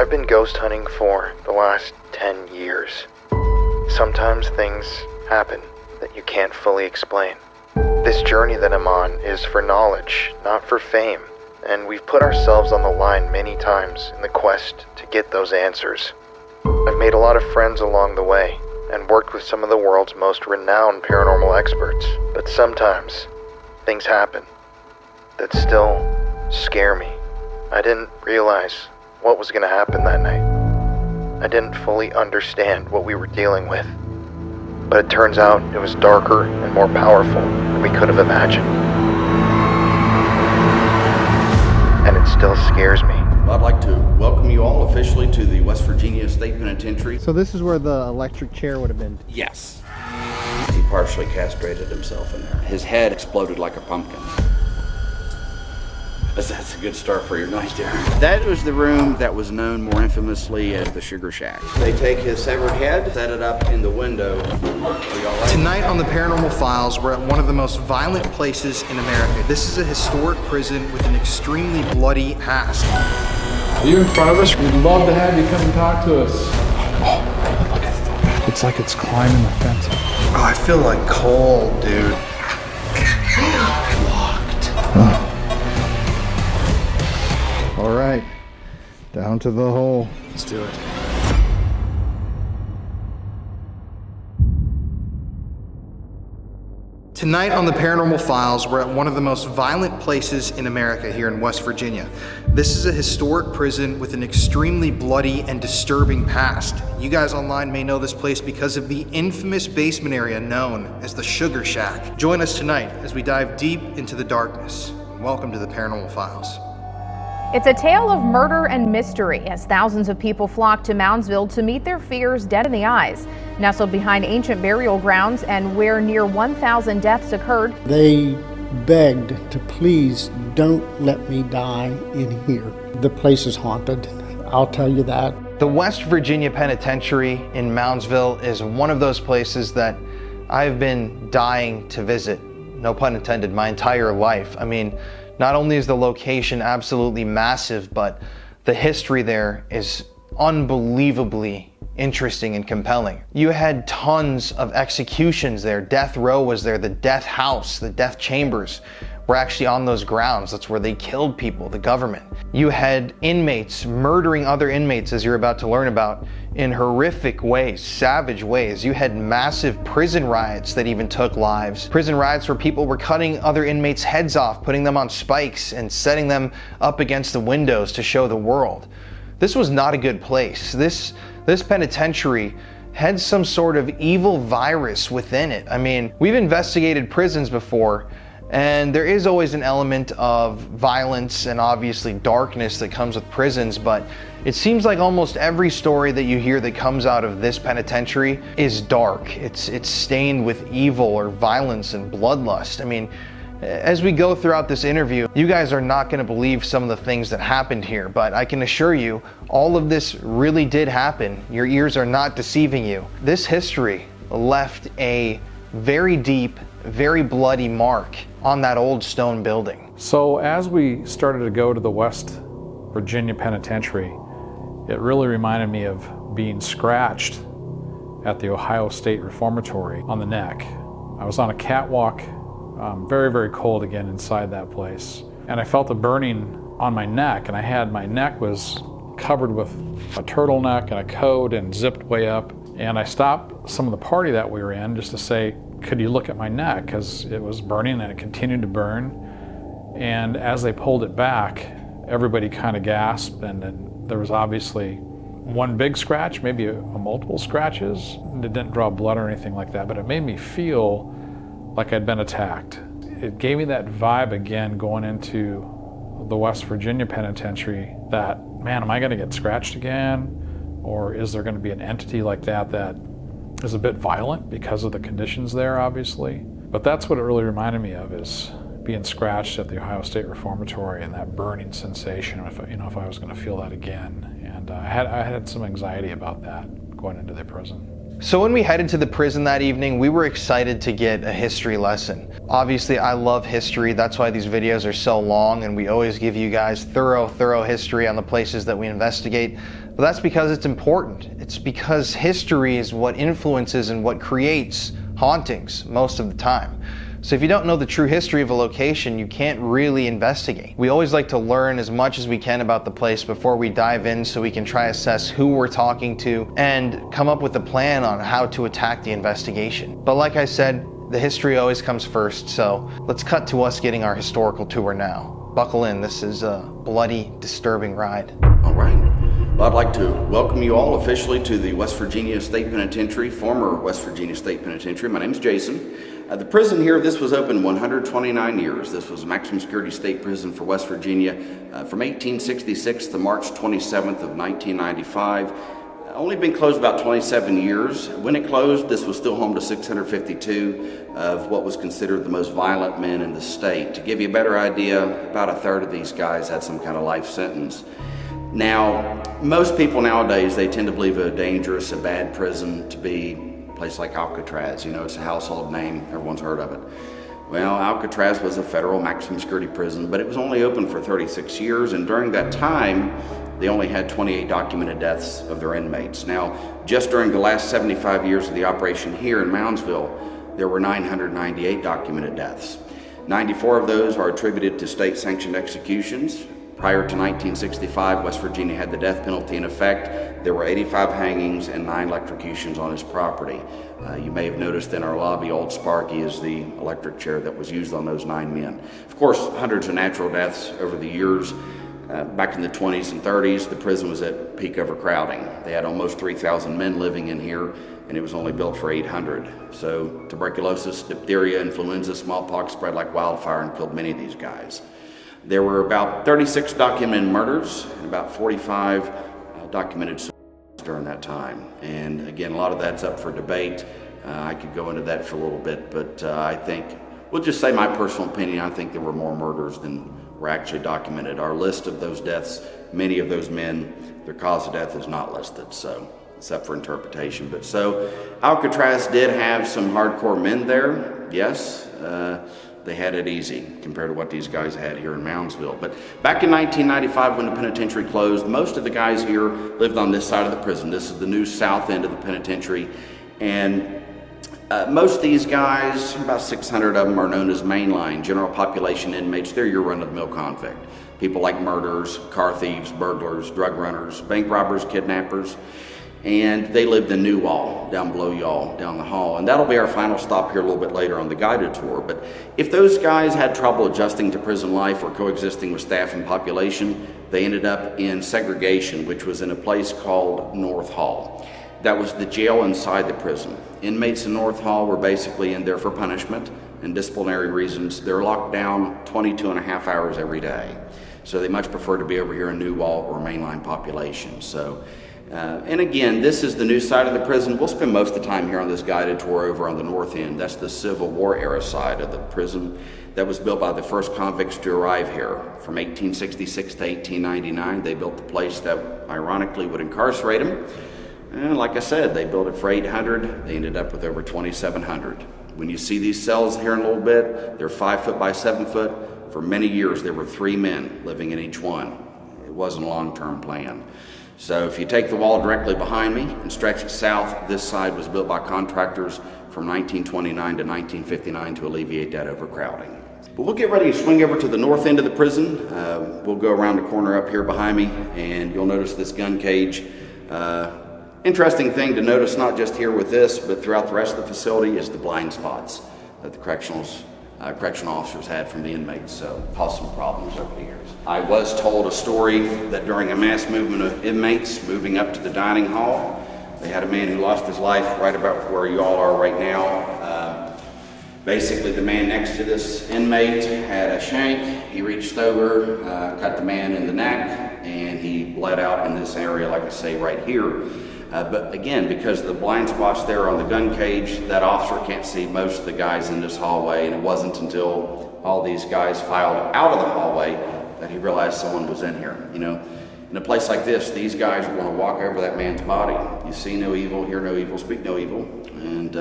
I've been ghost hunting for the last 10 years. Sometimes things happen that you can't fully explain. This journey that I'm on is for knowledge, not for fame, and we've put ourselves on the line many times in the quest to get those answers. I've made a lot of friends along the way, and worked with some of the world's most renowned paranormal experts, but sometimes things happen that still scare me. I didn't realize what was going to happen that night. I didn't fully understand what we were dealing with, but it turns out it was darker and more powerful than we could have imagined. And it still scares me. I'd like to welcome you all officially to the West Virginia State Penitentiary. So this is where the electric chair would have been? Yes. He partially castrated himself in there. His head exploded like a pumpkin. That's a good start for your night there. That was the room that was known more infamously as the Sugar Shack. They take his severed head, set it up in the window. Tonight on the Paranormal Files, we're at one of the most violent places in America. This is a historic prison with an extremely bloody past. Are you in front of us? We'd love to have you come and talk to us. Oh, look at it. It's like it's climbing the fence. Oh, I feel like cold, dude. Locked. Oh. All right, down to the hole. Let's do it. Tonight on the Paranormal Files, we're at one of the most violent places in America here in West Virginia. This is a historic prison with an extremely bloody and disturbing past. You guys online may know this place because of the infamous basement area known as the Sugar Shack. Join us tonight as we dive deep into the darkness. Welcome to the Paranormal Files. It's a tale of murder and mystery as thousands of people flock to Moundsville to meet their fears dead in the eyes. Nestled behind ancient burial grounds and where near 1,000 deaths occurred, they begged to please don't let me die in here. The place is haunted, I'll tell you that. The West Virginia Penitentiary in Moundsville is one of those places that I've been dying to visit, no pun intended, my entire life. I mean, not only is the location absolutely massive, but the history there is unbelievably interesting and compelling. You had tons of executions there. Death row was there, the death house, the death chambers were actually on those grounds. That's where they killed people, the government. You had inmates murdering other inmates, as you're about to learn about, in horrific ways, savage ways. You had massive prison riots that even took lives. Prison riots where people were cutting other inmates' heads off, putting them on spikes and setting them up against the windows to show the world. This was not a good place. This penitentiary had some sort of evil virus within it. I mean, we've investigated prisons before, and there is always an element of violence and obviously darkness that comes with prisons, but it seems like almost every story that you hear that comes out of this penitentiary is dark. It's stained with evil or violence and bloodlust. I mean, as we go throughout this interview, you guys are not going to believe some of the things that happened here, but I can assure you, all of this really did happen. Your ears are not deceiving you. This history left a very deep, very bloody mark on that old stone building. So as we started to go to the West Virginia Penitentiary, it really reminded me of being scratched at the Ohio State Reformatory on the neck. I was on a catwalk, very, very cold again inside that place. And I felt a burning on my neck, and my neck was covered with a turtleneck and a coat and zipped way up. And I stopped some of the party that we were in just to say, could you look at my neck? Because it was burning and it continued to burn. And as they pulled it back, everybody kind of gasped, and then there was obviously one big scratch, maybe a multiple scratches. It didn't draw blood or anything like that, but it made me feel like I'd been attacked. It gave me that vibe again going into the West Virginia Penitentiary that, man, am I gonna get scratched again? Or is there gonna be an entity like that is a bit violent because of the conditions there, obviously? But that's what it really reminded me of, is being scratched at the Ohio State Reformatory and that burning sensation, if I was gonna feel that again. And I had some anxiety about that going into the prison. So when we headed to the prison that evening, we were excited to get a history lesson. Obviously, I love history. That's why these videos are so long, and we always give you guys thorough history on the places that we investigate. But that's because it's important. It's because history is what influences and what creates hauntings most of the time. So if you don't know the true history of a location, you can't really investigate. We always like to learn as much as we can about the place before we dive in, so we can try to assess who we're talking to and come up with a plan on how to attack the investigation. But like I said, the history always comes first, so let's cut to us getting our historical tour now. Buckle in, this is a bloody, disturbing ride. All right. Well, I'd like to welcome you all officially to the West Virginia State Penitentiary, former West Virginia State Penitentiary. My name is Jason. The prison here, this was open 129 years. This was a maximum security state prison for West Virginia from 1866 to March 27th of 1995. Only been closed about 27 years. When it closed, this was still home to 652 of what was considered the most violent men in the state. To give you a better idea, about a third of these guys had some kind of life sentence. Now, most people nowadays, they tend to believe a dangerous, a bad prison to be a place like Alcatraz. You know, it's a household name, everyone's heard of it. Well, Alcatraz was a federal maximum security prison, but it was only open for 36 years, and during that time, they only had 28 documented deaths of their inmates. Now, just during the last 75 years of the operation here in Moundsville, there were 998 documented deaths. 94 of those are attributed to state-sanctioned executions. Prior to 1965, West Virginia had the death penalty in effect. There were 85 hangings and 9 electrocutions on his property. You may have noticed in our lobby, Old Sparky is the electric chair that was used on those 9 men. Of course, hundreds of natural deaths over the years. Back in the 20s and 30s, the prison was at peak overcrowding. They had almost 3,000 men living in here, and it was only built for 800. So tuberculosis, diphtheria, influenza, smallpox spread like wildfire and killed many of these guys. There were about 36 documented murders and about 45 documented suicides during that time. And again, a lot of that's up for debate. I could go into that for a little bit, but I think, we'll just say my personal opinion, I think there were more murders than were actually documented. Our list of those deaths, many of those men, their cause of death is not listed, so it's up for interpretation. But so Alcatraz did have some hardcore men there, yes. They had it easy compared to what these guys had here in Moundsville. But back in 1995, when the penitentiary closed, most of the guys here lived on this side of the prison. This is the new south end of the penitentiary. And most of these guys, about 600 of them, are known as mainline, general population inmates. They're your run-of-the-mill convict. People like murderers, car thieves, burglars, drug runners, bank robbers, kidnappers. And they lived in Newall, down below y'all, down the hall. And that'll be our final stop here a little bit later on the guided tour. But if those guys had trouble adjusting to prison life or coexisting with staff and population, they ended up in segregation, which was in a place called North Hall. That was the jail inside the prison. Inmates in North Hall were basically in there for punishment and disciplinary reasons. They're locked down 22 and a half hours every day. So they much prefer to be over here in Newall or mainline population. So. And again, this is the new side of the prison. We'll spend most of the time here on this guided tour over on the north end. That's the Civil War era side of the prison that was built by the first convicts to arrive here. From 1866 to 1899, they built the place that ironically would incarcerate them. And like I said, they built it for 800. They ended up with over 2,700. When you see these cells here in a little bit, they're 5 foot by 7 foot. For many years, there were 3 men living in each one. It wasn't a long-term plan. So if you take the wall directly behind me and stretch it south, this side was built by contractors from 1929 to 1959 to alleviate that overcrowding. But we'll get ready to swing over to the north end of the prison. We'll go around the corner up here behind me, and you'll notice this gun cage. Interesting thing to notice, not just here with this, but throughout the rest of the facility, is the blind spots that the correctional officers had from the inmates, so caused some problems over the years. I was told a story that during a mass movement of inmates moving up to the dining hall, they had a man who lost his life right about where you all are right now. Basically, the man next to this inmate had a shank. He reached over, cut the man in the neck, and he bled out in this area, like I say, right here. But again, because of the blind spots there on the gun cage, that officer can't see most of the guys in this hallway, and it wasn't until all these guys filed out of the hallway that he realized someone was in here. You know, In a place like this, these guys are going to walk over that man's body. You see no evil, hear no evil, speak no evil, and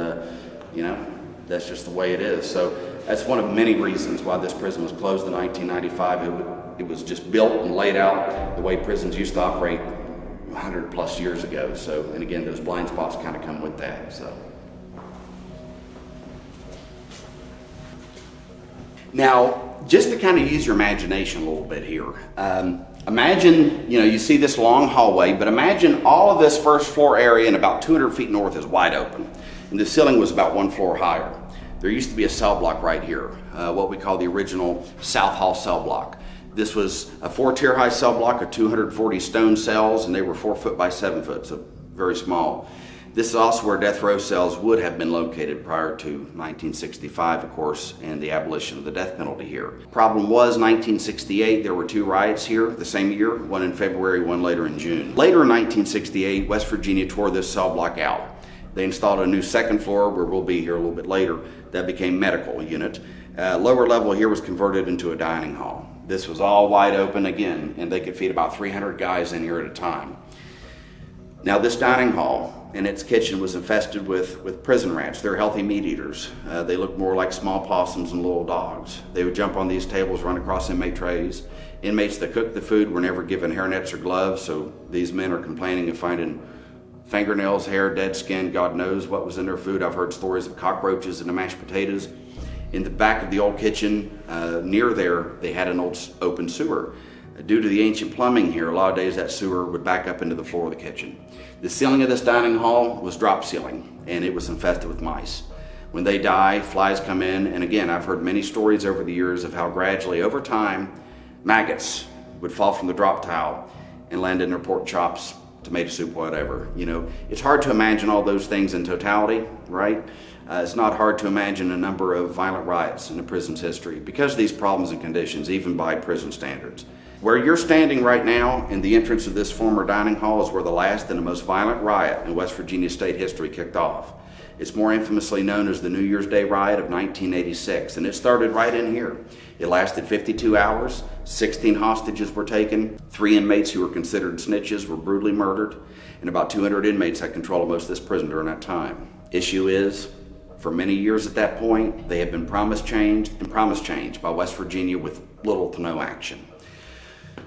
you know, that's just the way it is. So that's one of many reasons why this prison was closed in 1995. It was just built and laid out the way prisons used to operate 100 plus years ago. So, and again, those blind spots kind of come with that. So. Now, just to kind of use your imagination a little bit here, imagine, you know, you see this long hallway, but imagine all of this first floor area and about 200 feet north is wide open, and the ceiling was about 1 floor higher. There used to be a cell block right here, what we call the original South Hall cell block. This was a 4-tier high cell block of 240 stone cells, and they were 4 foot by 7 foot, so very small. This is also where death row cells would have been located prior to 1965, of course, and the abolition of the death penalty here. Problem was, 1968, there were 2 riots here the same year, one in February, one later in June. Later in 1968, West Virginia tore this cell block out. They installed a new 2nd floor, where we'll be here a little bit later, that became medical unit. Lower level here was converted into a dining hall. This was all wide open again, and they could feed about 300 guys in here at a time. Now, this dining hall and its kitchen was infested with prison rats. They're healthy meat eaters. They look more like small possums and little dogs. They would jump on these tables, run across inmate trays. Inmates that cooked the food were never given hairnets or gloves, so these men are complaining of finding fingernails, hair, dead skin, God knows what was in their food. I've heard stories of cockroaches in the mashed potatoes. In the back of the old kitchen, near there, they had an old open sewer. Due to the ancient plumbing here, a lot of days that sewer would back up into the floor of the kitchen. The ceiling of this dining hall was drop ceiling, and it was infested with mice. When they die, flies come in, and again, I've heard many stories over the years of how gradually, over time, maggots would fall from the drop tile and land in their pork chops, tomato soup, whatever. You know, it's hard to imagine all those things in totality, right? It's not hard to imagine a number of violent riots in the prison's history because of these problems and conditions, even by prison standards. Where you're standing right now in the entrance of this former dining hall is where the last and the most violent riot in West Virginia state history kicked off. It's more infamously known as the New Year's Day riot of 1986, and it started right in here. It lasted 52 hours, 16 hostages were taken, 3 inmates who were considered snitches were brutally murdered, and about 200 inmates had control of most of this prison during that time. Issue is, for many years at that point, they had been promised change by West Virginia with little to no action.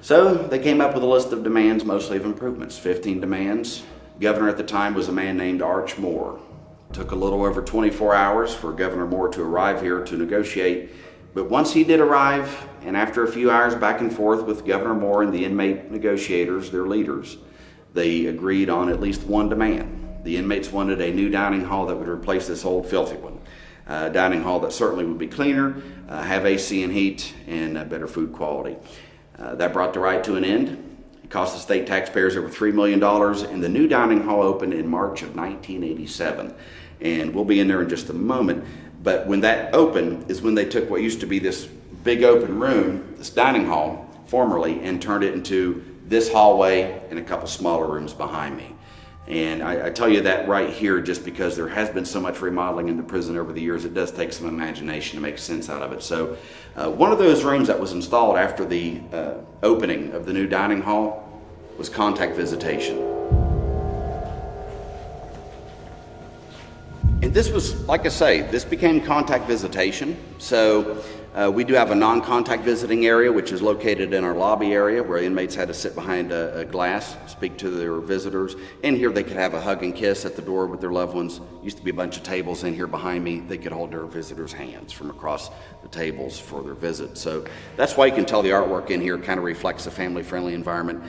So they came up with a list of demands, mostly of improvements, 15 demands. Governor at the time was a man named Arch Moore. It took a little over 24 hours for Governor Moore to arrive here to negotiate, but once he did arrive, and after a few hours back and forth with Governor Moore and the inmate negotiators, their leaders, they agreed on at least one demand. The inmates wanted a new dining hall that would replace this old filthy one. A dining hall that certainly would be cleaner, have AC and heat, and better food quality. That brought the riot to an end. It cost the state taxpayers over $3 million, and the new dining hall opened in March of 1987. And we'll be in there in just a moment. But when that opened is when they took what used to be this big open room, this dining hall, formerly, and turned it into this hallway and a couple smaller rooms behind me. And I tell you that right here just because there has been so much remodeling in the prison over the years. It does take some imagination to make sense out of it. So one of those rooms that was installed after the opening of the new dining hall was contact visitation. And this was, like I say, this became contact visitation. So we do have a non-contact visiting area, which is located in our lobby area where inmates had to sit behind a glass, speak to their visitors. In here, they could have a hug and kiss at the door with their loved ones. Used to be a bunch of tables in here behind me. They could hold their visitors' hands from across the tables for their visit. So that's why you can tell the artwork in here kind of reflects a family-friendly environment.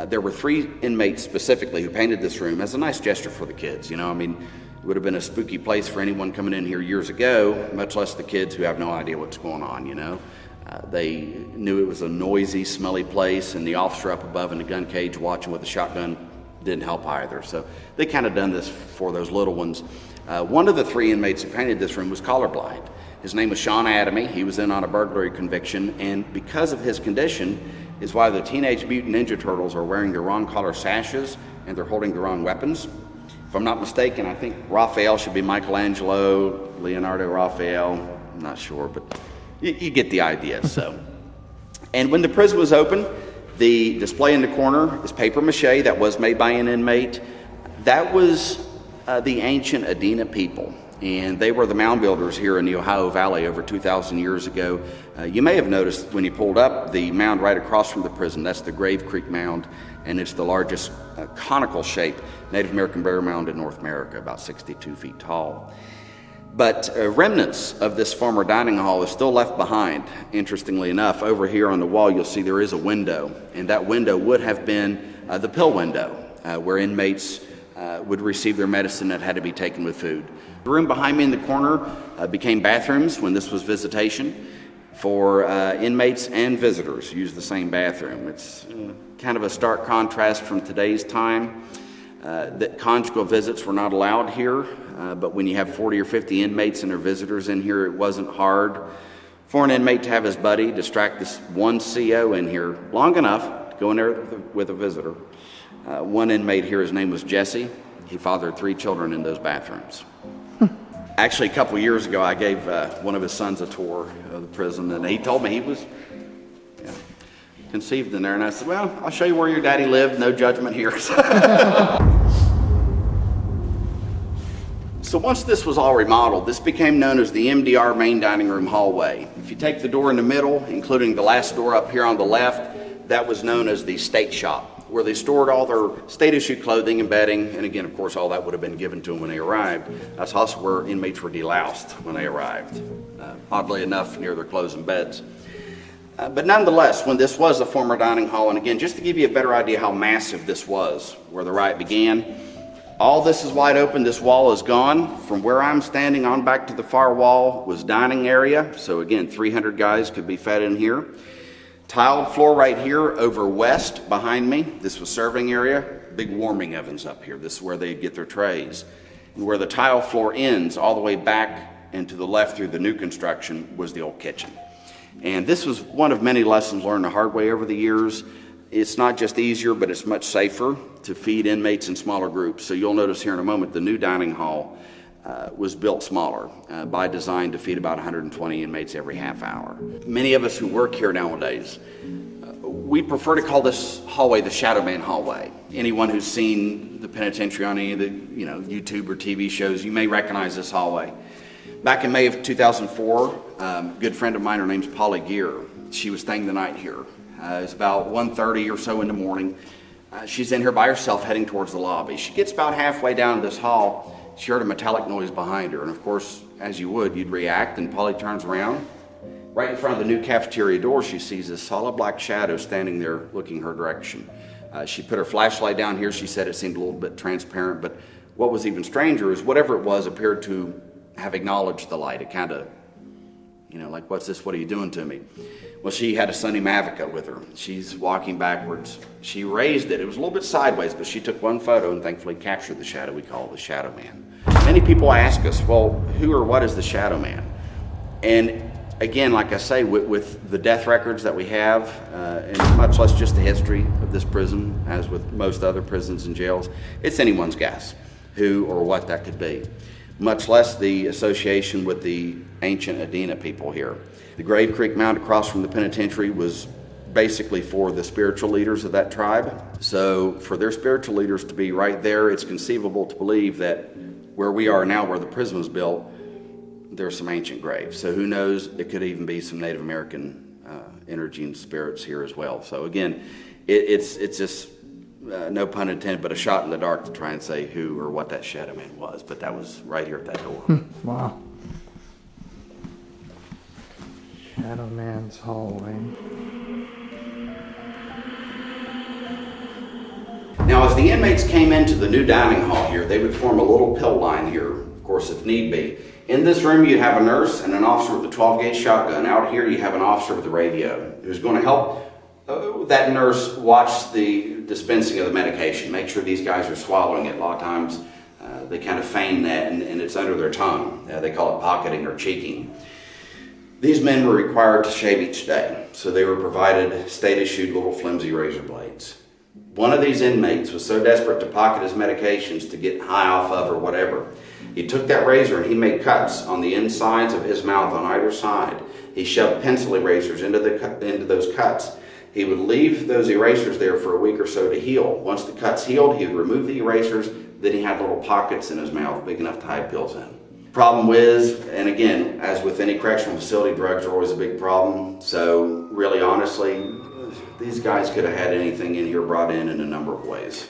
There were 3 inmates specifically who painted this room as a nice gesture for the kids. You know, I mean, it would have been a spooky place for anyone coming in here years ago, much less the kids who have no idea what's going on, you know. They knew it was a noisy, smelly place, and the officer up above in the gun cage watching with a shotgun didn't help either. So they kind of done this for those little ones. One of the 3 inmates who painted this room was colorblind. His name was Sean Adena. He was in on a burglary conviction, and because of his condition is why the Teenage Mutant Ninja Turtles are wearing the wrong color sashes and they're holding the wrong weapons. If I'm not mistaken, I think Raphael should be Michelangelo, Leonardo Raphael, I'm not sure, but you get the idea. So, and when the prison was open, The display in the corner is paper mache that was made by an inmate. That was the ancient Adena people, and they were the mound builders here in the Ohio Valley over 2,000 years ago. You may have noticed when you pulled up the mound right across from the prison. That's the Grave Creek Mound, and it's the largest conical shape Native American burial mound in North America, about 62 feet tall. But remnants of this former dining hall is still left behind. Interestingly enough, over here on the wall you'll see there is a window, and that window would have been the pill window, where inmates would receive their medicine that had to be taken with food. The room behind me in the corner became bathrooms when this was visitation for inmates and visitors. Use the same bathroom. It's kind of a stark contrast from today's time. That conjugal visits were not allowed here, but when you have 40 or 50 inmates and their visitors in here, it wasn't hard for an inmate to have his buddy distract this one CO in here long enough to go in there with a visitor. One inmate here, his name was Jesse. He fathered 3 children in those bathrooms. Actually, a couple years ago, I gave one of his sons a tour of the prison, and he told me he was conceived in there. And I said, well, I'll show you where your daddy lived. No judgment here. So once this was all remodeled, this became known as the MDR main dining room hallway. If you take the door in the middle, including the last door up here on the left, that was known as the state shop, where they stored all their state-issued clothing and bedding. And again, of course, all that would have been given to them when they arrived. That's also where inmates were deloused when they arrived, oddly enough, near their clothes and beds. But nonetheless, when this was a former dining hall, and again, just to give you a better idea how massive this was, where the riot began, all this is wide open. This wall is gone. From where I'm standing on back to the far wall was dining area. So again, 300 guys could be fed in here. Tiled floor right here over west behind me. This was serving area. Big warming ovens up here. This is where they'd get their trays. And where the tile floor ends all the way back and to the left through the new construction was the old kitchen. And this was one of many lessons learned the hard way over the years. It's not just easier, but it's much safer to feed inmates in smaller groups. So you'll notice here in a moment the new dining hall was built smaller by design to feed about 120 inmates every half hour. Many of us who work here nowadays, we prefer to call this hallway the Shadow Man hallway. Anyone who's seen the penitentiary on any of the YouTube or TV shows, you may recognize this hallway. Back in May of 2004, a good friend of mine, her name's Polly Gear. She was staying the night here. It's about 1:30 or so in the morning. She's in here by herself heading towards the lobby. She gets about halfway down this hall. She heard a metallic noise behind her. And of course, as you would, you'd react. And Polly turns around. Right in front of the new cafeteria door, she sees this solid black shadow standing there looking her direction. She put her flashlight down here. She said it seemed a little bit transparent. But what was even stranger is whatever it was appeared to have acknowledged the light. It kind of, like, what's this? What are you doing to me? Well, she had a Sunny Mavica with her. She's walking backwards. She raised it. It was a little bit sideways, but she took one photo and thankfully captured the shadow we call the Shadow Man. Many people ask us, well, who or what is the Shadow Man? And again, like I say, with the death records that we have, and much less just the history of this prison, as with most other prisons and jails, it's anyone's guess who or what that could be, much less the association with the ancient Adena people here. The Grave Creek Mound across from the penitentiary was basically for the spiritual leaders of that tribe. So for their spiritual leaders to be right there, it's conceivable to believe that where we are now, where the prison was built, there's some ancient graves. So who knows, it could even be some Native American energy and spirits here as well. So again, it's just, no pun intended, but a shot in the dark to try and say who or what that Shadow Man was. But that was right here at that door. Wow. Shadow Man's hallway. Now, as the inmates came into the new dining hall here, they would form a little pill line here, of course, if need be. In this room, you'd have a nurse and an officer with a 12-gauge shotgun. Out here, you have an officer with a radio who's going to help that nurse watch the dispensing of the medication, make sure these guys are swallowing it. A lot of times, they kind of feign that, and it's under their tongue. They call it pocketing or cheeking. These men were required to shave each day, so they were provided state-issued little flimsy razor blades. One of these inmates was so desperate to pocket his medications to get high off of or whatever, he took that razor and he made cuts on the insides of his mouth on either side. He shoved pencil erasers into those cuts. He would leave those erasers there for a week or so to heal. Once the cuts healed, he would remove the erasers. Then he had little pockets in his mouth big enough to hide pills in. Problem is, and again, as with any correctional facility, drugs are always a big problem. So really, honestly, these guys could have had anything in here brought in a number of ways.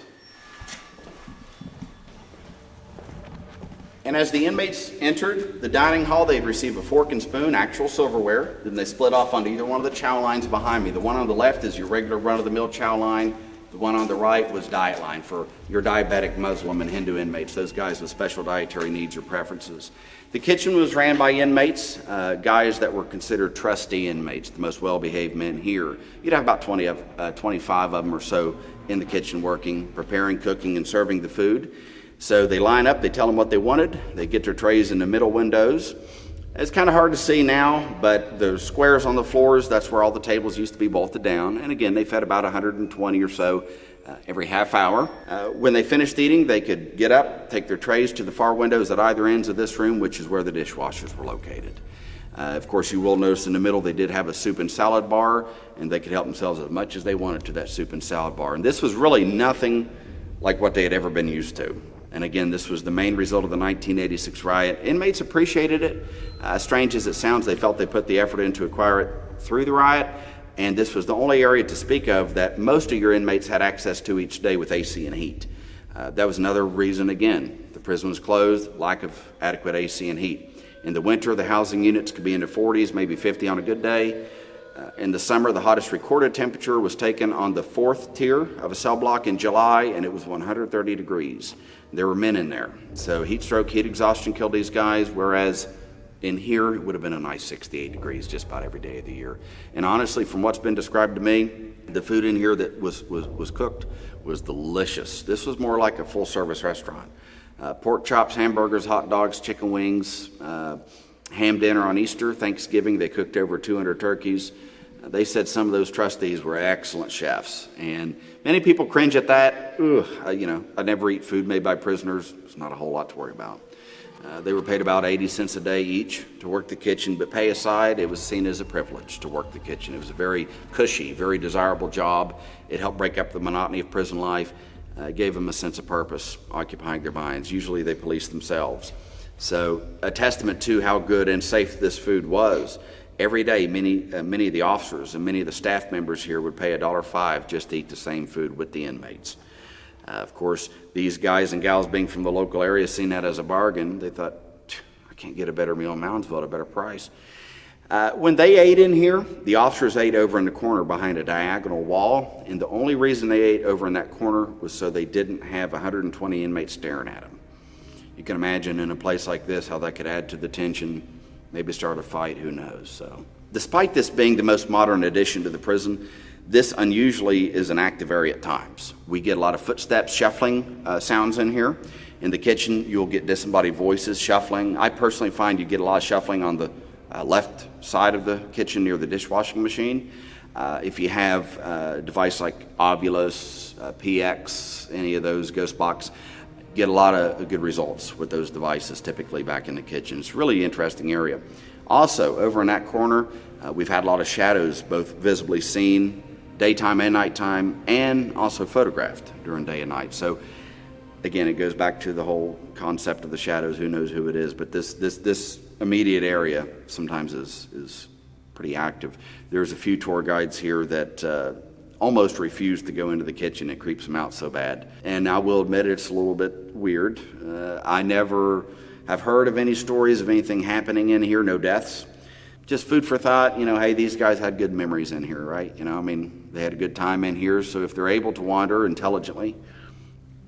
And as the inmates entered the dining hall, they'd receive a fork and spoon, actual silverware. Then they split off onto either one of the chow lines behind me. The one on the left is your regular run-of-the-mill chow line. The one on the right was diet line for your diabetic, Muslim, and Hindu inmates, those guys with special dietary needs or preferences. The kitchen was ran by inmates, guys that were considered trusty inmates, the most well-behaved men here. You'd have about 25 of them or so in the kitchen working, preparing, cooking, and serving the food. So they line up, they tell them what they wanted, they get their trays in the middle windows. It's kind of hard to see now, but the squares on the floors, that's where all the tables used to be bolted down. And again, they fed about 120 or so every half hour. When they finished eating, they could get up, take their trays to the far windows at either ends of this room, which is where the dishwashers were located. Of course, you will notice in the middle they did have a soup and salad bar, and they could help themselves as much as they wanted to that soup and salad bar. And this was really nothing like what they had ever been used to. And again, this was the main result of the 1986 riot. Inmates appreciated it. Strange as it sounds, they felt they put the effort in to acquire it through the riot. And this was the only area to speak of that most of your inmates had access to each day with AC and heat. That was another reason, again, the prison was closed, lack of adequate AC and heat. In the winter, the housing units could be in the 40s, maybe 50 on a good day. In the summer, the hottest recorded temperature was taken on the 4th tier of a cell block in July, and it was 130 degrees. There were men in there. So heat stroke, heat exhaustion killed these guys, whereas in here, it would have been a nice 68 degrees just about every day of the year. And honestly, from what's been described to me, the food in here that was cooked was delicious. This was more like a full-service restaurant. Pork chops, hamburgers, hot dogs, chicken wings, ham dinner on Easter, Thanksgiving. They cooked over 200 turkeys. They said some of those trustees were excellent chefs, and many people cringe at that. I never eat food made by prisoners. It's not a whole lot to worry about. They were paid about 80 cents a day each to work the kitchen, but pay aside, it was seen as a privilege to work the kitchen. It was a very cushy, very desirable job. It helped break up the monotony of prison life. It gave them a sense of purpose, occupying their minds. Usually they policed themselves. So a testament to how good and safe this food was. Every day, many of the officers and many of the staff members here would pay $1.05 just to eat the same food with the inmates. Of course, these guys and gals being from the local area seen that as a bargain. They thought, I can't get a better meal in Moundsville at a better price. When they ate in here, the officers ate over in the corner behind a diagonal wall, and the only reason they ate over in that corner was so they didn't have 120 inmates staring at them. You can imagine in a place like this how that could add to the tension, maybe start a fight, who knows. So, despite this being the most modern addition to the prison, this unusually is an active area at times. We get a lot of footsteps, shuffling sounds in here. In the kitchen, you'll get disembodied voices, shuffling. I personally find you get a lot of shuffling on the left side of the kitchen near the dishwashing machine. If you have a device like Ovulus, PX, any of those ghost box, get a lot of good results with those devices typically back in the kitchen. It's a really interesting area. Also, over in that corner, we've had a lot of shadows, both visibly seen daytime and nighttime, and also photographed during day and night. So again, it goes back to the whole concept of the shadows. Who knows who it is? But this immediate area sometimes is pretty active. There's a few tour guides here that almost refuse to go into the kitchen. It creeps them out so bad. And I will admit it's a little bit weird. I never have heard of any stories of anything happening in here, no deaths. Just food for thought, hey, these guys had good memories in here, right? They had a good time in here, so if they're able to wander intelligently,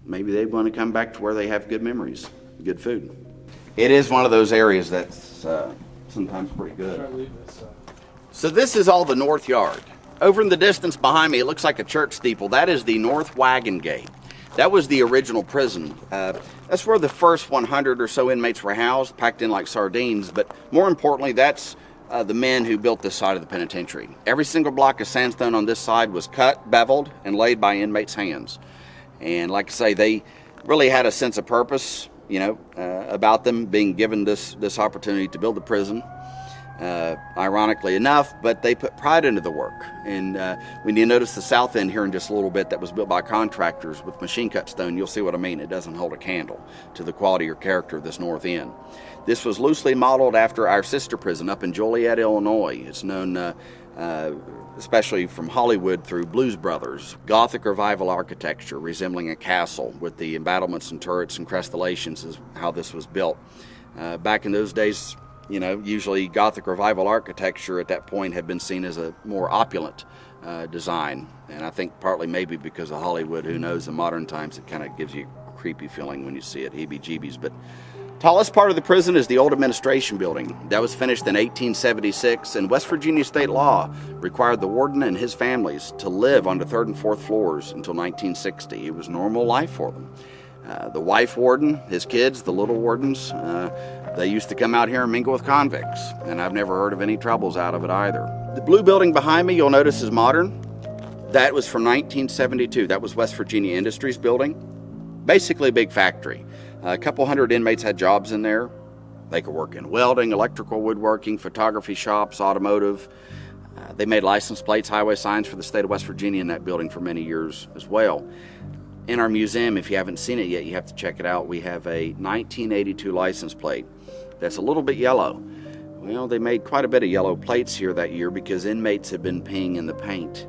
maybe they want to come back to where they have good memories, good food. It is one of those areas that's sometimes pretty good. So this is all the north yard. Over in the distance behind me, it looks like a church steeple. That is the North Wagon Gate. That was the original prison. That's where the first 100 or so inmates were housed, packed in like sardines. But more importantly, that's the men who built this side of the penitentiary. Every single block of sandstone on this side was cut, beveled, and laid by inmates' hands. And like I say, they really had a sense of purpose, about them being given this opportunity to build the prison. ironically enough, but they put pride into the work. And when you notice the south end here in just a little bit that was built by contractors with machine cut stone, you'll see what I mean. It doesn't hold a candle to the quality or character of this north end. This was loosely modeled after our sister prison up in Joliet, Illinois. It's known especially from Hollywood through Blues Brothers. Gothic revival architecture resembling a castle with the embattlements and turrets and crenellations is how this was built. Back in those days, you know, usually Gothic revival architecture at that point had been seen as a more opulent design. And I think partly maybe because of Hollywood, who knows, in modern times it kind of gives you a creepy feeling when you see it, heebie-jeebies. But tallest part of the prison is the old administration building. That was finished in 1876, and West Virginia state law required the warden and his families to live on the 3rd and 4th floors until 1960. It was normal life for them. The wife warden, his kids, the little wardens, they used to come out here and mingle with convicts, and I've never heard of any troubles out of it either. The blue building behind me, you'll notice, is modern. That was from 1972. That was West Virginia Industries building. Basically a big factory. A couple hundred inmates had jobs in there. They could work in welding, electrical woodworking, photography shops, automotive. They made license plates, highway signs for the state of West Virginia in that building for many years as well. In our museum, if you haven't seen it yet, you have to check it out. We have a 1982 license plate that's a little bit yellow. Well, they made quite a bit of yellow plates here that year because inmates had been peeing in the paint.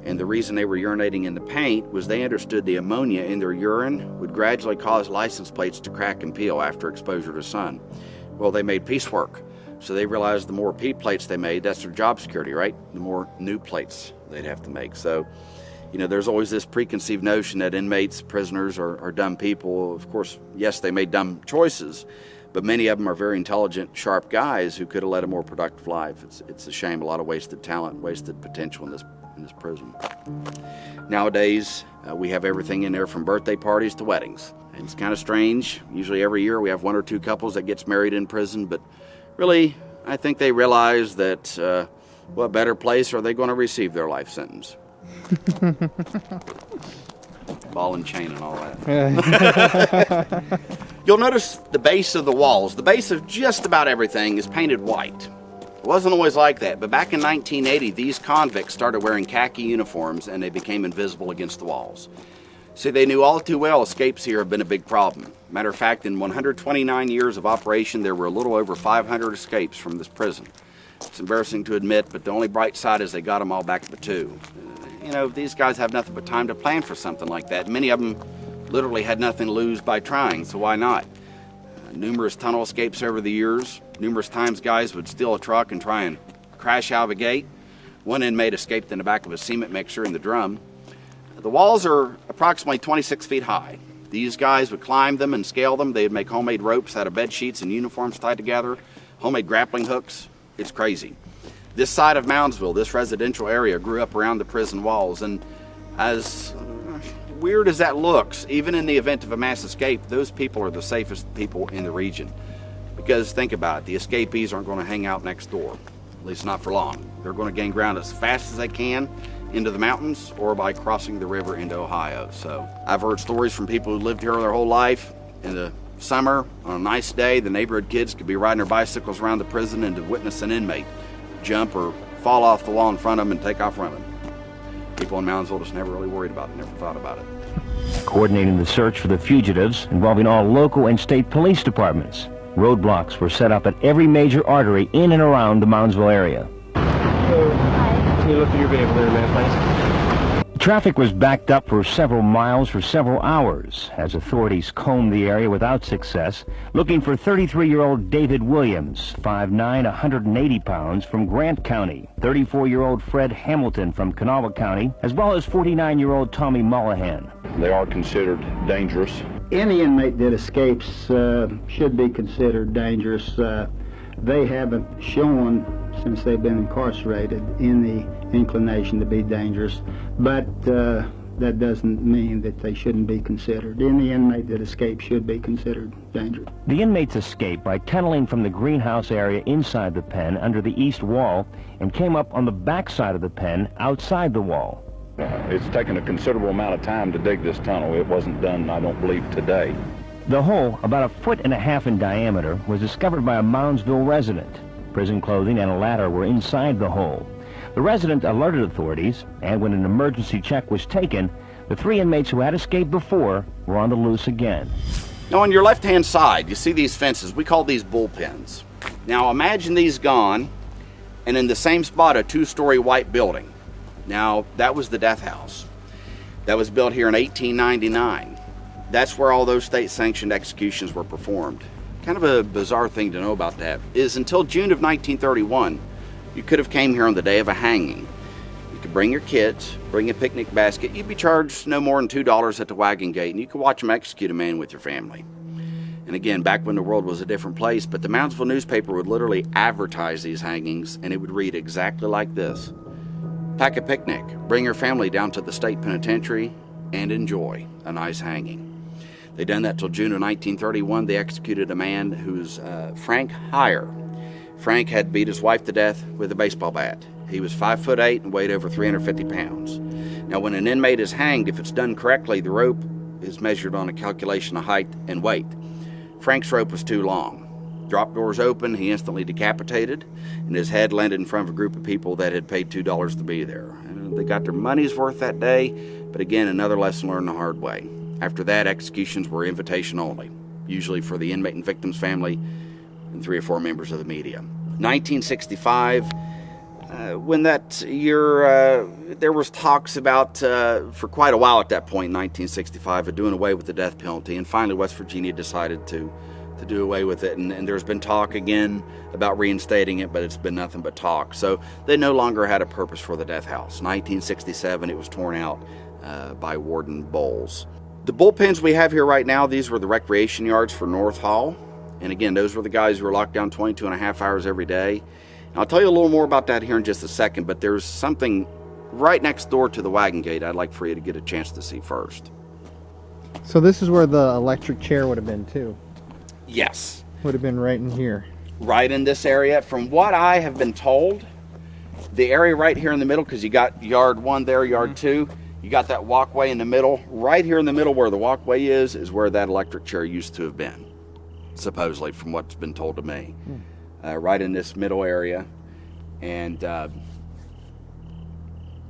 And the reason they were urinating in the paint was they understood the ammonia in their urine would gradually cause license plates to crack and peel after exposure to sun. Well, they made piecework. So they realized the more pee plates they made, that's their job security, right? The more new plates they'd have to make. So, you know, there's always this preconceived notion that inmates, prisoners are dumb people. Of course, yes, they made dumb choices, but many of them are very intelligent, sharp guys who could have led a more productive life. It's a shame, a lot of wasted talent, wasted potential in this prison. Nowadays, we have everything in there from birthday parties to weddings. And it's kind of strange. Usually every year we have 1 or 2 couples that gets married in prison, but really, I think they realize that what better place are they going to receive their life sentence? Ball and chain and all that. You'll notice the base of the walls, the base of just about everything is painted white. It wasn't always like that, but back in 1980, these convicts started wearing khaki uniforms and they became invisible against the walls. See, they knew all too well escapes here have been a big problem. Matter of fact, in 129 years of operation, there were a little over 500 escapes from this prison. It's embarrassing to admit, but the only bright side is they got them all back to the 2. You know, these guys have nothing but time to plan for something like that. Many of them literally had nothing to lose by trying, so why not? Numerous tunnel escapes over the years. Numerous times guys would steal a truck and try and crash out of a gate. One inmate escaped in the back of a cement mixer in the drum. The walls are approximately 26 feet high. These guys would climb them and scale them. They'd make homemade ropes out of bed sheets and uniforms tied together, homemade grappling hooks. It's crazy. This side of Moundsville, this residential area, grew up around the prison walls, and as weird as that looks, even in the event of a mass escape, those people are the safest people in the region. Because think about it, the escapees aren't going to hang out next door, at least not for long. They're going to gain ground as fast as they can into the mountains or by crossing the river into Ohio. So I've heard stories from people who lived here their whole life. In the summer, on a nice day, the neighborhood kids could be riding their bicycles around the prison and to witness an inmate jump or fall off the wall in front of them and take off running. People in Moundsville just never really worried about it, never thought about it. Coordinating the search for the fugitives involving all local and state police departments. Roadblocks were set up at every major artery in and around the Moundsville area. Hello. Hi. Can you look at your vehicle there, man, please? Traffic was backed up for several miles for several hours as authorities combed the area without success, looking for 33-year-old David Williams, 5'9", 180 pounds, from Grant County, 34-year-old Fred Hamilton from Kanawha County, as well as 49-year-old Tommy Mullahan. They are considered dangerous. Any inmate that escapes should be considered dangerous. They haven't shown, since they've been incarcerated, any inclination to be dangerous, but that doesn't mean that they shouldn't be considered. Any inmate that escapes should be considered dangerous. The inmates escaped by tunneling from the greenhouse area inside the pen under the east wall and came up on the back side of the pen outside the wall. It's taken a considerable amount of time to dig this tunnel. It wasn't done, I don't believe, today. The hole, about 1.5 feet in diameter, was discovered by a Moundsville resident. Prison clothing and a ladder were inside the hole. The resident alerted authorities, and when an emergency check was taken, the 3 inmates who had escaped before were on the loose again. Now on your left-hand side, you see these fences. We call these bullpens. Now imagine these gone, and in the same spot, a 2-story white building. Now, that was the death house. That was built here in 1899. That's where all those state-sanctioned executions were performed. Kind of a bizarre thing to know about that is until June of 1931, you could have came here on the day of a hanging. You could bring your kids, bring a picnic basket. You'd be charged no more than $2 at the wagon gate, and you could watch them execute a man with your family. And again, back when the world was a different place, but the Moundsville newspaper would literally advertise these hangings, and it would read exactly like this. Pack a picnic, bring your family down to the state penitentiary, and enjoy a nice hanging. They done that till June of 1931. They executed a man who's Frank Heyer. Frank had beat his wife to death with a baseball bat. He was 5'8" and weighed over 350 pounds. Now, when an inmate is hanged, if it's done correctly, the rope is measured on a calculation of height and weight. Frank's rope was too long. Drop doors open, he instantly decapitated, and his head landed in front of a group of people that had paid $2 to be there. And they got their money's worth that day, but again, another lesson learned the hard way. After that, executions were invitation only, usually for the inmate and victim's family and 3 or 4 members of the media. 1965, when that year, there was talks about, for quite a while at that point in 1965, of doing away with the death penalty, and finally West Virginia decided to do away with it, and there's been talk again about reinstating it, but it's been nothing but talk. So they no longer had a purpose for the death house. 1967, it was torn out by Warden Bowles. The bullpens we have here right now, these were the recreation yards for North Hall. And again, those were the guys who were locked down 22 and a half hours every day. And I'll tell you a little more about that here in just a second, but there's something right next door to the wagon gate I'd like for you to get a chance to see first. So this is where the electric chair would have been too? Yes. Would have been right in here. Right in this area. From what I have been told, the area right here in the middle, because you got yard 1 there, yard 2, you got that walkway in the middle. Right here in the middle where the walkway is where that electric chair used to have been, supposedly, from what's been told to me. Right in this middle area. And,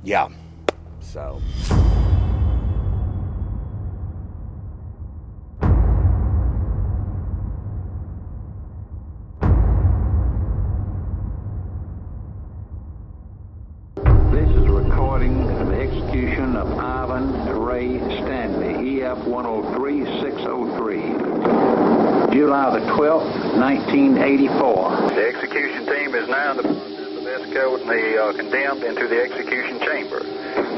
yeah, so... Of Ivan Ray Stanley, EF 103603, July the 12th, 1984. The execution team is now in the process of escorting the condemned into the execution chamber.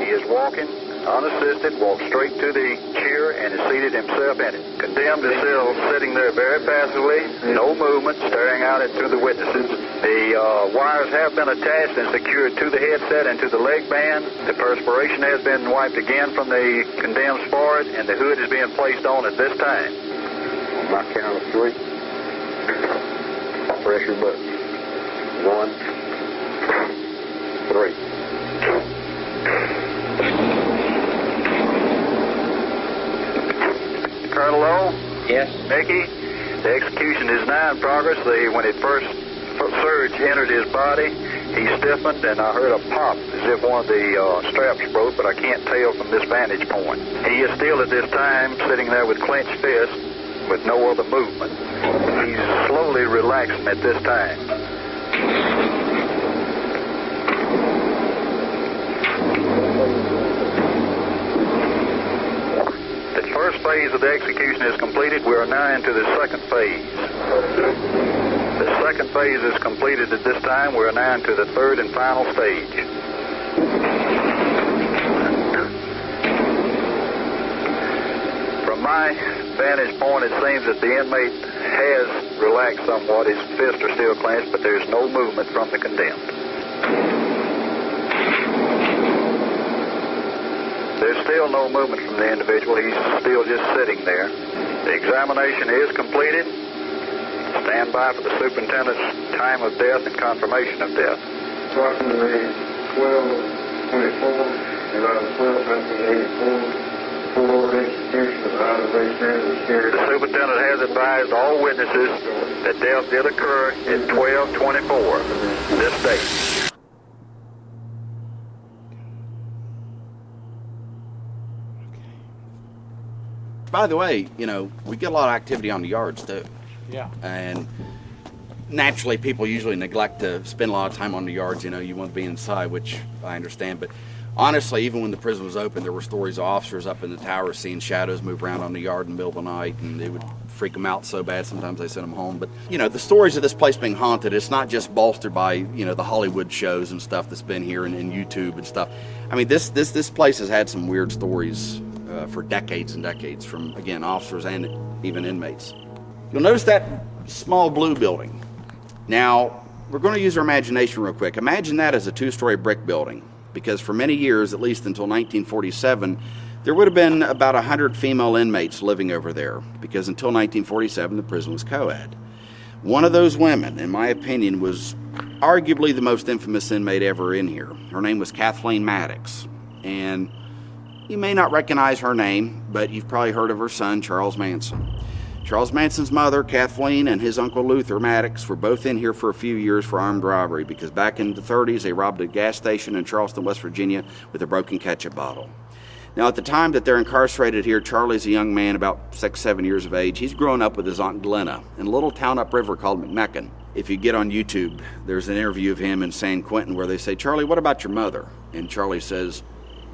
He is walking unassisted, walked straight to the chair and has seated himself in it. Condemned is still sitting there very passively, no movement, staring out into the witnesses. The wires have been attached and secured to the headset and to the leg band. The perspiration has been wiped again from the condemned's forehead, and the hood is being placed on at this time. On my count of 3, press your button. 1, 3. Colonel Lowe? Yes? Mickey? The execution is now in progress. When it first surge entered his body, he stiffened, and I heard a pop as if one of the straps broke, but I can't tell from this vantage point. He is still at this time sitting there with clenched fists with no other movement. He's slowly relaxing at this time. The first phase of the execution is completed. We are now into the second phase. The second phase is completed at this time. We are now into the third and final stage. From my vantage point, it seems that the inmate has relaxed somewhat. His fists are still clenched, but there's no movement from the condemned. There's still no movement from the individual. He's still just sitting there. The examination is completed. Stand by for the superintendent's time of death and confirmation of death. Approximately 12:24, July 12, 1984, full execution of Ivan Ray The superintendent has advised all witnesses that death did occur at 12:24 this date. By the way, you know, we get a lot of activity on the yards too. Yeah. And naturally, people usually neglect to spend a lot of time on the yards. You know, you want to be inside, which I understand. But honestly, even when the prison was open, there were stories of officers up in the tower seeing shadows move around on the yard in the middle of the night, and it would freak them out so bad sometimes they sent them home. But, you know, the stories of this place being haunted, it's not just bolstered by, you know, the Hollywood shows and stuff that's been here and YouTube and stuff. I mean, this place has had some weird stories for decades and decades from, again, officers and even inmates. You'll notice that small blue building. Now, we're going to use our imagination real quick. Imagine that as a two-story brick building, because for many years, at least until 1947, there would have been about 100 female inmates living over there, because until 1947, the prison was co-ed. One of those women, in my opinion, was arguably the most infamous inmate ever in here. Her name was Kathleen Maddox, and you may not recognize her name, but you've probably heard of her son, Charles Manson. Charles Manson's mother, Kathleen, and his uncle Luther Maddox were both in here for a few years for armed robbery, because back in the 30s, they robbed a gas station in Charleston, West Virginia with a broken ketchup bottle. Now, at the time that they're incarcerated here, Charlie's a young man, about 6-7 years of age. He's grown up with his Aunt Glenna in a little town upriver called McMecken. If you get on YouTube, there's an interview of him in San Quentin where they say, "Charlie, what about your mother?" And Charlie says,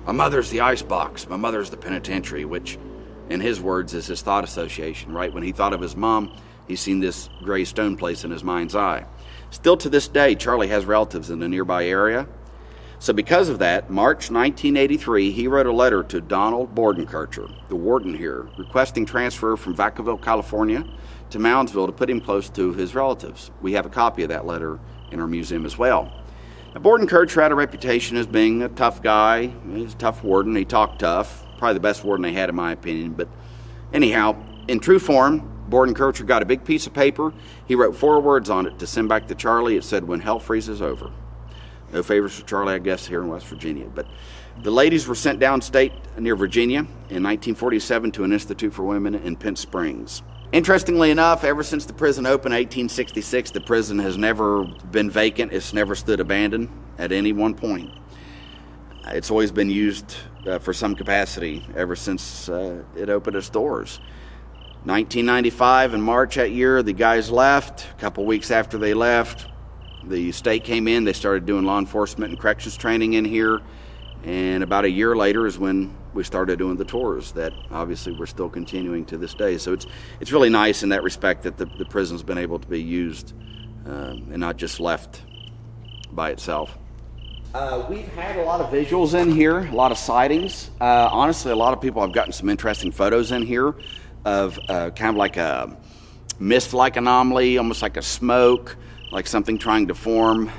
"My mother's the icebox, my mother's the penitentiary," which, in his words, is his thought association, right? When he thought of his mom, he's seen this gray stone place in his mind's eye. Still to this day, Charlie has relatives in the nearby area. So because of that, March 1983, he wrote a letter to Donald Bordenkircher, the warden here, requesting transfer from Vacaville, California to Moundsville to put him close to his relatives. We have a copy of that letter in our museum as well. Now, Bordenkircher had a reputation as being a tough guy. He's a tough warden. He talked tough. Probably the best warden they had, in my opinion. But anyhow, in true form, Bordenkircher got a big piece of paper. He wrote 4 words on it to send back to Charlie. It said, "When hell freezes over." No favors for Charlie, I guess, here in West Virginia. But the ladies were sent downstate near Virginia in 1947 to an institute for women in Pinch Springs. Interestingly enough, ever since the prison opened in 1866, the prison has never been vacant. It's never stood abandoned at any one point. It's always been used for some capacity ever since it opened its doors. 1995, in March that year, the guys left. A couple weeks after they left, the state came in. They started doing law enforcement and corrections training in here. And about a year later is when we started doing the tours that obviously we're still continuing to this day. So it's really nice in that respect that the prison's been able to be used and not just left by itself. We've had a lot of visuals in here, a lot of sightings. Honestly, a lot of people have gotten some interesting photos in here of kind of like a mist-like anomaly, almost like a smoke, like something trying to form.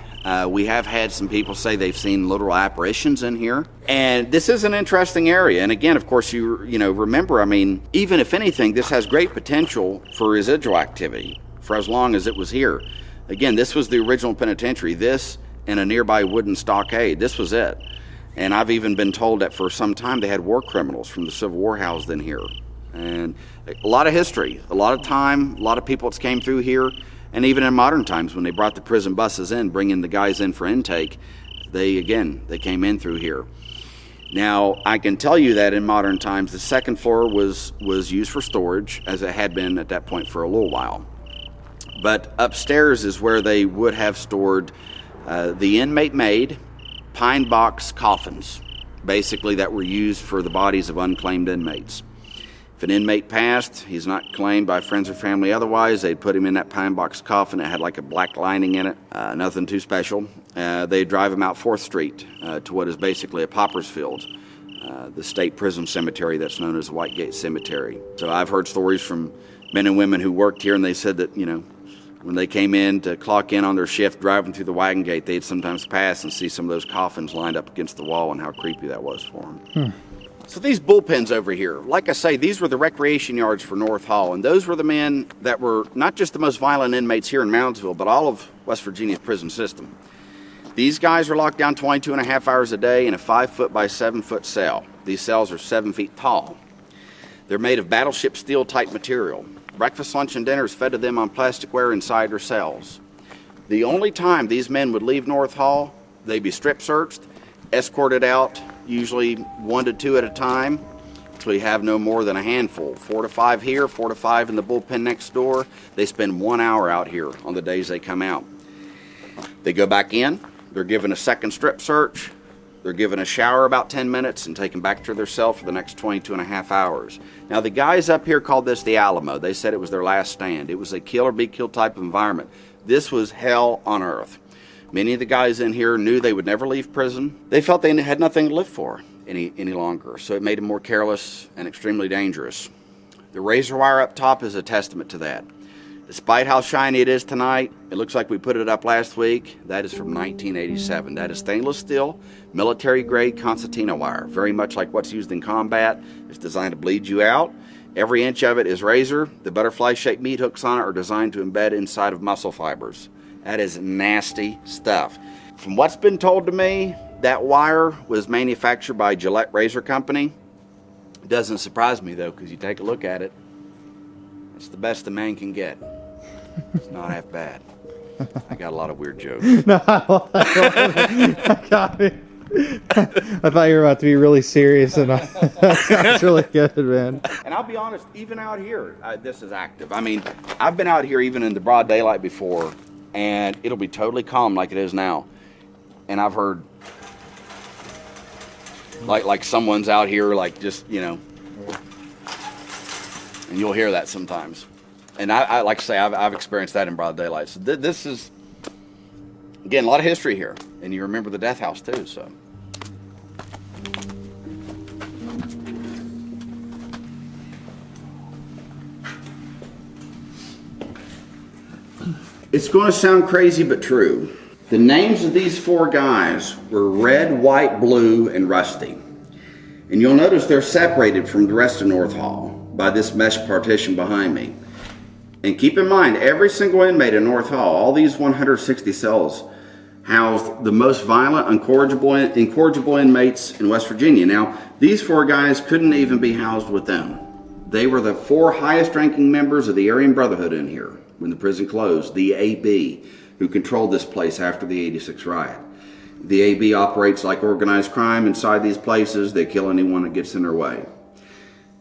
We have had some people say they've seen literal apparitions in here. And this is an interesting area. And again, of course, you remember, I mean, even if anything, this has great potential for residual activity for as long as it was here. Again, this was the original penitentiary. This and a nearby wooden stockade. This was it. And I've even been told that for some time they had war criminals from the Civil War housed in here. And a lot of history, a lot of time, a lot of people that came through here. And even in modern times, when they brought the prison buses in, bringing the guys in for intake, they came in through here. Now, I can tell you that in modern times, the second floor was used for storage, as it had been at that point for a little while. But upstairs is where they would have stored the inmate-made pine box coffins, basically, that were used for the bodies of unclaimed inmates. If an inmate passed, he's not claimed by friends or family otherwise, they'd put him in that pine box coffin. It had like a black lining in it, nothing too special. They'd drive him out 4th Street to what is basically a pauper's field, the state prison cemetery that's known as White Gate Cemetery. So I've heard stories from men and women who worked here, and they said that, when they came in to clock in on their shift driving through the wagon gate, they'd sometimes pass and see some of those coffins lined up against the wall, and how creepy that was for them. So these bullpens over here, like I say, these were the recreation yards for North Hall, and those were the men that were not just the most violent inmates here in Moundsville, but all of West Virginia's prison system. These guys are locked down 22 and a half hours a day in a 5-foot by 7-foot cell. These cells are 7 feet tall. They're made of battleship steel type material. Breakfast, lunch, and dinner is fed to them on plasticware inside their cells. The only time these men would leave North Hall, they'd be strip searched, escorted out, usually 1 to 2 at a time, until you have no more than a handful. 4 to 5 here, 4 to 5 in the bullpen next door. They spend 1 hour out here on the days they come out. They go back in, they're given a second strip search, they're given a shower about 10 minutes and taken back to their cell for the next 22 and a half hours. Now the guys up here called this the Alamo. They said it was their last stand. It was a kill or be killed type of environment. This was hell on earth. Many of the guys in here knew they would never leave prison. They felt they had nothing to live for any longer, so it made them more careless and extremely dangerous. The razor wire up top is a testament to that. Despite how shiny it is tonight, it looks like we put it up last week. That is from 1987. That is stainless steel, military-grade concertina wire, very much like what's used in combat. It's designed to bleed you out. Every inch of it is razor. The butterfly-shaped meat hooks on it are designed to embed inside of muscle fibers. That is nasty stuff. From what's been told to me, that wire was manufactured by Gillette Razor Company. It doesn't surprise me, though, because you take a look at it. It's the best a man can get. It's not half bad. I got a lot of weird jokes. No, I got it. I thought you were about to be really serious, and that's really good, man. And I'll be honest, even out here, this is active. I mean, I've been out here even in the broad daylight before, and it'll be totally calm like it is now. And I've heard, like someone's out here, like just, you know, and you'll hear that sometimes. And I like to say, I've experienced that in broad daylight. So this is, again, a lot of history here. And you remember the death house too, so. It's going to sound crazy, but true. The names of these 4 guys were Red, White, Blue, and Rusty. And you'll notice they're separated from the rest of North Hall by this mesh partition behind me. And keep in mind, every single inmate in North Hall, all these 160 cells, housed the most violent, incorrigible inmates in West Virginia. Now, these 4 guys couldn't even be housed with them. They were the 4 highest ranking members of the Aryan Brotherhood in here when the prison closed, the AB, who controlled this place after the '86 riot. The AB operates like organized crime inside these places. They kill anyone that gets in their way.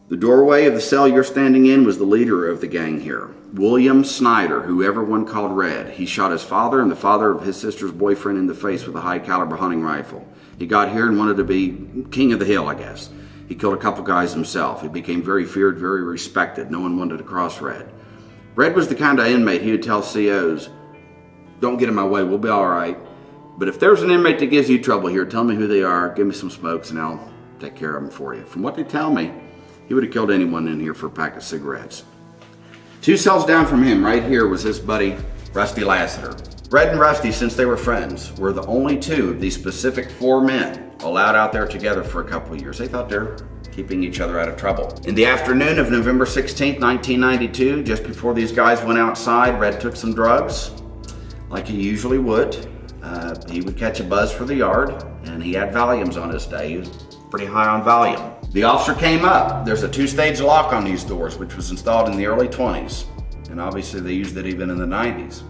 The doorway of the cell you're standing in was the leader of the gang here, William Snyder, who everyone called Red. He shot his father and the father of his sister's boyfriend in the face with a high-caliber hunting rifle. He got here and wanted to be king of the hill, I guess. He killed a couple guys himself. He became very feared, very respected. No one wanted to cross Red. Red was the kind of inmate he would tell COs, "Don't get in my way, we'll be all right. But if there's an inmate that gives you trouble here, tell me who they are, give me some smokes, and I'll take care of them for you." From what they tell me, he would have killed anyone in here for a pack of cigarettes. 2 cells down from him, right here, was his buddy, Rusty Lassiter. Red and Rusty, since they were friends, were the only 2 of these specific 4 men allowed out there together for a couple of years. They thought they were keeping each other out of trouble. In the afternoon of November 16th, 1992, just before these guys went outside, Red took some drugs, like he usually would. He would catch a buzz for the yard, and he had Valiums on his day. He was pretty high on Valium. The officer came up. There's a 2-stage lock on these doors, which was installed in the early 20s. And obviously they used it even in the 90s.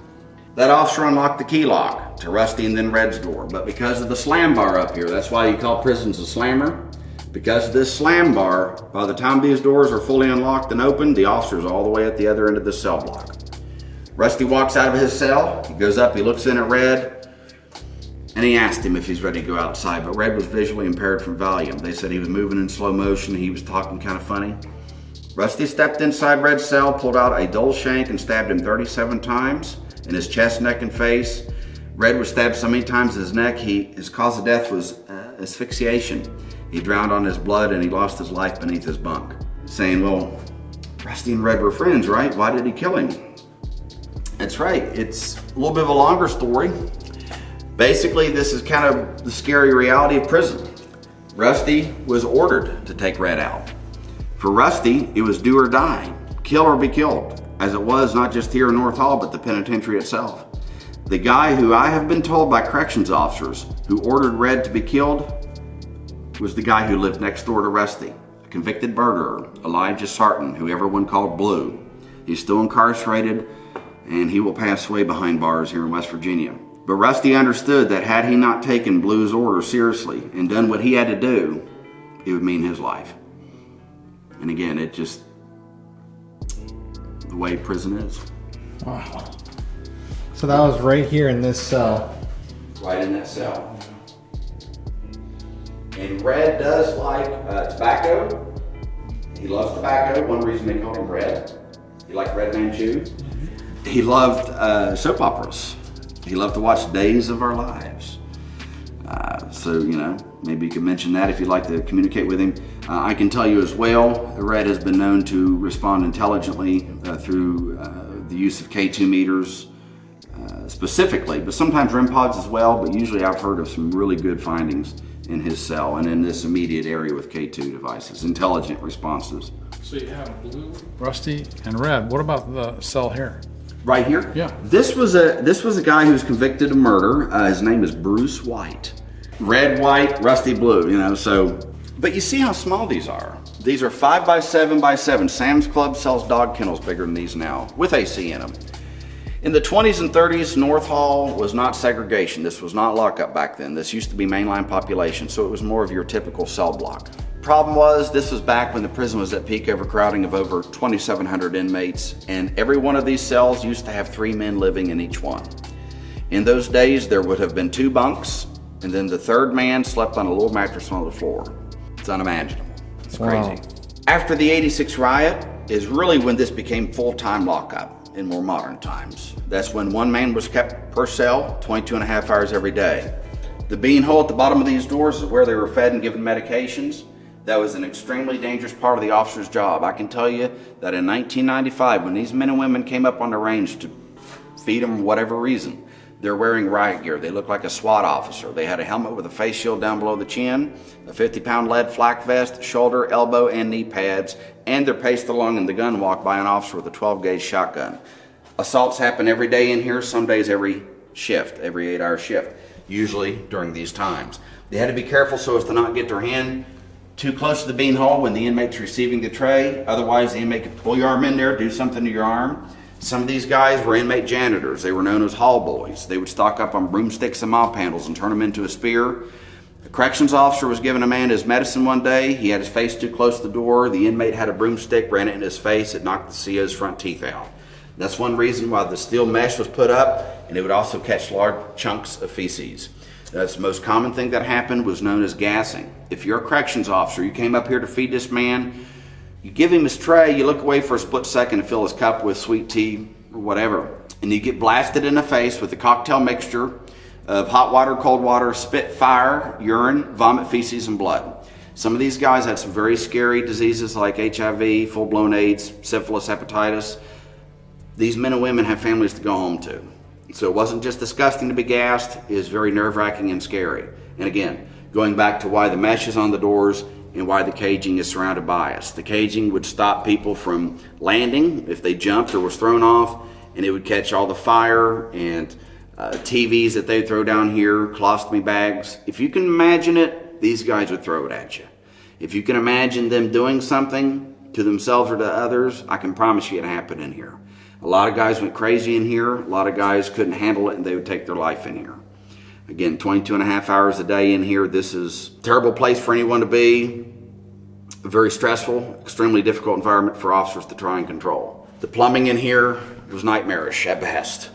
That officer unlocked the key lock to Rusty and then Red's door. But because of the slam bar up here, that's why you call prisons a slammer. Because of this slam bar, by the time these doors are fully unlocked and opened, the officer's all the way at the other end of the cell block. Rusty walks out of his cell. He goes up, he looks in at Red, and he asked him if he's ready to go outside, but Red was visually impaired from Valium. They said he was moving in slow motion, he was talking kind of funny. Rusty stepped inside Red's cell, pulled out a dull shank and stabbed him 37 times in his chest, neck, and face. Red was stabbed so many times in his neck, his cause of death was asphyxiation. He drowned on his blood and he lost his life beneath his bunk. Saying, well, Rusty and Red were friends, right? Why did he kill him? That's right, it's a little bit of a longer story. Basically, this is kind of the scary reality of prison. Rusty was ordered to take Red out. For Rusty, it was do or die, kill or be killed, as it was not just here in North Hall, but the penitentiary itself. The guy who I have been told by corrections officers who ordered Red to be killed was the guy who lived next door to Rusty, a convicted murderer, Elijah Sarton, who everyone called Blue. He's still incarcerated, and he will pass away behind bars here in West Virginia. But Rusty understood that had he not taken Blue's order seriously and done what he had to do, it would mean his life. And again, it just, the way prison is. Wow. So that was right here in this cell. Right in that cell. And Red does like tobacco. He loves tobacco. One reason they called him Red. He liked Red Man Chew. He loved soap operas. He loved to watch Days of Our Lives. So, you know, maybe you could mention that if you'd like to communicate with him. I can tell you as well, Red has been known to respond intelligently through the use of K2 meters specifically, but sometimes REM pods as well, but usually I've heard of some really good findings in his cell and in this immediate area with K2 devices, intelligent responses. So you have Blue, Rusty, and Red. What about the cell here? Right here? Yeah. This was a guy who was convicted of murder. His name is Bruce White. Red, White, Rusty, Blue, you know, so. But you see how small these are. These are 5 by 7 by 7. Sam's Club sells dog kennels bigger than these now, with AC in them. In the 20s and 30s, North Hall was not segregation. This was not lockup back then. This used to be mainline population, so it was more of your typical cell block. Problem was, this was back when the prison was at peak overcrowding of over 2,700 inmates, and every one of these cells used to have 3 men living in each one. In those days, there would have been 2 bunks, and then the third man slept on a little mattress on the floor. It's unimaginable. It's crazy. After the '86 riot is really when this became full-time lockup in more modern times. That's when 1 man was kept per cell, 22 and a half hours every day. The bean hole at the bottom of these doors is where they were fed and given medications. That was an extremely dangerous part of the officer's job. I can tell you that in 1995, when these men and women came up on the range to feed them for whatever reason, they're wearing riot gear. They look like a SWAT officer. They had a helmet with a face shield down below the chin, a 50-pound lead flak vest, shoulder, elbow, and knee pads, and they're paced along in the gun walk by an officer with a 12-gauge shotgun. Assaults happen every day in here, some days every shift, every 8-hour shift, usually during these times. They had to be careful so as to not get their hand too close to the bean hole when the inmate's receiving the tray. Otherwise, the inmate could pull your arm in there, do something to your arm. Some of these guys were inmate janitors. They were known as hall boys. They would stock up on broomsticks and mop handles and turn them into a spear. A corrections officer was giving a man his medicine one day. He had his face too close to the door. The inmate had a broomstick, ran it in his face. It knocked the CO's front teeth out. That's one reason why the steel mesh was put up, and it would also catch large chunks of feces. That's the most common thing that happened, was known as gassing. If you're a corrections officer, you came up here to feed this man, you give him his tray, you look away for a split second to fill his cup with sweet tea or whatever, and you get blasted in the face with a cocktail mixture of hot water, cold water, spit, fire, urine, vomit, feces, and blood. Some of these guys had some very scary diseases like HIV, full-blown AIDS, syphilis, hepatitis. These men and women have families to go home to. So it wasn't just disgusting to be gassed, it was very nerve-wracking and scary. And again, going back to why the mesh is on the doors and why the caging is surrounded by us. The caging would stop people from landing if they jumped or was thrown off, and it would catch all the fire and TVs that they throw down here, colostomy bags. If you can imagine it, these guys would throw it at you. If you can imagine them doing something to themselves or to others, I can promise you it happened in here. A lot of guys went crazy in here. A lot of guys couldn't handle it and they would take their life in here. Again, 22 and a half hours a day in here. This is a terrible place for anyone to be. A very stressful, extremely difficult environment for officers to try and control. The plumbing in here was nightmarish at best.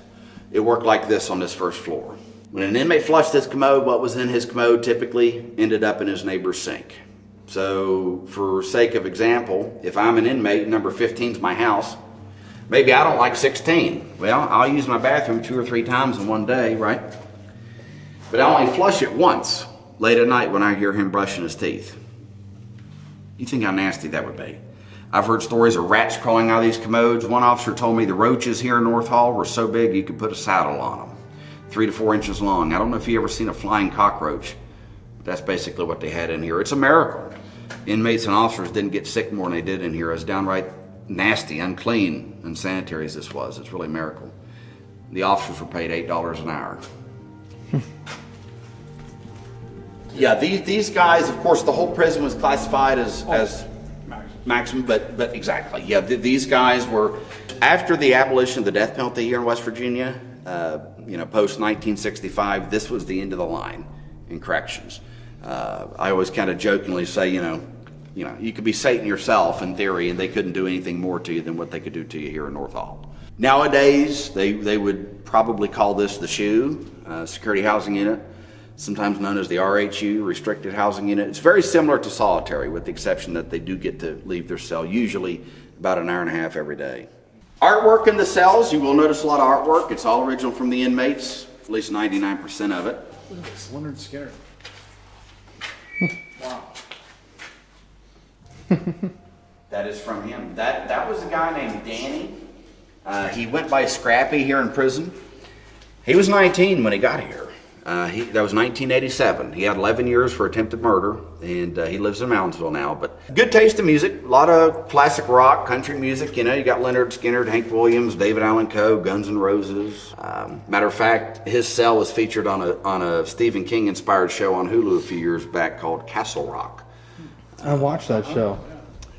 It worked like this on this first floor. When an inmate flushed his commode, what was in his commode typically ended up in his neighbor's sink. So for sake of example, if I'm an inmate, number 15 is my house, maybe I don't like 16. Well, I'll use my bathroom 2 or 3 times in one day, right? But I only flush it once late at night when I hear him brushing his teeth. You think how nasty that would be? I've heard stories of rats crawling out of these commodes. One officer told me the roaches here in North Hall were so big you could put a saddle on them, 3 to 4 inches long. I don't know if you ever seen a flying cockroach, but that's basically what they had in here. It's a miracle. Inmates and officers didn't get sick more than they did in here. It was downright nasty, unclean, unsanitary as this was. It's really a miracle. The officers were paid $8 an hour. Yeah, these guys, of course, the whole prison was classified as maximum, but exactly. Yeah, these guys were, after the abolition of the death penalty here in West Virginia, post 1965, this was the end of the line in corrections. I always kind of jokingly say, you could be Satan yourself in theory, and they couldn't do anything more to you than what they could do to you here in North Hall. Nowadays, they would probably call this the SHU, Security Housing Unit, sometimes known as the RHU, Restricted Housing Unit. It's very similar to solitary, with the exception that they do get to leave their cell, usually about an hour and a half every day. Artwork in the cells, you will notice a lot of artwork. It's all original from the inmates, at least 99% of it. Look at this, Leonard Skinner. Wow. That is from him. That was a guy named Danny. He went by Scrappy here in prison. He was 19 when he got here. That was 1987. He had 11 years for attempted murder, and he lives in Moundsville now. But good taste in music, a lot of classic rock, country music. You got Leonard Skinner, Hank Williams, David Allan Coe, Guns N' Roses. Matter of fact, his cell was featured on a Stephen King inspired show on Hulu a few years back called Castle Rock. I watched that show.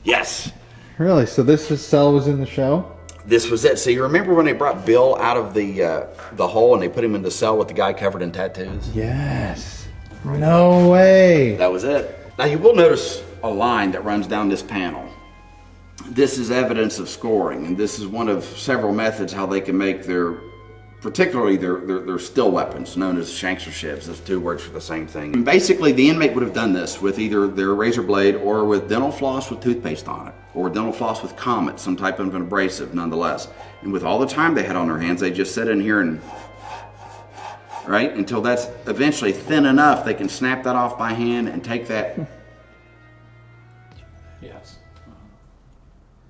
Yes. Really? So this cell was in the show? This was it. So you remember when they brought Bill out of the hole and they put him in the cell with the guy covered in tattoos? Yes. No way. That was it. Now you will notice a line that runs down this panel. This is evidence of scoring, and this is one of several methods how they can make particularly their still weapons, known as shanks or shivs. Those two words for the same thing. And basically, the inmate would have done this with either their razor blade or with dental floss with toothpaste on it, or dental floss with Comet, some type of an abrasive nonetheless. And with all the time they had on their hands, they just sit in here and, right, until that's eventually thin enough they can snap that off by hand and take that. Yes.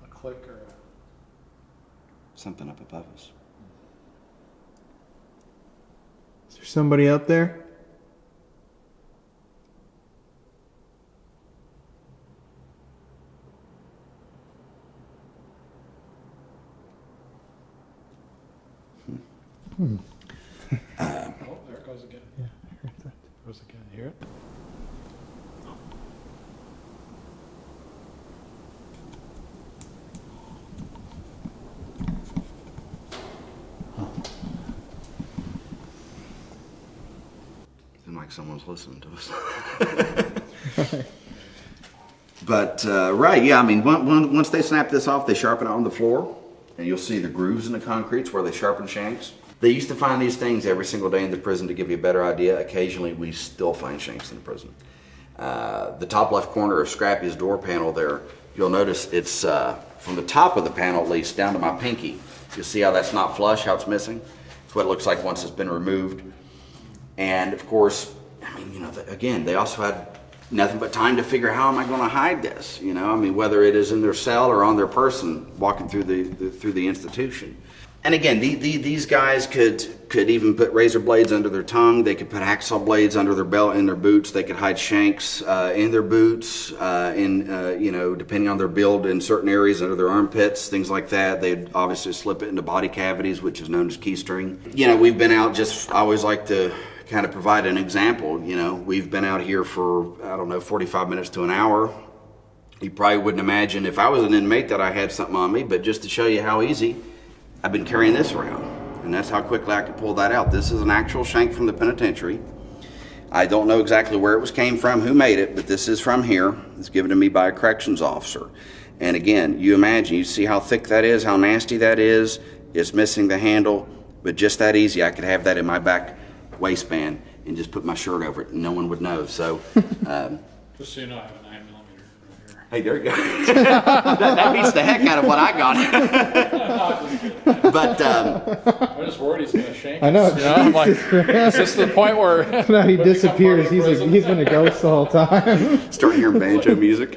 A click or something up above us. Is there somebody up there? Oh, there it goes again. Yeah, I heard that. There it goes again. You hear it? Seems like someone's listening to us. But, right, yeah, I mean, once they snap this off, they sharpen it on the floor, and you'll see the grooves in the concretes where they sharpen shanks. They used to find these things every single day in the prison to give you a better idea. Occasionally, we still find shanks in the prison. The top left corner of Scrappy's door panel there, you'll notice it's from the top of the panel, at least, down to my pinky. You'll see how that's not flush, how it's missing. It's what it looks like once it's been removed. And, of course, I mean, again, they also had nothing but time to figure how am I going to hide this, I mean, whether it is in their cell or on their person walking through the institution. And again, these guys could even put razor blades under their tongue. They could put hacksaw blades under their belt, in their boots. They could hide shanks in their boots, depending on their build, in certain areas under their armpits, things like that. They'd obviously slip it into body cavities, which is known as keystring. We've been out I always like to kind of provide an example. We've been out here for, 45 minutes to an hour. You probably wouldn't imagine if I was an inmate that I had something on me, but just to show you how easy, I've been carrying this around, and that's how quickly I could pull that out. This is an actual shank from the penitentiary. I don't know exactly where it came from, who made it, but this is from here. It's given to me by a corrections officer. And again, you see how thick that is, how nasty that is. It's missing the handle, but just that easy, I could have that in my back waistband and just put my shirt over it, and no one would know. So, just so you know, I have a 9mm right here. Hey, there you go. that beats the heck out of what I got. But I'm just worried he's gonna shank us. I know. I'm like, is this the point where no, he disappears? He's been a ghost the whole time. Start hearing banjo music.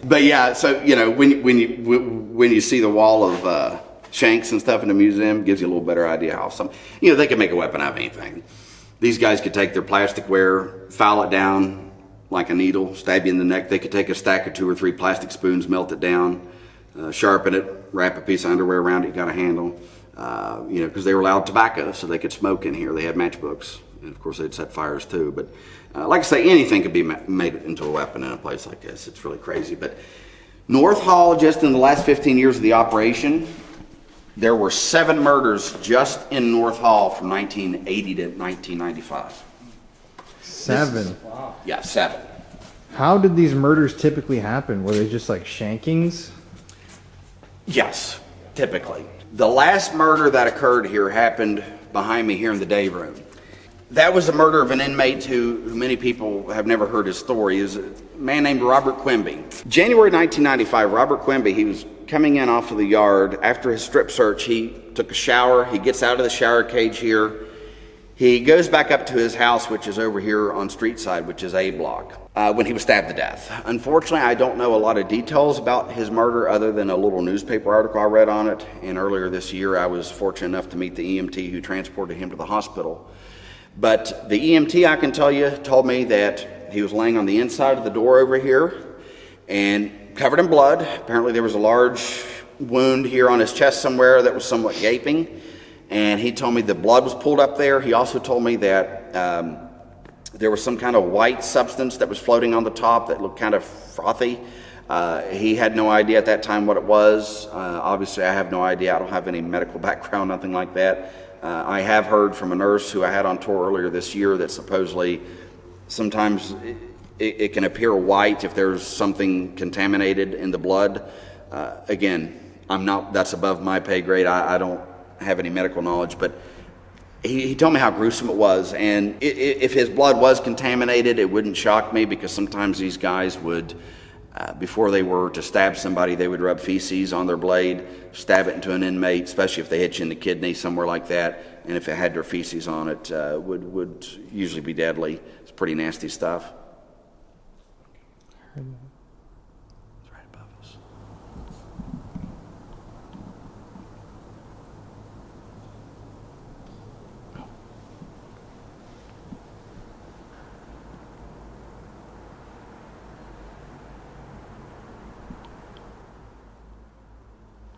But yeah, so when you see the wall of shanks and stuff in the museum, it gives you a little better idea how they can make a weapon out of anything. These guys could take their plasticware, file it down like a needle, stab you in the neck. They could take a stack of 2 or 3 plastic spoons, melt it down, sharpen it, wrap a piece of underwear around it, got a handle, because they were allowed tobacco, so they could smoke in here. They had matchbooks. And of course, they'd set fires too. But like I say, anything could be made into a weapon in a place like this. It's really crazy. But North Hall, just in the last 15 years of the operation, there were 7 murders just in North Hall from 1980 to 1995. 7? Wow. Yeah, 7. How did these murders typically happen? Were they just like shankings? Yes, typically. The last murder that occurred here happened behind me here in the day room. That was the murder of an inmate who many people have never heard his story. He was a man named Robert Quimby. January 1995, Robert Quimby, he was coming in off of the yard. After his strip search, he took a shower. He gets out of the shower cage here. He goes back up to his house, which is over here on Street Side, which is A block, when he was stabbed to death. Unfortunately, I don't know a lot of details about his murder other than a little newspaper article I read on it. And earlier this year, I was fortunate enough to meet the EMT who transported him to the hospital. But the EMT, I can tell you, told me that he was laying on the inside of the door over here and covered in blood. Apparently there was a large wound here on his chest somewhere that was somewhat gaping. And he told me the blood was pulled up there. He also told me that there was some kind of white substance that was floating on the top that looked kind of frothy. He had no idea at that time what it was. Obviously, I have no idea. I don't have any medical background, nothing like that. I have heard from a nurse who I had on tour earlier this year that supposedly sometimes it can appear white if there's something contaminated in the blood. Again, that's above my pay grade. I don't have any medical knowledge, but he told me how gruesome it was. And if his blood was contaminated, it wouldn't shock me, because sometimes these guys would, before they were to stab somebody, they would rub feces on their blade, stab it into an inmate, especially if they hit you in the kidney, somewhere like that. And if it had their feces on it, would usually be deadly. It's pretty nasty stuff. It's right above us.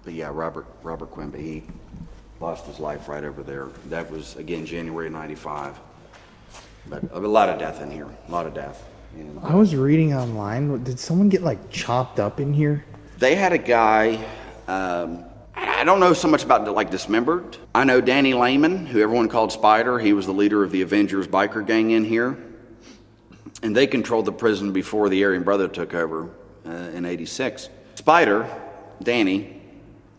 But yeah, Robert Quimby, he lost his life right over there. That was, again, January 95. But a lot of death in here, a lot of death. And I was reading online. Did someone get like chopped up in here? they had a guy, I don't know so much about like dismembered. I know Danny Lehman, who everyone called Spider. He was the leader of the Avengers biker gang in here. And they controlled the prison before the Aryan Brotherhood took over in '86. Spider, Danny,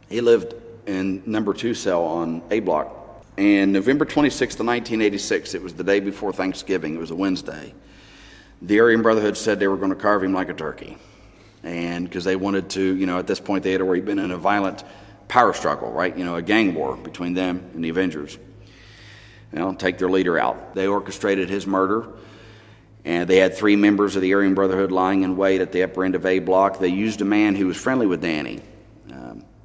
he lived in number 2 cell on A block. And November 26th of 1986, it was the day before Thanksgiving, it was a Wednesday, the Aryan Brotherhood said they were going to carve him like a turkey. And because they wanted to, at this point they had already been in a violent power struggle, right? A gang war between them and the Avengers. Take their leader out. They orchestrated his murder. And they had 3 members of the Aryan Brotherhood lying in wait at the upper end of A block. They used a man who was friendly with Danny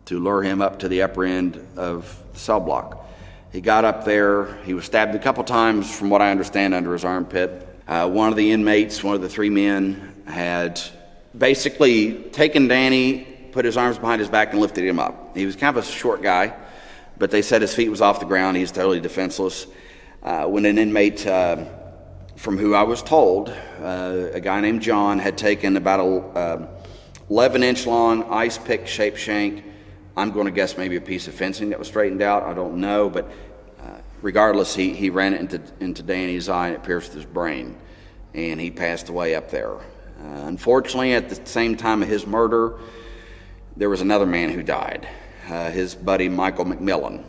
to lure him up to the upper end of the cell block. He got up there. He was stabbed a couple times, from what I understand, under his armpit. One of the inmates, one of the 3 men, had basically taken Danny, put his arms behind his back, and lifted him up. He was kind of a short guy, but they said his feet was off the ground. He was totally defenseless. When an inmate, from who I was told, a guy named John, had taken about a 11-inch long ice pick shaped shank. I'm going to guess maybe a piece of fencing that was straightened out. I don't know, but regardless, he ran it into Danny's eye and it pierced his brain, and he passed away up there. Unfortunately, at the same time of his murder, there was another man who died, his buddy Michael McMillan.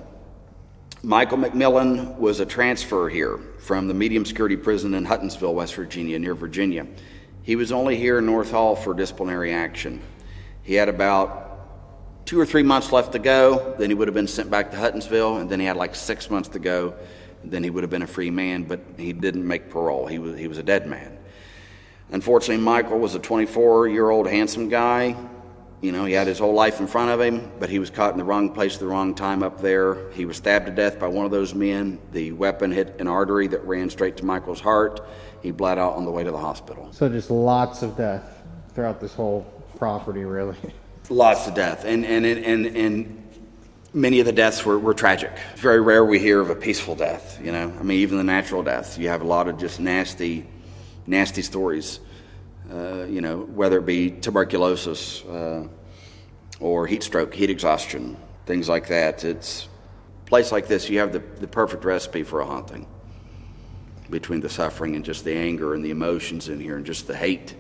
Michael McMillan was a transfer here from the medium security prison in Huntinsville, West Virginia, near Virginia. He was only here in North Hall for disciplinary action. He had about 2 or 3 months left to go, then he would have been sent back to Huntinsville, and then he had like 6 months to go, and then he would have been a free man, but he didn't make parole. He was a dead man. Unfortunately, Michael was a 24-year-old handsome guy. He had his whole life in front of him, but he was caught in the wrong place at the wrong time up there. He was stabbed to death by one of those men. The weapon hit an artery that ran straight to Michael's heart. He bled out on the way to the hospital. So just lots of death throughout this whole property, really. Lots of death. And Many of the deaths were tragic. It's very rare we hear of a peaceful death, you know. I mean, even the natural deaths, you have a lot of just nasty stories, you know, whether it be tuberculosis or heat stroke, heat exhaustion, things like that. It's a place like this, you have the perfect recipe for a haunting, between the suffering and just the anger and the emotions in here and just the hate.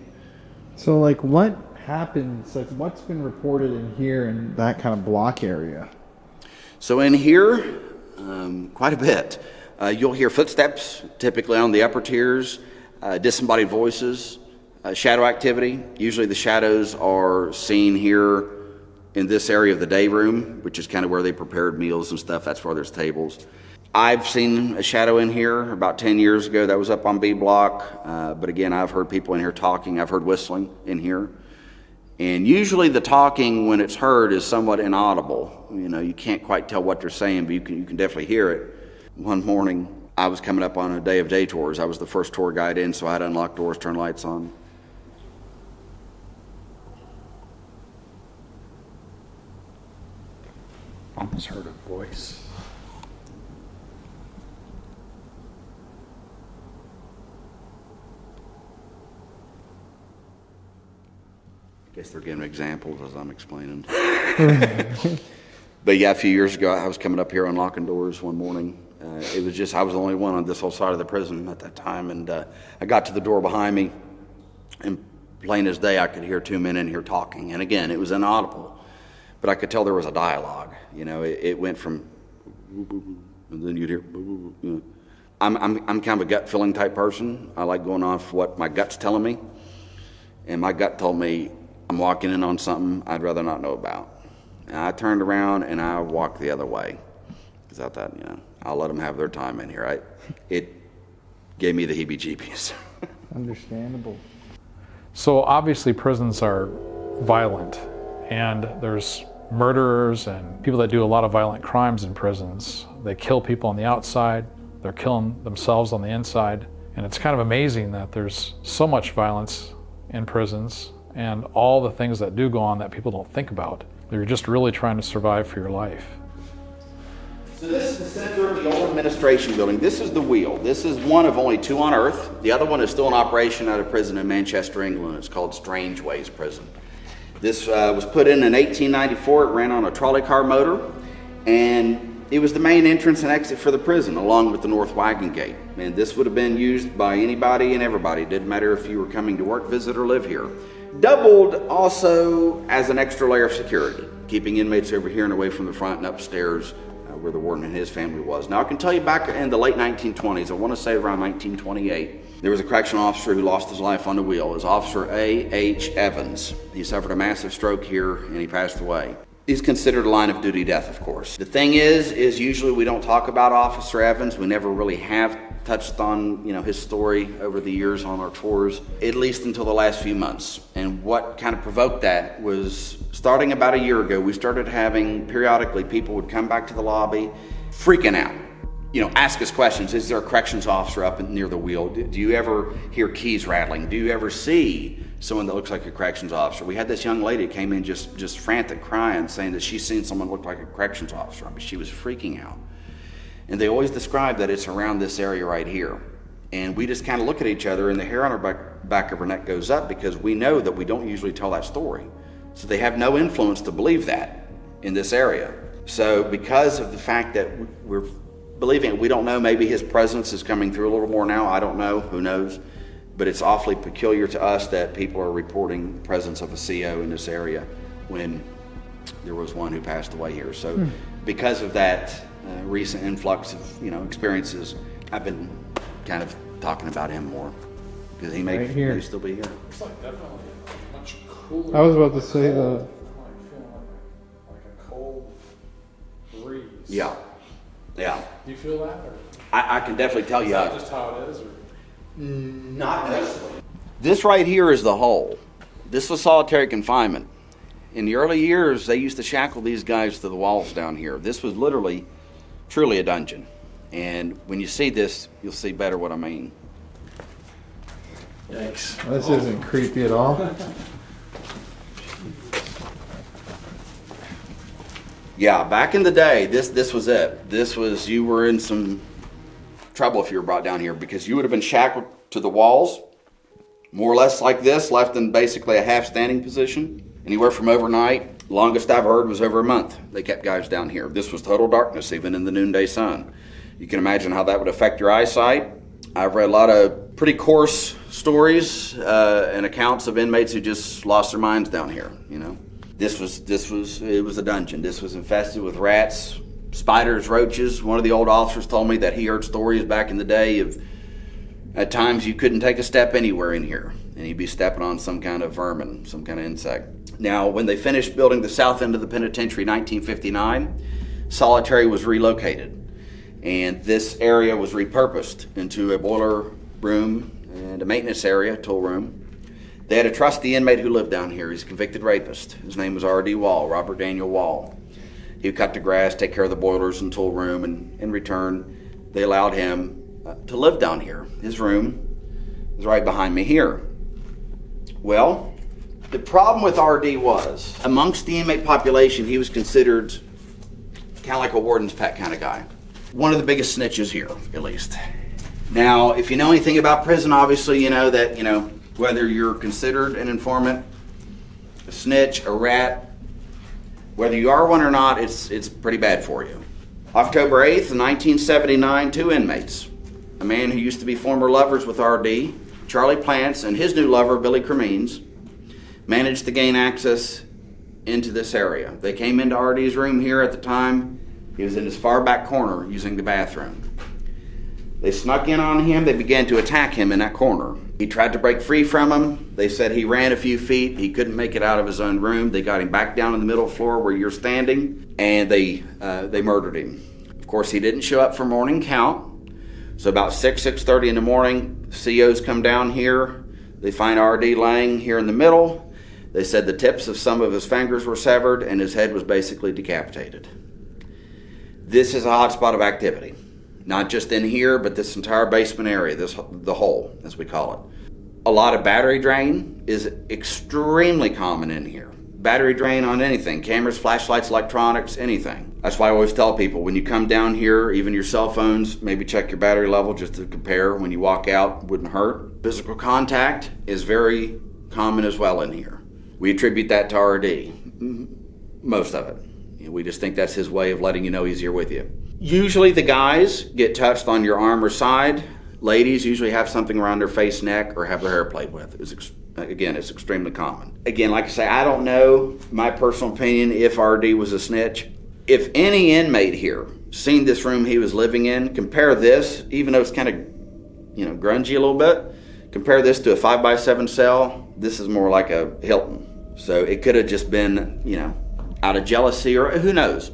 So, like, what happens, like, what's been reported in here in that kind of block area? So in here, quite a bit. You'll hear footsteps, typically on the upper tiers, disembodied voices, shadow activity. Usually the shadows are seen here in this area of the day room, which is kind of where they prepared meals and stuff. That's where there's tables. I've seen a shadow in here about 10 years ago that was up on B block. But again, I've heard people in here talking. I've heard whistling in here. And usually the talking, when it's heard, is somewhat inaudible. You know, you can't quite tell what they're saying, but you can definitely hear it. One morning, I was coming up on a day of day tours. I was the first tour guide in, so I had to unlock doors, turn lights on. Almost heard a voice. I guess they're giving examples as I'm explaining. But yeah, a few years ago, I was coming up here unlocking doors one morning. It was just, I was the only one on this whole side of the prison at that time. And I got to the door behind me, and plain as day, I could hear two men in here talking. And again, it was inaudible, but I could tell there was a dialogue. You know, it went from, and then you'd hear, you know. I'm kind of a gut feeling type person. I like going off what my gut's telling me. And my gut told me, I'm walking in on something I'd rather not know about. And I turned around and I walked the other way. Because I thought, you know, I'll let them have their time in here. It gave me the heebie-jeebies. Understandable. So obviously prisons are violent, and there's murderers and people that do a lot of violent crimes in prisons. They kill people on the outside, they're killing themselves on the inside. And it's kind of amazing that there's so much violence in prisons and all the things that do go on that people don't think about. They're just really trying to survive for your life. So this is the center of the old administration building. This is the wheel. This is one of only two on Earth. The other one is still in operation at a prison in Manchester, England. It's called Strangeways Prison. This was put in 1894. It ran on a trolley car motor, and it was the main entrance and exit for the prison, along with the North Wagon Gate. And this would have been used by anybody and everybody. It didn't matter if you were coming to work, visit, or live here. Doubled also as an extra layer of security, keeping inmates over here and away from the front and upstairs where the warden and his family was. Now, I can tell you back in the late 1920s, I want to say around 1928, there was a correctional officer who lost his life on the wheel. It was Officer A.H. Evans. He suffered a massive stroke here and he passed away. He's considered a line of duty death, of course. The thing is usually we don't talk about Officer Evans. We never really have touched on, you know, his story over the years on our tours, at least until the last few months. And what kind of provoked that was, starting about a year ago, we started having periodically people would come back to the lobby freaking out. You know, ask us questions. Is there a corrections officer up near the wheel? Do you ever hear keys rattling? Do you ever see someone that looks like a corrections officer? We had this young lady that came in just frantic, crying, saying that she's seen someone look like a corrections officer. I mean, she was freaking out. And they always describe that it's around this area right here. And we just kind of look at each other and the hair on our back of our neck goes up because we know that we don't usually tell that story. So they have no influence to believe that in this area. So because of the fact that we're believing it, we don't know, maybe his presence is coming through a little more now. I don't know, who knows? But it's awfully peculiar to us that people are reporting the presence of a CO in this area when there was one who passed away here. So because of that recent influx of, you know, experiences, I've been kind of talking about him more because he may still be here. It's like definitely much cooler. I was about to say the like feeling like a cold breeze. Yeah. Do you feel that? Or I can definitely tell you. Is that just how it is? Or? Not necessarily. This right here is the hole. This was solitary confinement. In the early years, they used to shackle these guys to the walls down here. This was literally, truly a dungeon. And when you see this, you'll see better what I mean. Yikes. This isn't creepy at all. Yeah, back in the day, this was it. This was, you were in some trouble if you were brought down here, because you would have been shackled to the walls, more or less like this, left in basically a half standing position, anywhere from overnight. Longest I've heard was over a month. They kept guys down here. This was total darkness, even in the noonday sun. You can imagine how that would affect your eyesight. I've read a lot of pretty coarse stories and accounts of inmates who just lost their minds down here, you know. It was a dungeon. This was infested with rats, spiders, roaches. One of the old officers told me that he heard stories back in the day of, at times you couldn't take a step anywhere in here, and you'd be stepping on some kind of vermin, some kind of insect. Now, when they finished building the south end of the penitentiary in 1959, solitary was relocated, and this area was repurposed into a boiler room and a maintenance area, tool room. They had a trusty inmate who lived down here. He's a convicted rapist. His name was R.D. Wall, Robert Daniel Wall. He would cut the grass, take care of the boilers and tool room, and in return, they allowed him to live down here. His room is right behind me here. Well, the problem with R.D. was, amongst the inmate population, he was considered kind of like a warden's pet kind of guy. One of the biggest snitches here, at least. Now, if you know anything about prison, obviously you know that, whether you're considered an informant, a snitch, a rat, whether you are one or not, it's pretty bad for you. October 8th, 1979, 2 inmates, a man who used to be former lovers with R.D., Charlie Plants, and his new lover, Billy Cremines, managed to gain access into this area. They came into R.D.'s room here at the time. He was in his far back corner using the bathroom. They snuck in on him. They began to attack him in that corner. He tried to break free from them. They said he ran a few feet. He couldn't make it out of his own room. They got him back down in the middle floor where you're standing, and they murdered him. Of course, he didn't show up for morning count. So about 6:30 in the morning, COs come down here. They find R.D. laying here in the middle. They said the tips of some of his fingers were severed and his head was basically decapitated. This is a hot spot of activity. Not just in here, but this entire basement area, the hole, as we call it. A lot of battery drain is extremely common in here. Battery drain on anything, cameras, flashlights, electronics, anything. That's why I always tell people, when you come down here, even your cell phones, maybe check your battery level just to compare. When you walk out, wouldn't hurt. Physical contact is very common as well in here. We attribute that to R.D., most of it. We just think that's his way of letting you know he's here with you. Usually the guys get touched on your arm or side. Ladies usually have something around their face, neck, or have their hair played with. It's extremely common. Again, like I say, I don't know, my personal opinion, if R.D. was a snitch. If any inmate here seen this room he was living in, compare this, even though it's kind of, grungy a little bit, compare this to a 5x7 cell, this is more like a Hilton. So it could have just been, out of jealousy, or who knows.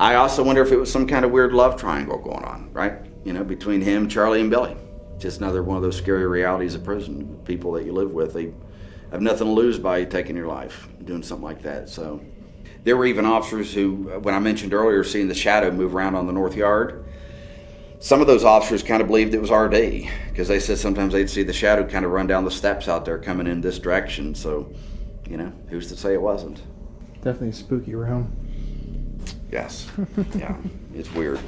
I also wonder if it was some kind of weird love triangle going on, right? Between him, Charlie, and Billy. Just another one of those scary realities of prison. People that you live with, they have nothing to lose by taking your life, doing something like that. So there were even officers who, when I mentioned earlier, seeing the shadow move around on the north yard, some of those officers kind of believed it was R.D. because they said sometimes they'd see the shadow kind of run down the steps out there coming in this direction. So, who's to say it wasn't? Definitely a spooky room. Yes. Yeah. It's weird.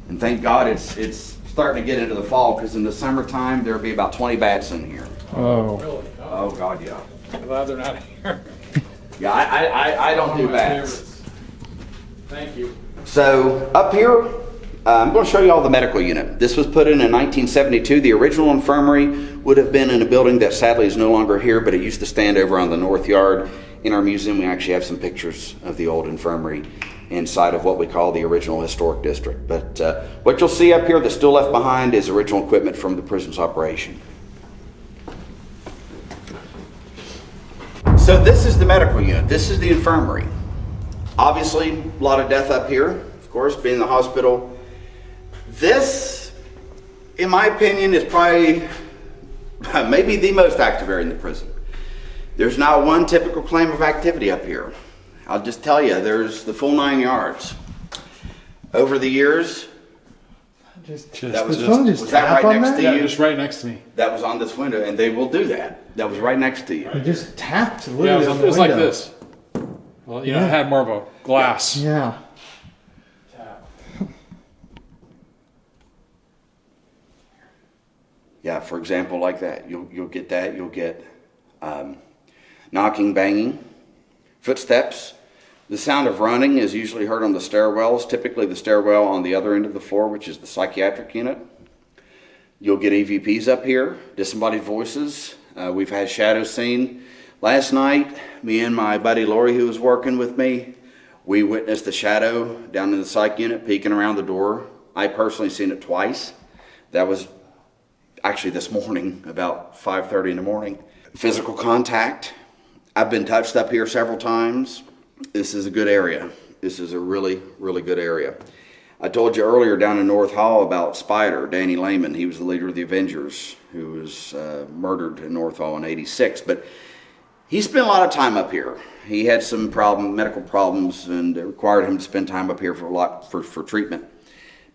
And thank God it's starting to get into the fall, because in the summertime there'll be about 20 bats in here. Oh. Really? Oh God, yeah. I'm glad they're not here. Yeah, I don't do bats. Favorites. Thank you. So up here, I'm going to show you all the medical unit. This was put in 1972. The original infirmary would have been in a building that sadly is no longer here, but it used to stand over on the north yard. In our museum, we actually have some pictures of the old infirmary inside of what we call the original historic district. But what you'll see up here that's still left behind is original equipment from the prison's operation. So this is the medical unit. This is the infirmary. Obviously, a lot of death up here, of course, being the hospital. This, in my opinion, is probably maybe the most active area in the prison. There's not one typical claim of activity up here. I'll just tell you, there's the full 9 yards. Over the years, was that right next to you? Yeah, just right next to me. That was on this window, and they will do that. That was right next to you. They just tapped. Yeah, it was like this. Well, you know, it had more of a glass. Yeah. Yeah, for example, like that, you'll get that. You'll get knocking, banging, footsteps. The sound of running is usually heard on the stairwells, typically the stairwell on the other end of the floor, which is the psychiatric unit. You'll get EVPs up here, disembodied voices. We've had shadows seen. Last night, me and my buddy Lori, who was working with me, we witnessed a shadow down in the psych unit peeking around the door. I personally seen it twice. That was actually this morning, about 5:30 in the morning. Physical contact. I've been touched up here several times. This is a good area. This is a really, really good area. I told you earlier down in North Hall about Spider, Danny Lehman. He was the leader of the Avengers who was murdered in North Hall in '86. But he spent a lot of time up here. He had some medical problems, and it required him to spend time up here for treatment.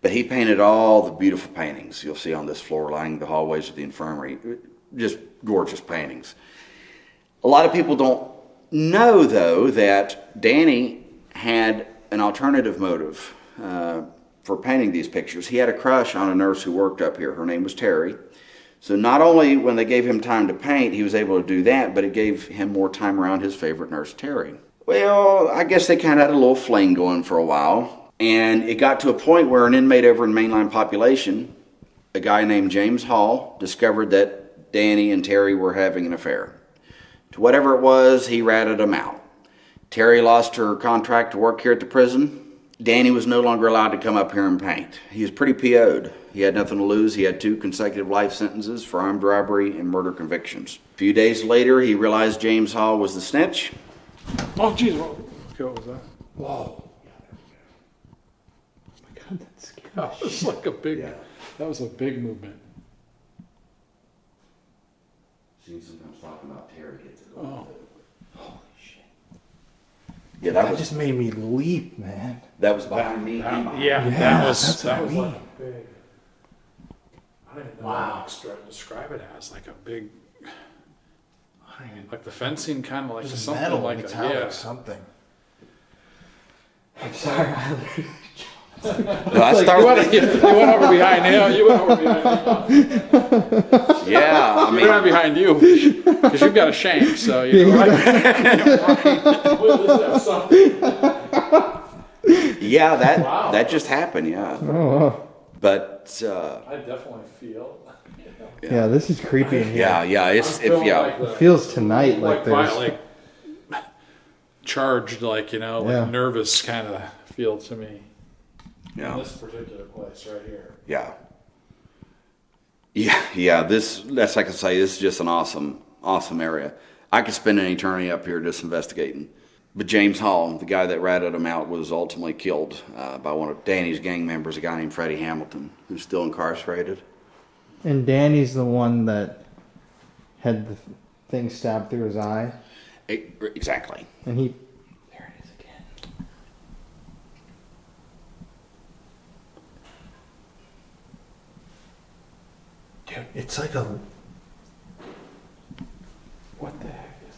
But he painted all the beautiful paintings you'll see on this floor lining the hallways of the infirmary. Just gorgeous paintings. A lot of people don't know, though, that Danny had an alternative motive for painting these pictures. He had a crush on a nurse who worked up here. Her name was Terry. So not only when they gave him time to paint, he was able to do that, but it gave him more time around his favorite nurse, Terry. Well, I guess they kind of had a little fling going for a while. And it got to a point where an inmate over in mainline population, a guy named James Hall, discovered that Danny and Terry were having an affair. To whatever it was, he ratted them out. Terry lost her contract to work here at the prison. Danny was no longer allowed to come up here and paint. He was pretty PO'd. He had nothing to lose. He had 2 consecutive life sentences for armed robbery and murder convictions. A few days later, he realized James Hall was the snitch. Oh, jeez. What was that? Whoa. That was like a big, that was a big movement. See, sometimes talking about Terry gets it. Oh. Holy shit. Yeah, that just made me leap, man. That was behind me. That was like a big, I don't even know how to describe it as, like a big, like the fencing, kind of like something metal, like metallic, something. I'm sorry. No, you went over behind him. You went over behind him. Yeah, I mean, we're not behind you because you've got a shank, so you know. Yeah, that just happened. Yeah. Oh. But I definitely feel. Yeah, this is creepy in here. Yeah. It feels tonight like there's like charged, like nervous kind of feel to me. Yeah. In this particular place right here. Yeah. That's like I say, this is just an awesome area. I could spend an eternity up here just investigating. But James Hall, the guy that ratted him out, was ultimately killed by one of Danny's gang members, a guy named Freddie Hamilton, who's still incarcerated. And Danny's the one that had the thing stabbed through his eye. Exactly. And he... Dude, it's like a... What the heck is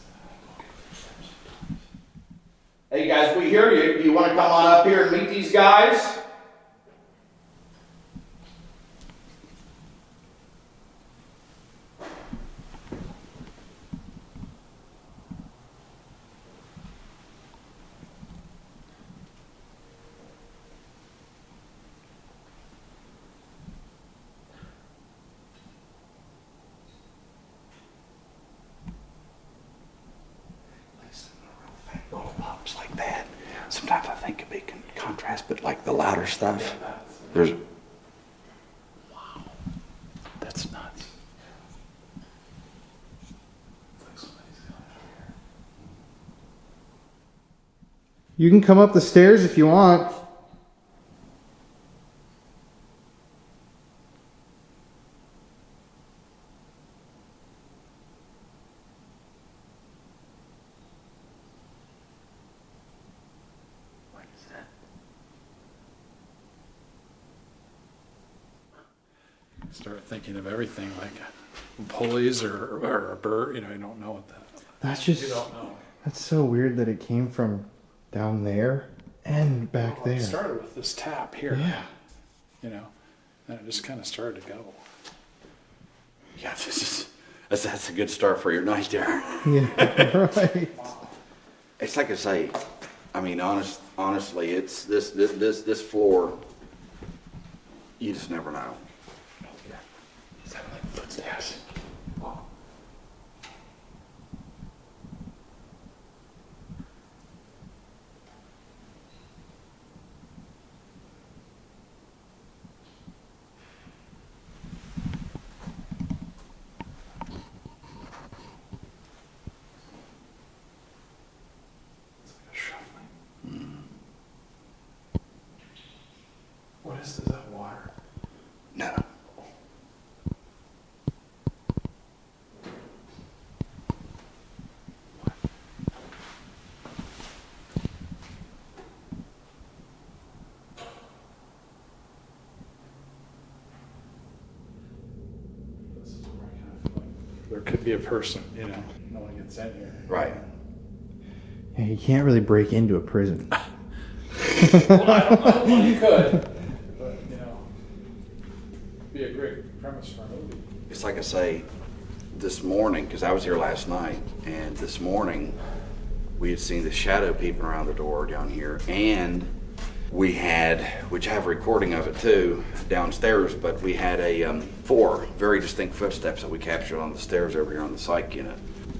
that? Hey guys, we hear you. Do you want to come on up here and meet these guys? Like that. Sometimes I think it'd be contrast, but like the louder stuff. There's. Wow, that's nuts. You can come up the stairs if you want. Start thinking of everything like pulleys or a bird. You don't know what that. That's just. You don't know. That's so weird that it came from down there and back It there. started with this tap here. Yeah. You know, and it just kind of started to go. Yeah, that's a good start for your night there. Yeah, right. It's like I say, I mean, honestly, it's this floor, you just never know. Sound like footsteps. What is that water? No. There could be a person, you know. No one gets in here. Right. Yeah, you can't really break into a prison. Well, I don't know. Well, you could. But, you know, be a great premise for a movie. It's like I say, this morning, because I was here last night, and this morning we had seen the shadow peeping around the door down here, and we had, which I have a recording of it too, downstairs, but we had a 4 very distinct footsteps that we captured on the stairs over here on the psych unit.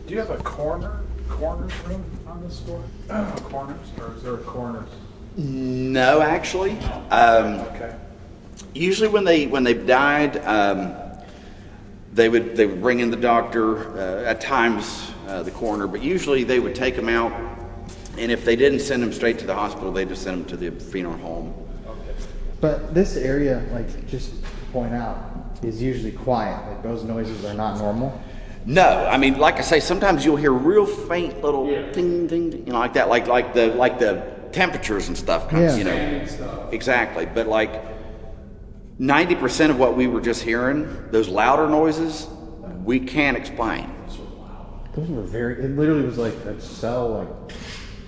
Do you have a corners room on this floor? Corners, or is there corners? No, actually. Okay. Usually when they died, they would bring in the doctor, at times the coroner, but usually they would take them out, and if they didn't send them straight to the hospital, they just send them to the funeral home. Okay. But this area, like, just to point out, is usually quiet. Like, those noises are not normal. No, I mean, like I say, sometimes you'll hear real faint little ding, ding, ding, you know, like that, like the temperatures and stuff comes, you know. Exactly, but like 90% of what we were just hearing, those louder noises, we can't explain. Those were it literally was like a cell, like,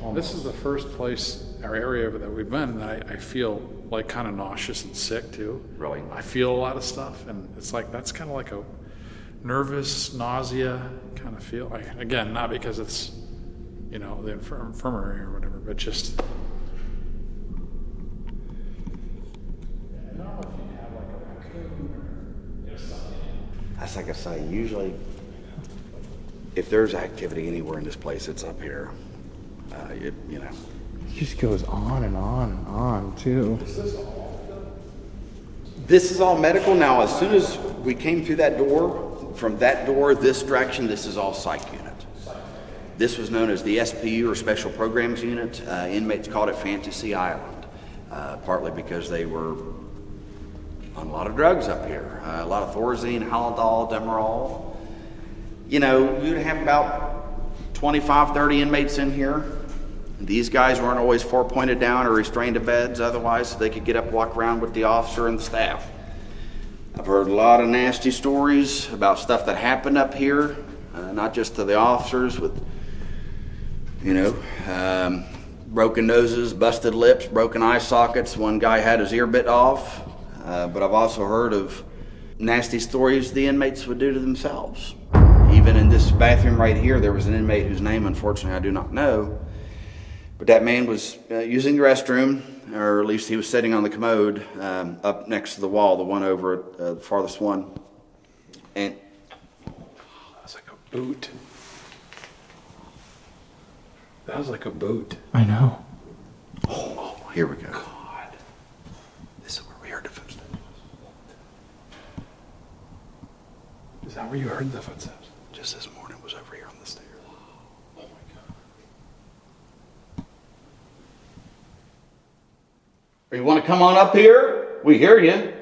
almost. This is the first place or area that we've been that I feel like kind of nauseous and sick too. Really? I feel a lot of stuff, and it's like, that's kind of like a nervous nausea kind of feel. Again, not because it's, you know, the infirmary or whatever, but just. That's like I say, usually if there's activity anywhere in this place, it's up here. You know. It just goes on and on and on, too. This is all medical. Now, as soon as we came through that door, from that door, this direction, this is all psych unit. This was known as the SPU, or Special Programs Unit. Inmates called it Fantasy Island, partly because they were on a lot of drugs up here. A lot of Thorazine, Haldol, Demerol. You know, you'd have about 25, 30 inmates in here. These guys weren't always four-pointed down or restrained to beds otherwise, so they could get up and walk around with the officer and the staff. I've heard a lot of nasty stories about stuff that happened up here, not just to the officers with, you know, broken noses, busted lips, broken eye sockets. One guy had his ear bit off, but I've also heard of nasty stories the inmates would do to themselves. Even in this bathroom right here, there was an inmate whose name, unfortunately, I do not know. But that man was using the restroom, or at least he was sitting on the commode up next to the wall, the one over at the farthest one. And That's like a boot. That was like a boot. I know. oh, here we go. God. This is where we heard the footsteps. Is that where you heard the footsteps? Just this morning was over here on the stairs. Oh my God. You want to come on up here? We hear you.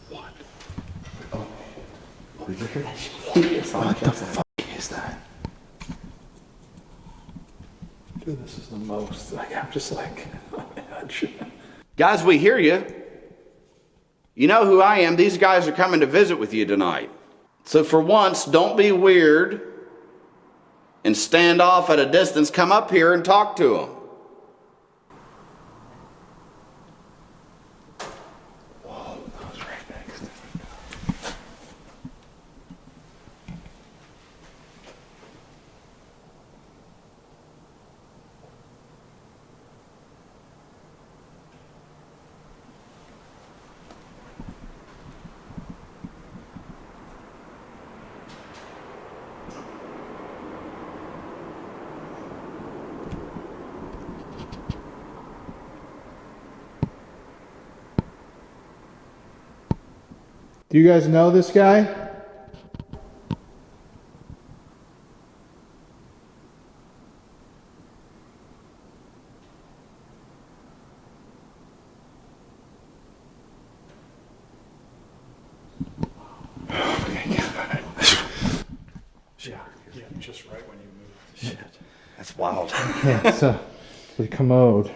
What? Did you hear that? What the fuck is that? Dude, this is the most. Like, I'm just like, Guys, we hear you. You know who I am. These guys are coming to visit with you tonight. So for once, don't be weird and stand off at a distance. Come up here and talk to him. Do you guys know this guy? Yeah, just right when you moved. Shit. That's wild. Yeah, so the commode.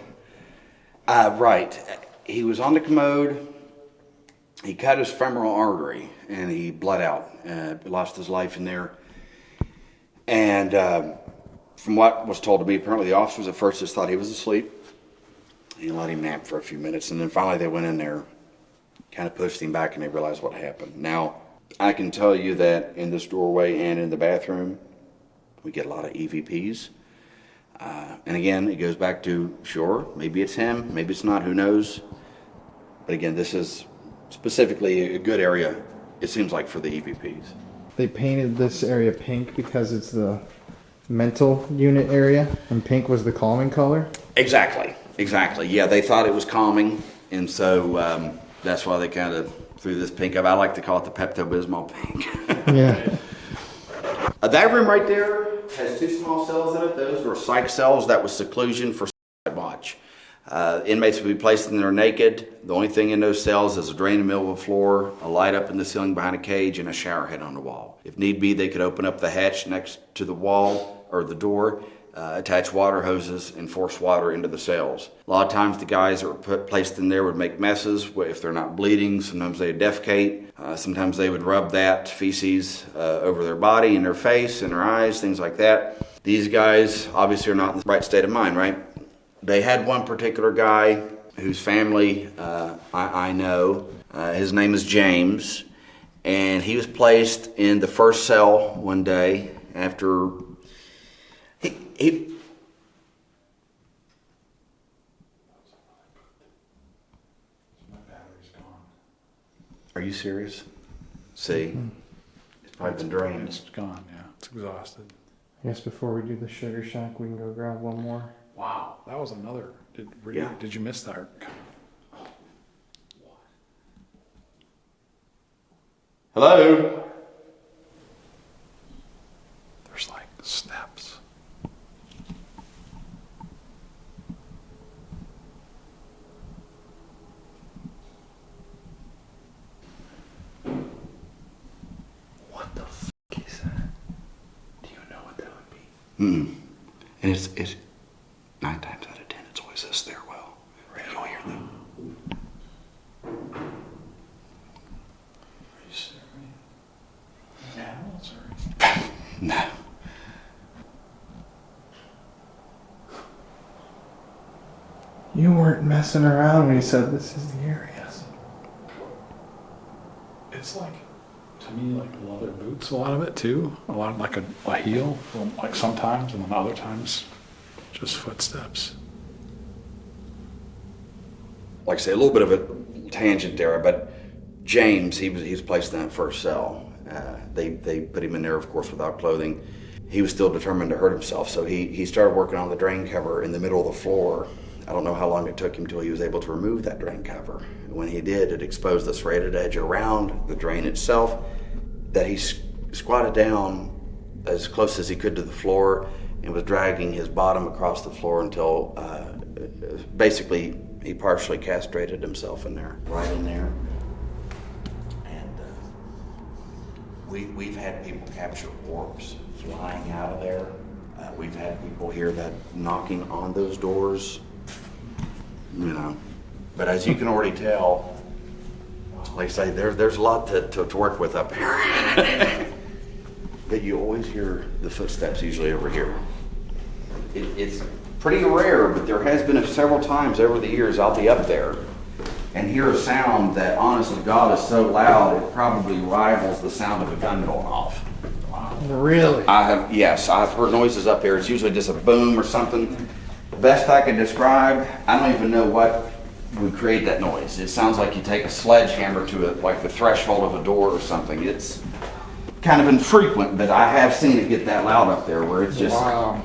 Right. He was on the commode. He cut his femoral artery and he bled out. Lost his life in there. And from what was told to me, apparently the officers at first just thought he was asleep. He let him nap for a few minutes, and then finally they went in there, kind of pushed him back, and they realized what happened. Now, I can tell you that in this doorway and in the bathroom, we get a lot of EVPs. And again, it goes back to, sure, maybe it's him, maybe it's not, who knows. But again, this is specifically a good area, it seems like, for the EVPs. They painted this area pink because it's the mental unit area, and pink was the calming color? Exactly. Yeah, they thought it was calming, and so that's why they kind of threw this pink up. I like to call it the Pepto-Bismol pink. Yeah. That room right there has 2 small cells in it. Those were psych cells. That was seclusion for suicide watch. Inmates would be placed in there naked. The only thing in those cells is a drain in the middle of the floor, a light up in the ceiling behind a cage, and a shower head on the wall. If need be, they could open up the hatch next to the wall or the door, attach water hoses, and force water into the cells. A lot of times the guys that were placed in there would make messes if they're not bleeding. Sometimes they'd defecate. Sometimes they would rub that feces over their body and their face and their eyes, things like that. These guys obviously are not in the right state of mind, right? They had one particular guy whose family I know. His name is James, and he was placed in the first cell one day after he My battery's gone. Are you serious? See? It's probably been drained. It's gone, yeah. It's exhausted. I guess before we do the sugar shack, we can go grab one more. Wow, that was another. Did you miss that? Hello? There's like steps. What the f*** is that? Do you know what that would be? And it's 9 times out of 10, it's always a stairwell. You'll hear them. Are you serious? Animals or? No. You weren't messing around when you said this is the area. It's like, to me, like leather boots, a lot of it too. A lot of like a heel, like sometimes, and then other times, just footsteps. Like I say, a little bit of a tangent there, but James, he was placed in that first cell. They put him in there, of course, without clothing. He was still determined to hurt himself, so he started working on the drain cover in the middle of the floor. I don't know how long it took him till he was able to remove that drain cover. When he did, it exposed the serrated edge around the drain itself, that he squatted down as close as he could to the floor and was dragging his bottom across the floor until basically he partially castrated himself in there, right in there. And we've had people capture orbs flying out of there. We've had people hear that knocking on those doors, you know. But as you can already tell, like I say, there's a lot to work with up here. But you always hear the footsteps usually over here. It's pretty rare, but there has been several times over the years I'll be up there and hear a sound that, honestly, God, is so loud it probably rivals the sound of a gun going off. Really? Yes, I've heard noises up here. It's usually just a boom or something. The best I can describe, I don't even know what would create that noise. It sounds like you take a sledgehammer to it, like the threshold of a door or something. It's kind of infrequent, but I have seen it get that loud up there where it's just,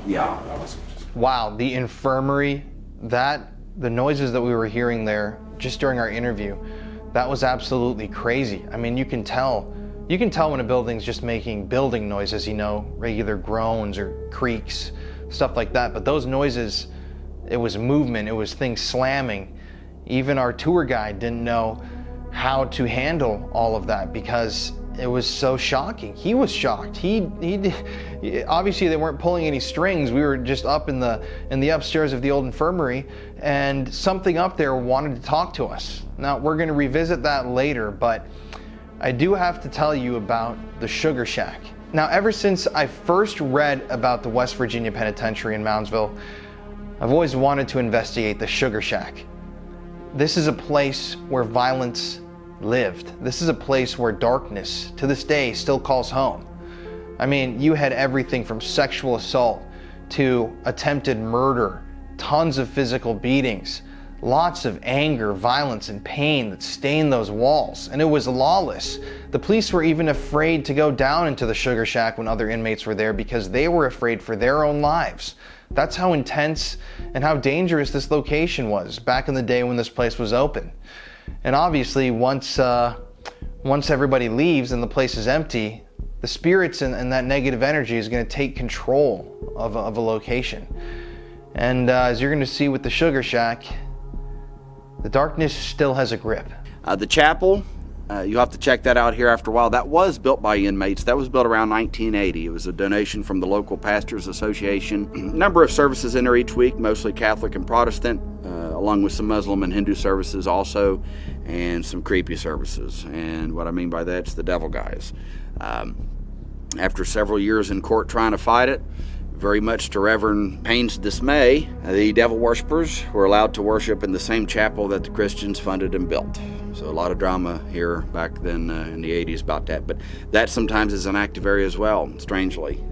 yeah. Wow, the infirmary, the noises that we were hearing there just during our interview, that was absolutely crazy. I mean, you can tell when a building's just making building noises, regular groans or creaks, stuff like that. But those noises, it was movement, it was things slamming. Even our tour guide didn't know how to handle all of that because it was so shocking. He was shocked. He obviously they weren't pulling any strings. We were just up in the upstairs of the old infirmary, and something up there wanted to talk to us. Now we're going to revisit that later, but I do have to tell you about the Sugar Shack. Now, ever since I first read about the West Virginia Penitentiary in Moundsville, I've always wanted to investigate the Sugar Shack. This is a place where violence lived. This is a place where darkness, to this day, still calls home. I mean, you had everything from sexual assault to attempted murder, tons of physical beatings, lots of anger, violence, and pain that stained those walls, and it was lawless. The police were even afraid to go down into the Sugar Shack when other inmates were there because they were afraid for their own lives. That's how intense and how dangerous this location was back in the day when this place was open. And obviously, once everybody leaves and the place is empty, the spirits and that negative energy is going to take control of a location. And as you're going to see with the Sugar Shack, the darkness still has a grip. The chapel, you'll have to check that out here after a while. That was built by inmates. That was built around 1980. It was a donation from the local Pastors Association. Number of services in there each week, mostly Catholic and Protestant, along with some Muslim and Hindu services also, and some creepy services. And what I mean by that is the devil guys. After several years in court trying to fight it, very much to Reverend Payne's dismay, the devil worshippers were allowed to worship in the same chapel that the Christians funded and built. So a lot of drama here back then in the 80s about that. But that sometimes is an active area as well, strangely.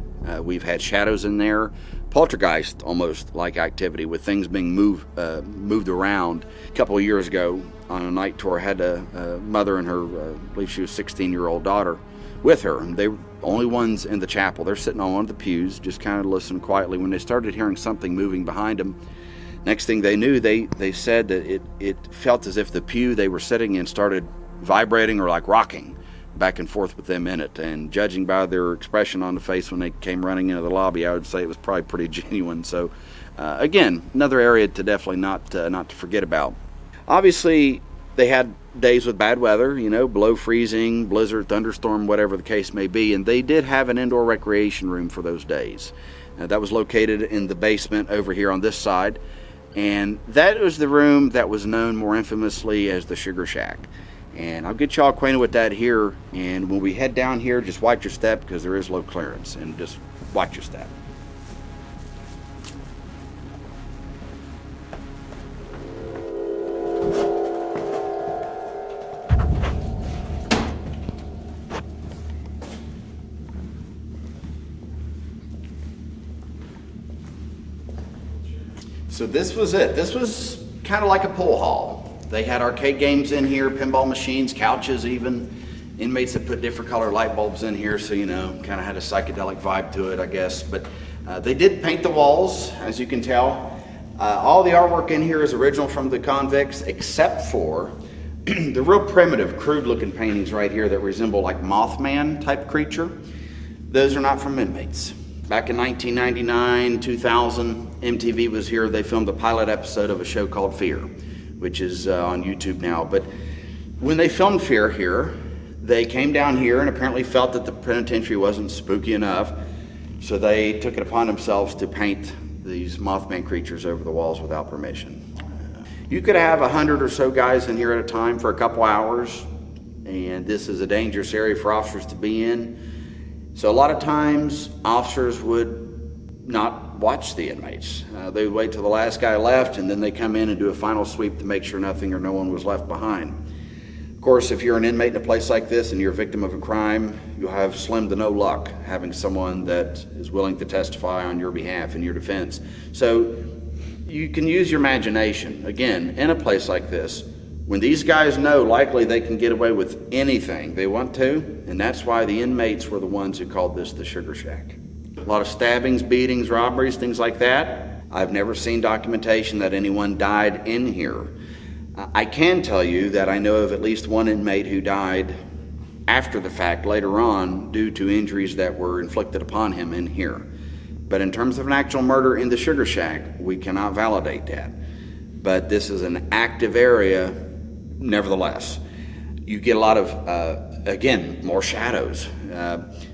We've had shadows in there, poltergeist almost like activity with things being moved around. A couple of years ago on a night tour, I had a mother and her, I believe she was 16-year-old daughter, with her. They were only ones in the chapel. They're sitting on one of the pews, just kind of listening quietly. When they started hearing something moving behind them, next thing they knew, they said that it felt as if the pew they were sitting in started vibrating or like rocking back and forth with them in it. And judging by their expression on the face when they came running into the lobby, I would say it was probably pretty genuine. So again, another area to definitely not to forget about. Obviously, they had days with bad weather, below freezing, blizzard, thunderstorm, whatever the case may be, and they did have an indoor recreation room for those days. That was located in the basement over here on this side, and that was the room that was known more infamously as the Sugar Shack. And I'll get y'all acquainted with that here, and when we head down here, just watch your step because there is low clearance, and just watch your step. So this was it. This was kind of like a pool hall. They had arcade games in here, pinball machines, couches even. Inmates had put different color light bulbs in here, so kind of had a psychedelic vibe to it, I guess. But they did paint the walls, as you can tell. All the artwork in here is original from the convicts, except for the real primitive, crude-looking paintings right here that resemble like Mothman type creature. Those are not from inmates. Back in 1999, 2000, MTV was here. They filmed a pilot episode of a show called Fear, which is on YouTube now. But when they filmed Fear here, they came down here and apparently felt that the penitentiary wasn't spooky enough. So they took it upon themselves to paint these Mothman creatures over the walls without permission. You could have 100 or so guys in here at a time for a couple hours, and this is a dangerous area for officers to be in. So a lot of times officers would not watch the inmates. They would wait till the last guy left, and then they come in and do a final sweep to make sure nothing or no one was left behind. Of course, if you're an inmate in a place like this and you're a victim of a crime, you'll have slim to no luck having someone that is willing to testify on your behalf in your defense. So you can use your imagination. Again, in a place like this, when these guys know likely they can get away with anything they want to, and that's why the inmates were the ones who called this the Sugar Shack. A lot of stabbings, beatings, robberies, things like that. I've never seen documentation that anyone died in here. I can tell you that I know of at least one inmate who died after the fact later on due to injuries that were inflicted upon him in here. But in terms of an actual murder in the Sugar Shack, we cannot validate that. But this is an active area nevertheless. You get a lot of, again, more shadows.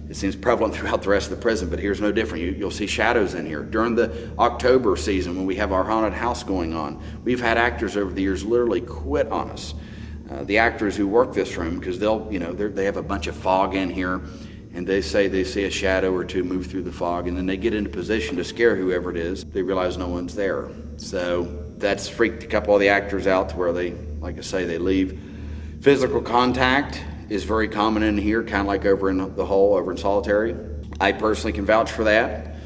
It seems prevalent throughout the rest of the prison, but here's no different. You'll see shadows in here. During the October season, when we have our haunted house going on, we've had actors over the years literally quit on us. The actors who work this room, because they have a bunch of fog in here, and they say they see a shadow or two move through the fog, and then they get into position to scare whoever it is. They realize no one's there. So that's freaked a couple of the actors out to where they, like I say, they leave. Physical contact is very common in here, kind of like over in the hole over in Solitary. I personally can vouch for that.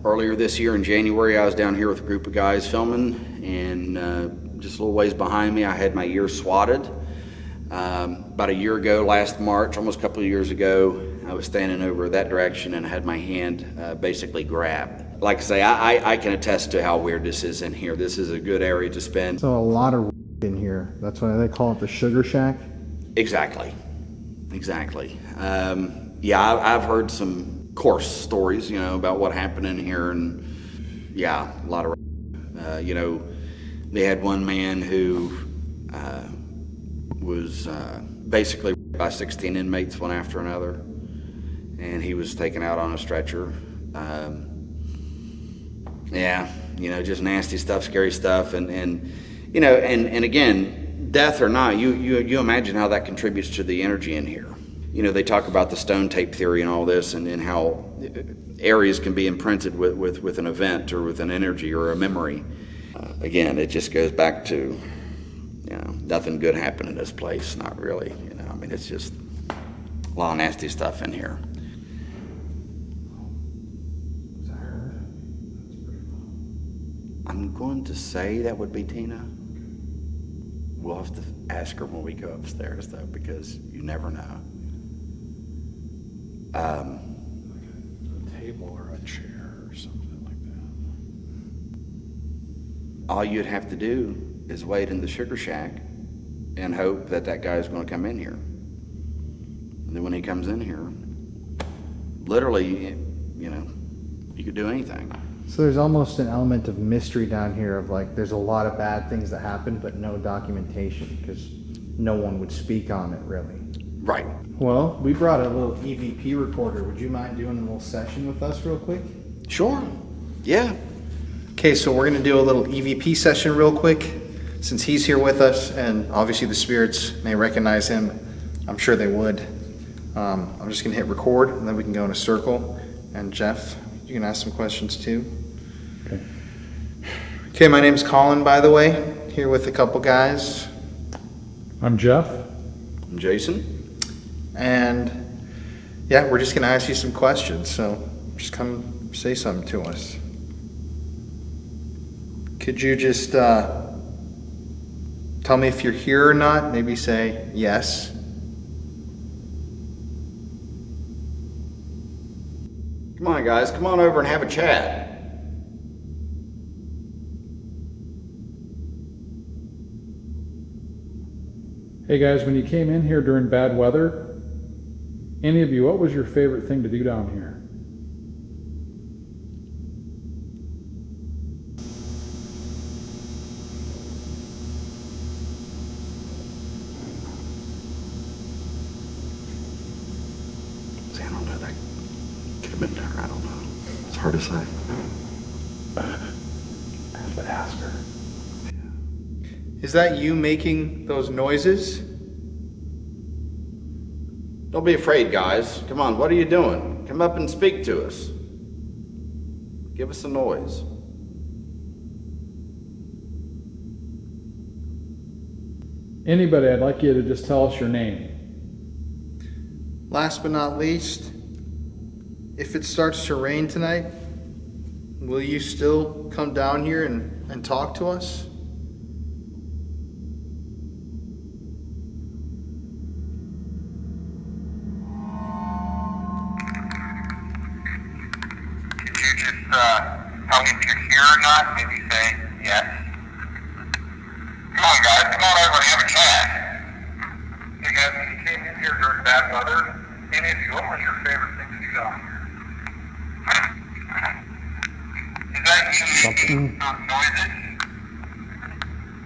Earlier this year in January, I was down here with a group of guys filming, and just a little ways behind me, I had my ear swatted. About a year ago, last March, almost a couple of years ago, I was standing over that direction and I had my hand basically grabbed. Like I say, I can attest to how weird this is in here. This is a good area to spend. So a lot of in here. That's why they call it the Sugar Shack? Exactly. Yeah, I've heard some coarse stories, about what happened in here, and yeah, a lot of, they had one man who was basically by 16 inmates, one after another, and he was taken out on a stretcher. Just nasty stuff, scary stuff, and again, death or not, you imagine how that contributes to the energy in here. They talk about the stone tape theory and all this, and how areas can be imprinted with an event or with an energy or a memory. Again, it just goes back to, nothing good happened in this place, not really. It's just a lot of nasty stuff in here. I'm going to say that would be Tina. We'll have to ask her when we go upstairs, though, because you never know. A table or a chair or something like that. All you'd have to do is wait in the Sugar Shack and hope that guy's going to come in here. And then when he comes in here, literally, you could do anything. So there's almost an element of mystery down here of there's a lot of bad things that happen, but no documentation because no one would speak on it really. Right. Well, we brought a little EVP recorder. Would you mind doing a little session with us real quick? Sure. Yeah. Okay, so we're going to do a little EVP session real quick since he's here with us, and obviously the spirits may recognize him. I'm sure they would. I'm just going to hit record, and then we can go in a circle. And Jeff, you can ask some questions too. Okay, my name's Colin, by the way, here with a couple guys. I'm Jeff. I'm Jason. And yeah, we're just going to ask you some questions, so just come say something to us. Could you just tell me if you're here or not? Maybe say yes. Come on, guys. Come on over and have a chat. Hey guys, when you came in here during bad weather, any of you, what was your favorite thing to do down here? See, I don't know. That could have been there. I don't know. It's hard to say. I have to ask her. Is that you making those noises? Don't be afraid, guys. Come on, what are you doing? Come up and speak to us. Give us a noise. Anybody, I'd like you to just tell us your name. Last but not least, if it starts to rain tonight, will you still come down here and talk to us? Could you just tell me if you're here or not? Maybe say yes. Come on, guys. Come on over and have a chat. Hey, guys, when you came in here during bad weather, any of you, what was your favorite thing to do down here? Is that you? Those noises?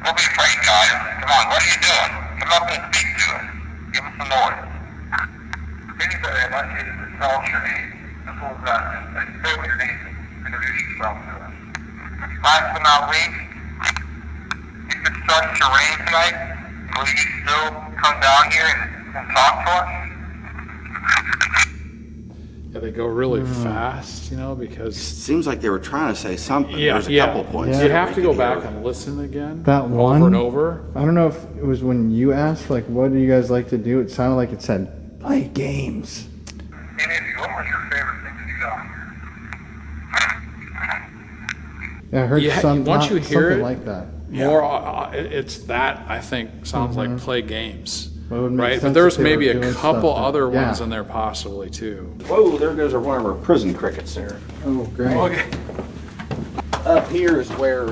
Don't be afraid, guys. Come on, what are you doing? Come up and speak to us. Give us some noise. Anybody, I'd like you to just tell us your name. Simple as that. Just say what your name is. Introduce yourself to us. Last but not least, if it starts to rain tonight, will you still come down here and talk to us? Yeah, they go really fast, you know, because Seems like they were trying to say something. yeah, There's a yeah. couple points. You there have we to go could back hear. and listen again. That one over and over. I don't know if it was when you asked, like, what do you guys like to do? It sounded like it said, play games. Any of you, what was your favorite thing to do down here? Yeah, I heard Yeah, some, once you hear something it, like that. More, it's that I think sounds like play games, Well, it would make right? sense But there's if they were maybe a doing couple stuff that- other ones yeah. in there possibly too. Whoa, there goes one of our prison crickets there. Oh, great. Okay. Up here is where,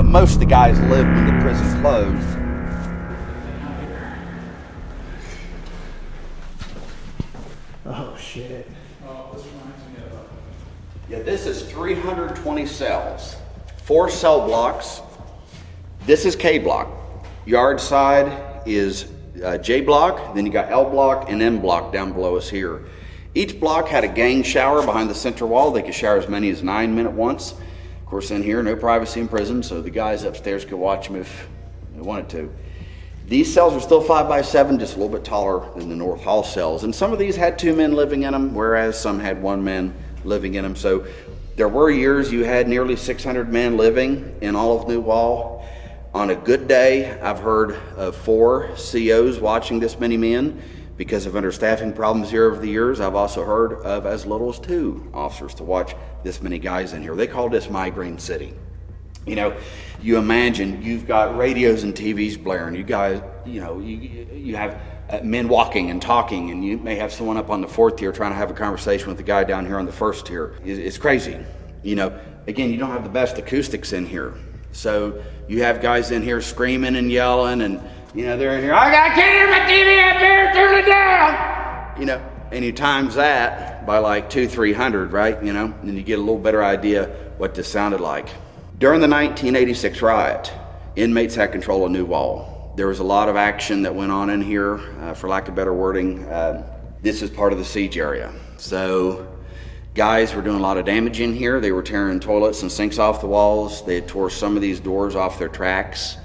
most of the guys lived when the prison closed. Oh, shit. Yeah, this is 320 cells, 4 cell blocks. This is K block. Yard side is J block, then you got L block and M block down below us here. Each block had a gang shower behind the center wall. They could shower as many as 9 men at once. Of course, in here, no privacy in prison, so the guys upstairs could watch them if they wanted to. These cells are still 5 by 7, just a little bit taller than the North Hall cells. And some of these had 2 men living in them, whereas some had 1 man living in them. So there were years you had nearly 600 men living in all of New Wall. On a good day, I've heard of 4 COs watching this many men. Because of understaffing problems here over the years, I've also heard of as little as 2 officers to watch this many guys in here. They call this Migraine City. You imagine you've got radios and TVs blaring. You guys, you have men walking and talking, and you may have someone up on the 4th tier trying to have a conversation with the guy down here on the 1st tier. It's crazy. Again, you don't have the best acoustics in here. So you have guys in here screaming and yelling, and they're in here, I can't hear my TV up here, turn it down! And you times that by like 200-300, right? And then you get a little better idea what this sounded like. During the 1986 riot, inmates had control of New Wall. There was a lot of action that went on in here, for lack of better wording. This is part of the siege area. So guys were doing a lot of damage in here. They were tearing toilets and sinks off the walls. They had tore some of these doors off their tracks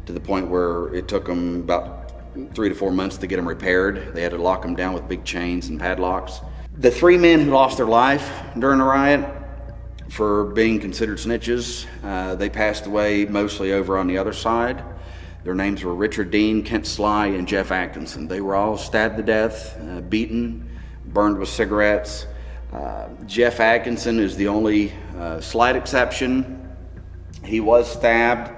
to the point where it took them about 3 to 4 months to get them repaired. They had to lock them down with big chains and padlocks. The 3 men who lost their life during the riot for being considered snitches, they passed away mostly over on the other side. Their names were Richard Dean, Kent Sly, and Jeff Atkinson. They were all stabbed to death, beaten, burned with cigarettes. Jeff Atkinson is the only slight exception. He was stabbed,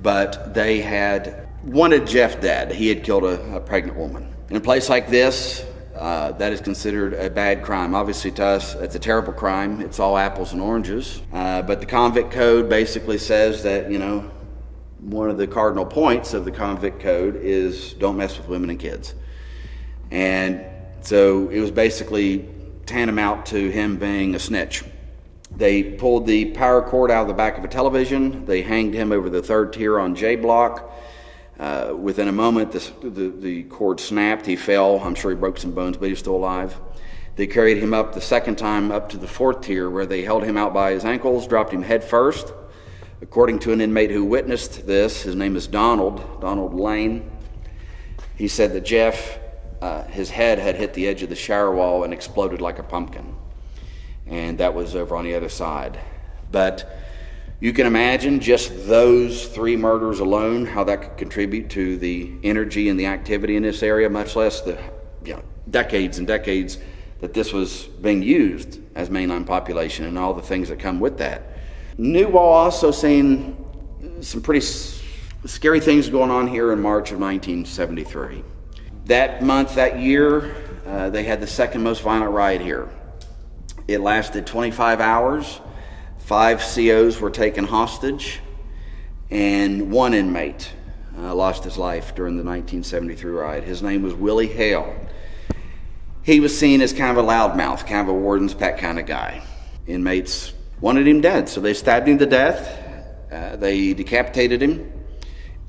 but they had wanted Jeff dead. He had killed a pregnant woman. In a place like this, that is considered a bad crime. Obviously to us, it's a terrible crime. It's all apples and oranges. But the convict code basically says that, one of the cardinal points of the convict code is don't mess with women and kids. And so it was basically tantamount to him being a snitch. They pulled the power cord out of the back of a television. They hanged him over the 3rd tier on J block. Within a moment, the cord snapped. He fell. I'm sure he broke some bones, but he's still alive. They carried him up the 2nd time up to the 4th tier, where they held him out by his ankles, dropped him head first. According to an inmate who witnessed this, his name is Donald Lane. He said that Jeff his head had hit the edge of the shower wall and exploded like a pumpkin. And that was over on the other side. But you can imagine just those 3 murders alone, how that could contribute to the energy and the activity in this area, much less the decades and decades that this was being used as mainline population and all the things that come with that. New Wall also seen some pretty scary things going on here in March of 1973. That month, that year, they had the second most violent riot here. It lasted 25 hours. 5 COs were taken hostage, and 1 inmate lost his life during the 1973 riot. His name was Willie Hale. He was seen as kind of a loudmouth, kind of a warden's pet kind of guy. Inmates wanted him dead, so they stabbed him to death. They decapitated him.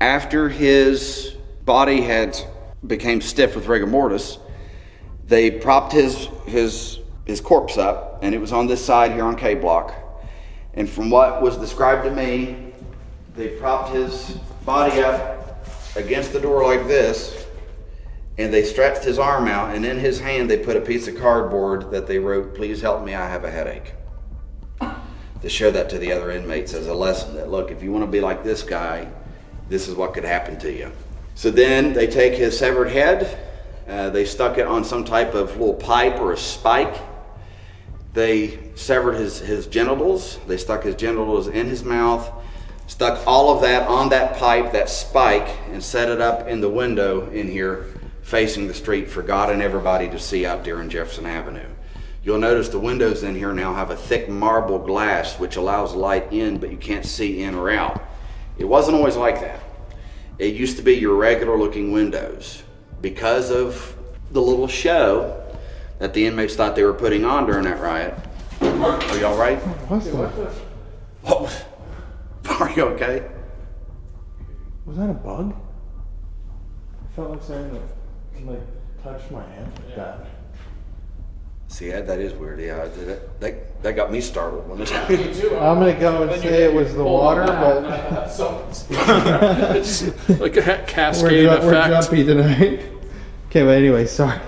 After his body had became stiff with rigor mortis, they propped his corpse up, and it was on this side here on K Block. And from what was described to me, they propped his body up against the door like this, and they stretched his arm out, and in his hand they put a piece of cardboard that they wrote, "Please help me, I have a headache," to show that to the other inmates as a lesson that, look, if you want to be like this guy, this is what could happen to you. So then they take his severed head, they stuck it on some type of little pipe or a spike. They severed his genitals. They stuck his genitals in his mouth, stuck all of that on that pipe, that spike, and set it up in the window in here facing the street for God and everybody to see out there in Jefferson Avenue. You'll notice the windows in here now have a thick marble glass which allows light in, but you can't see in or out. It wasn't always like that. It used to be your regular looking windows. Because of the little show that the inmates thought they were putting on during that riot. Are you all right? What's that? Oh, are you okay? Was that a bug? I felt like something touched my hand like that. See, that is weird. Yeah, that got me startled when this I'm gonna go and say it was the water, but it's like a cascade effect. We're jumpy tonight. Okay, but anyway, sorry.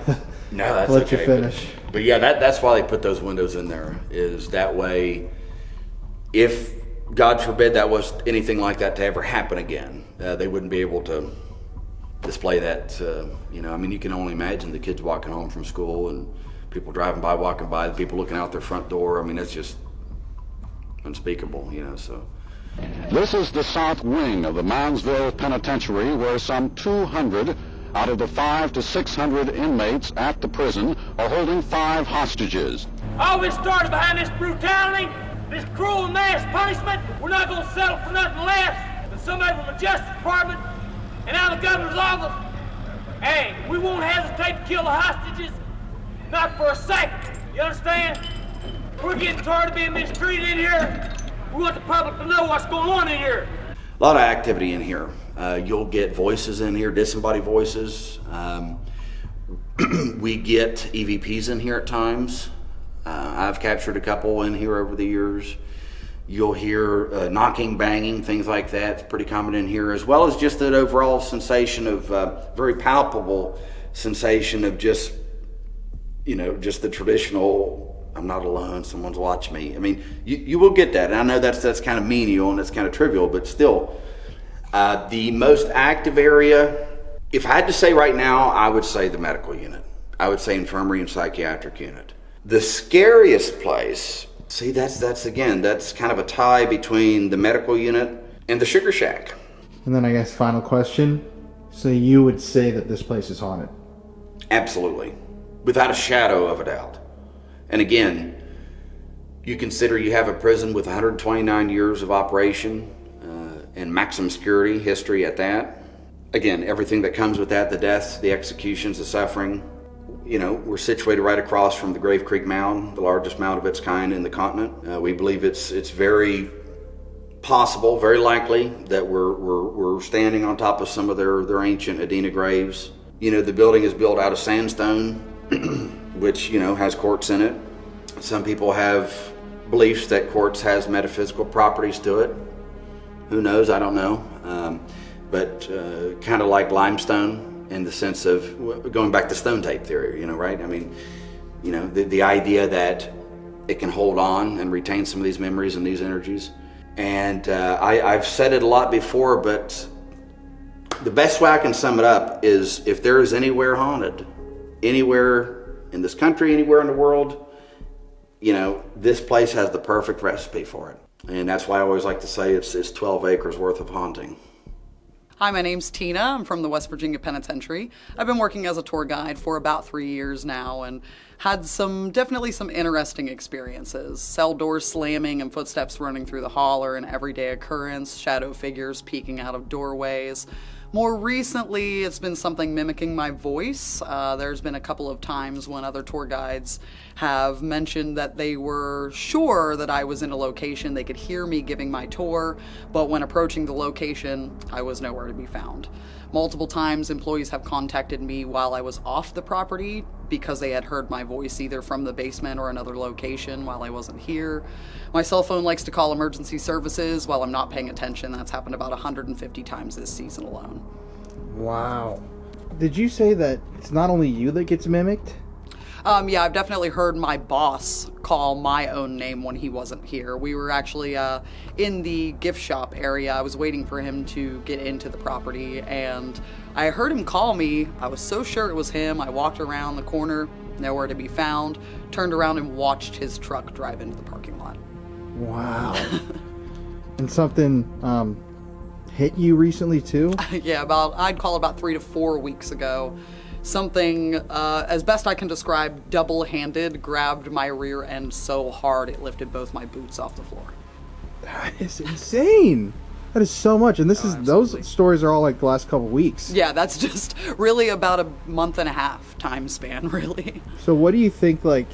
No, that's I'll let okay. you finish. But yeah, that's why they put those windows in there, is that way, if God forbid that was anything like that to ever happen again, they wouldn't be able to display that. I mean, you can only imagine the kids walking home from school and people driving by, walking by, the people looking out their front door. I mean, that's just unspeakable, so. This is the south wing of the Moundsville Penitentiary, where some 200 out of the 500 to 600 inmates at the prison are holding 5 hostages. All this started behind this brutality, this cruel mass punishment. We're not going to settle for nothing less than somebody from the Justice Department and out of the governor's office. Hey, we won't hesitate to kill the hostages, not for a second. You understand? We're getting tired of being mistreated in here. We want the public to know what's going on in here. A lot of activity in here. You'll get voices in here, disembodied voices. We get EVPs in here at times. I've captured a couple in here over the years. You'll hear knocking, banging, things like that. It's pretty common in here, as well as just that overall sensation of very palpable sensation of just the traditional, I'm not alone, someone's watching me. I mean, you will get that. And I know that's kind of menial and that's kind of trivial, but still. The most active area, if I had to say right now, I would say the medical unit. I would say infirmary and psychiatric unit. The scariest place, see, that's kind of a tie between the medical unit and the sugar shack. And then I guess final question. So you would say that this place is haunted? Absolutely. Without a shadow of a doubt. And again, you consider you have a prison with 129 years of operation, and maximum security history at that. Again, everything that comes with that, the deaths, the executions, the suffering. We're situated right across from the Grave Creek Mound, the largest mound of its kind in the continent. We believe it's very possible, very likely, that we're standing on top of some of their ancient Adena graves. The building is built out of sandstone, which, has quartz in it. Some people have beliefs that quartz has metaphysical properties to it. Who knows? I don't know. But kind of like limestone, in the sense of going back to stone tape theory, right? I mean, the idea that it can hold on and retain some of these memories and these energies. And I've said it a lot before, but the best way I can sum it up is if there is anywhere haunted, anywhere in this country, anywhere in the world, this place has the perfect recipe for it. And that's why I always like to say it's 12 acres worth of haunting. Hi, my name's Tina. I'm from the West Virginia Penitentiary. I've been working as a tour guide for about 3 years now and had definitely some interesting experiences. Cell doors slamming and footsteps running through the hall are an everyday occurrence, shadow figures peeking out of doorways. More recently, it's been something mimicking my voice. There's been a couple of times when other tour guides have mentioned that they were sure that I was in a location, they could hear me giving my tour, but when approaching the location, I was nowhere to be found. Multiple times, employees have contacted me while I was off the property because they had heard my voice either from the basement or another location while I wasn't here. My cell phone likes to call emergency services while I'm not paying attention. That's happened about 150 times this season alone. Wow. Did you say that it's not only you that gets mimicked? Yeah, I've definitely heard my boss call my own name when he wasn't here. We were actually in the gift shop area. I was waiting for him to get into the property, and I heard him call me. I was so sure it was him. I walked around the corner, nowhere to be found, turned around and watched his truck drive into the parking lot. Wow. And something hit you recently too? Yeah, I'd call it about 3 to 4 weeks ago. Something, as best I can describe, double-handed grabbed my rear end so hard it lifted both my boots off the floor. That is insane. That is so much. And those stories are all like the last couple weeks. Yeah, that's just really about a month and a half time span, really. So what do you think like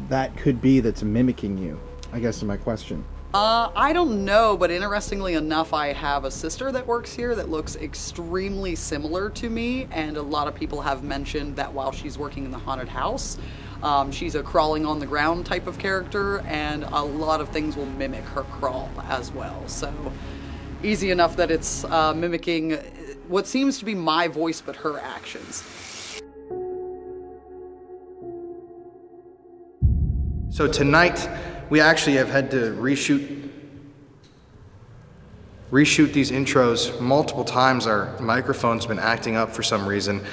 that could be that's mimicking you? I guess is my question. I don't know, but interestingly enough, I have a sister that works here that looks extremely similar to me, and a lot of people have mentioned that while she's working in the haunted house, she's a crawling on the ground type of character, and a lot of things will mimic her crawl as well. So easy enough that it's mimicking what seems to be my voice, but her actions. So tonight, we actually have had to reshoot these intros multiple times. Our microphone's been acting up for some reason,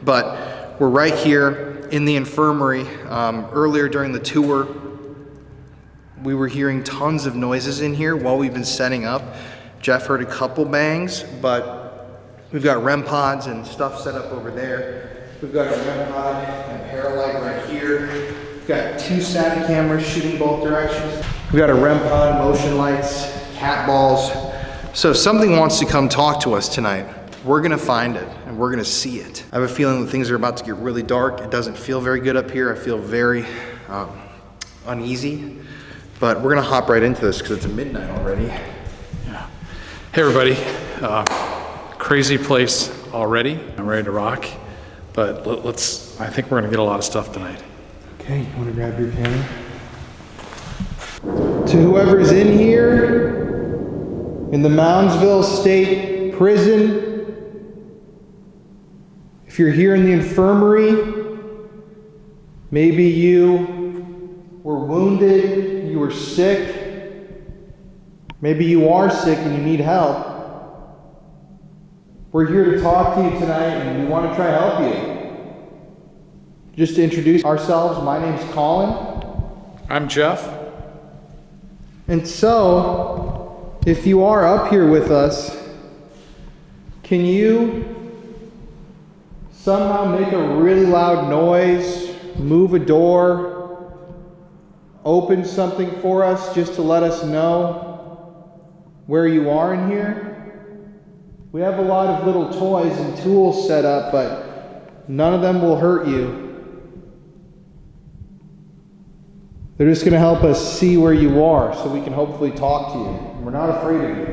but we're right here in the infirmary. Earlier during the tour, we were hearing tons of noises in here while we've been setting up. Jeff heard a couple bangs, but we've got REM pods and stuff set up over there. We've got a REM pod and Paralight right here. We've got 2 static cameras shooting both directions. We've got a REM pod, motion lights, cat balls. So if something wants to come talk to us tonight, we're gonna find it and we're gonna see it. I have a feeling that things are about to get really dark. It doesn't feel very good up here. I feel very uneasy, but we're gonna hop right into this because it's midnight already. Yeah. Hey everybody, crazy place already. I'm ready to rock, but I think we're gonna get a lot of stuff tonight. Okay, you wanna grab your camera? To whoever's in here, in the Moundsville State Prison, if you're here in the infirmary, maybe you were wounded, you were sick, maybe you are sick and you need help. We're here to talk to you tonight and we want to try to help you. Just to introduce ourselves, my name's Colin. I'm Jeff. And so, if you are up here with us, can you somehow make a really loud noise, move a door, open something for us just to let us know where you are in here? We have a lot of little toys and tools set up, but none of them will hurt you. They're just going to help us see where you are so we can hopefully talk to you. We're not afraid of you.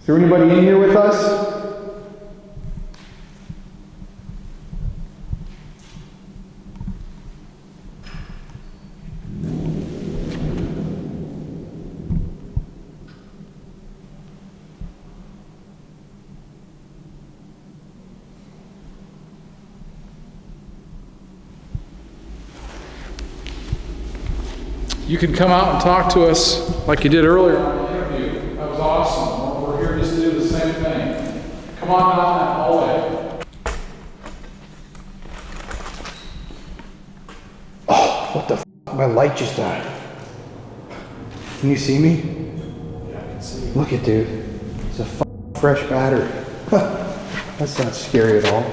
Is there anybody in here with us? You can come out and talk to us like you did earlier on the interview. That was awesome. We're here just to do the same thing. Come on down that hallway. Oh, what the f? My light just died. Can you see me? Yeah, I can see you. Look at dude. It's a fresh battery. That's not scary at all.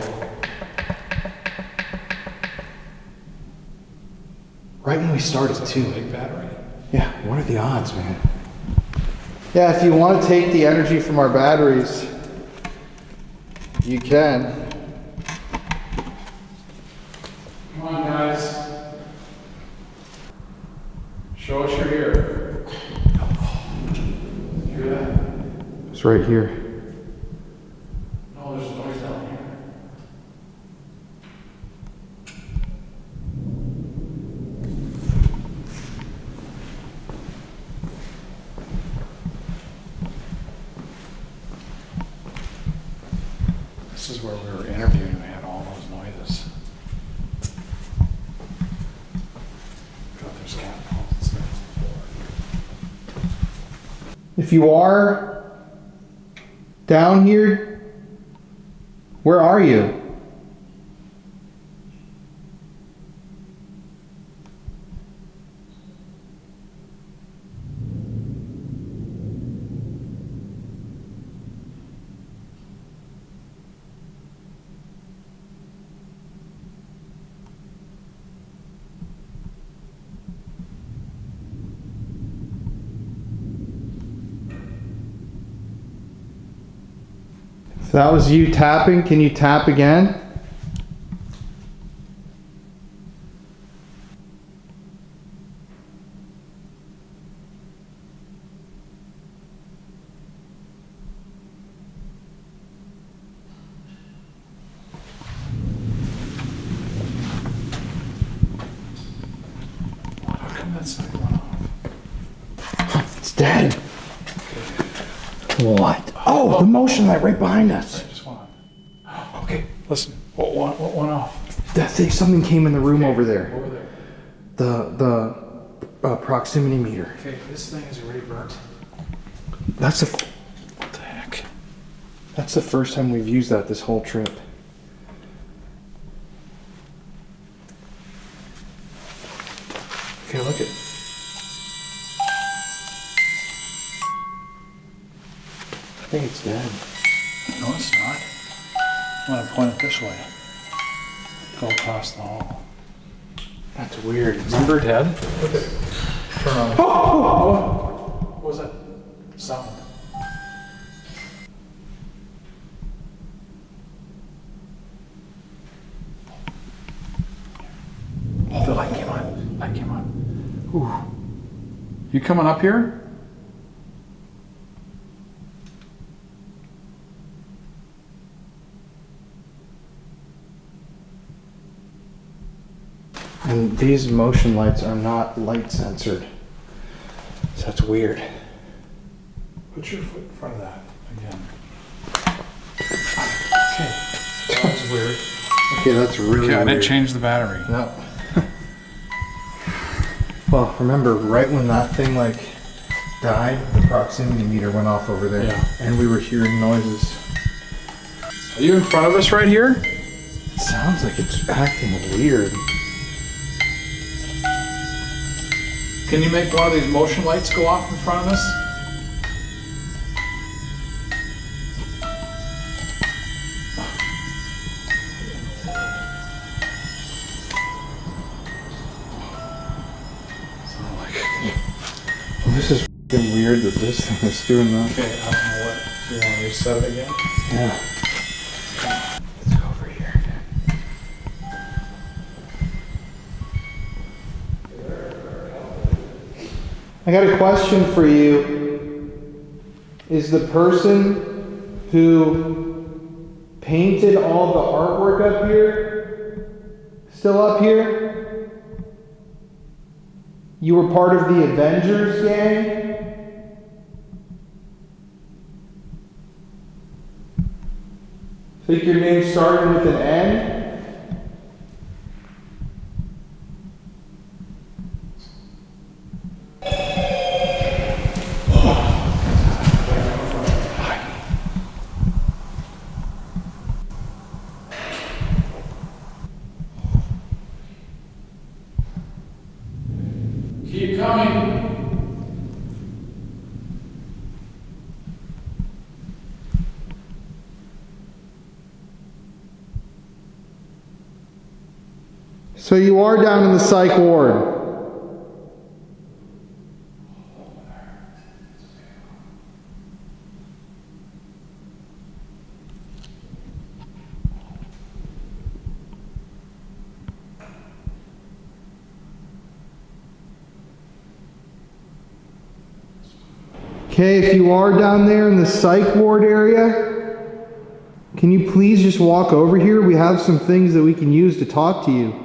Right when we started too. Big battery. Yeah, what are the odds, man? Yeah, if you want to take the energy from our batteries, you can. Come on, guys. Show us you're here. Hear that? It's right here. No, there's noise down here. This is where we were interviewing. We had all those noises. God, there's cat balls and stuff on the floor. If you are down here, where are you? If that was you tapping, can you tap again? How come that second one off? It's dead. What? Oh, the motion light right behind us. I just want to. Okay, listen. What went off? That thing, something came in the room over there. Over there. The proximity meter. Okay, this thing is already burnt. That's the. What the heck? That's the first time we've used that this whole trip. Okay, look at. I think it's dead. No, it's not. I'm gonna point it this way. Go across the hall. That's weird. Remember dead? Look at it. Turn on. Oh! What was that sound? Oh, the light came on. Light came on. Ooh. You coming up here? And these motion lights are not light censored. So that's weird. Put your foot in front of that again. Okay. That was weird. Okay, that's really Okay, I weird. didn't change the battery. No. Well, remember, right when that thing died, the proximity meter went off over there. Yeah. And we were hearing noises. Are you in front of us right here? It sounds like it's acting weird. Can you make one of these motion lights go off in front of us? Well, this is f***ing weird that this thing is doing that. Okay, I don't know what. Do you want to reset it again? Yeah. Let's go over here. I got a question for you. Is the person who painted all the artwork up here still up here? You were part of the Avengers gang? Think your name started with an N? So you are down in the psych ward. Okay, if you are down there in the psych ward area, can you please just walk over here? We have some things that we can use to talk to you.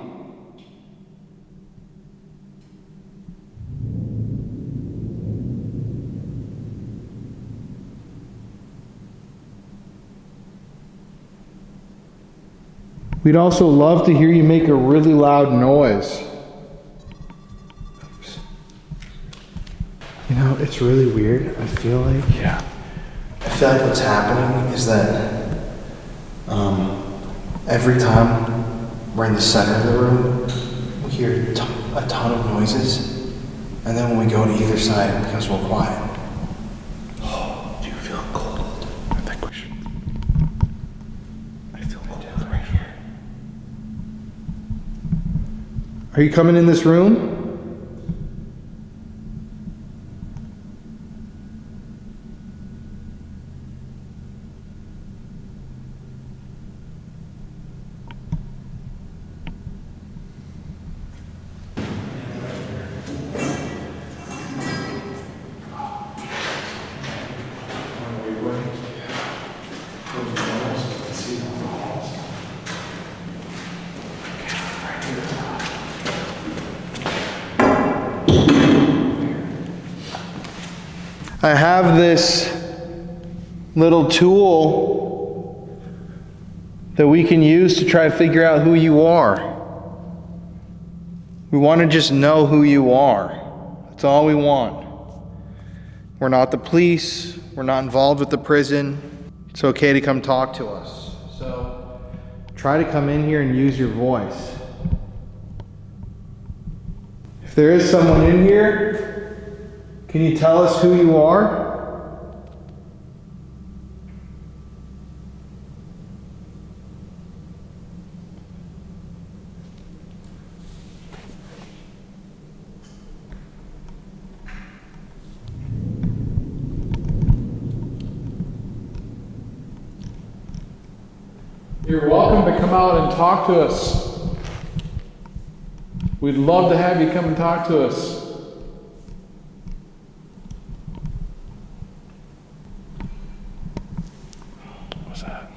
We'd also love to hear you make a really loud noise. You know, it's really weird. I feel like what's happening is that every time we're in the center of the room, we hear a ton of noises, and then when we go to either side, it becomes more quiet. Oh, do you feel cold? I think we should. I feel cold right here. Are you coming in this room? I have this little tool that we can use to try to figure out who you are. We want to just know who you are. That's all we want. We're not the police. We're not involved with the prison. It's okay to come talk to us. So try to come in here and use your voice. If there is someone in here, can you tell us who you are? You're welcome to come out and talk to us. We'd love to have you come and talk to us. What's that?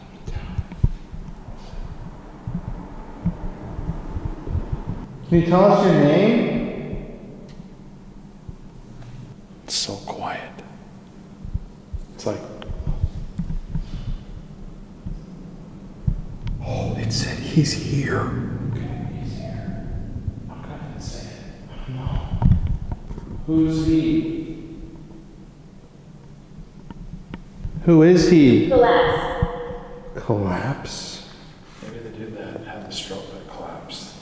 Can you tell us your name? It's so quiet. It's like, oh, it said he's here. okay, he's here. How come I didn't say it? I don't know. Who's he? Who is he? Collapse. Collapse? Maybe the dude that had the stroke that collapsed.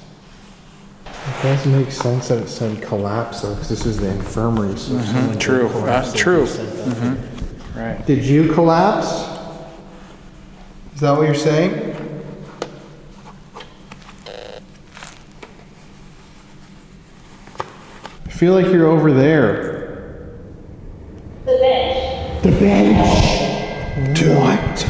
It does make sense that it said collapse though, because this is the infirmary. So True. True. Right. Did you collapse? Is that what you're saying? I feel like you're over there. The bench. The bench? What?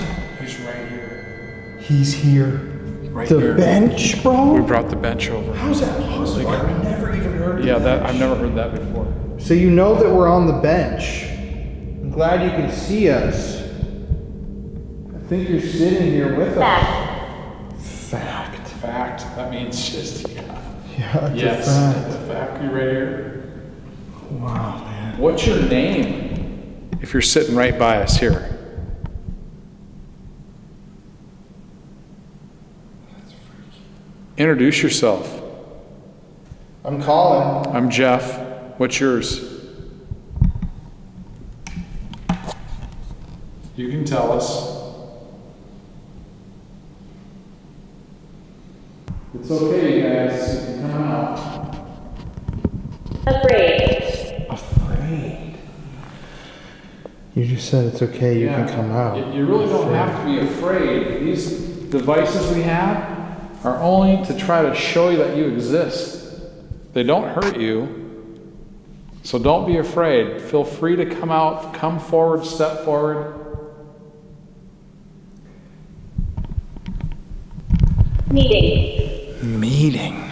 He's right here. He's here. Right the here. Bench, bro? We brought the bench over. How's that possible? I've never even heard of Yeah, that. I've never heard that before. So you know that we're on the bench. I'm glad you can see us. I think you're sitting here with us. Fact. Fact. That means just, Yeah, it's yes, a fact. the fact. You right here. Wow, man. What's your name? If you're sitting right by us here. Introduce yourself. I'm Colin. I'm Jeff. What's yours? You can tell us. It's okay, you guys. You can come out. Afraid. Afraid? You just said it's okay, you can come out. You really don't have to be afraid. These devices we have, are only to try to show you that you exist. They don't hurt you, so don't be afraid. Feel free to come out, come forward, step forward. Meeting.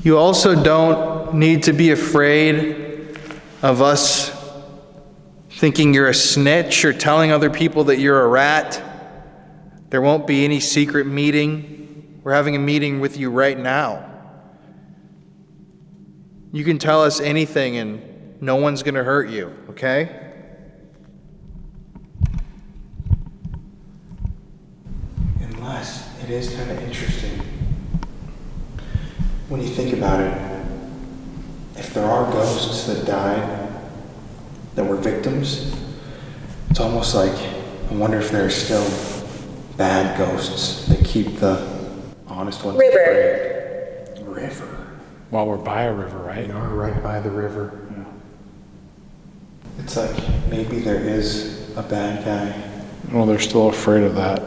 You also don't need to be afraid of us thinking you're a snitch or telling other people that you're a rat. There won't be any secret meeting. We're having a meeting with you right now. You can tell us anything and no one's going to hurt you, okay? Unless it is kind of interesting when you think about it. If there are ghosts that died, that were victims, it's almost like, I wonder if there are still bad ghosts that keep the honest ones afraid. River. Well, we're by a river, right? We are right by the river. Yeah. It's like maybe there is a bad guy. Well, they're still afraid of that.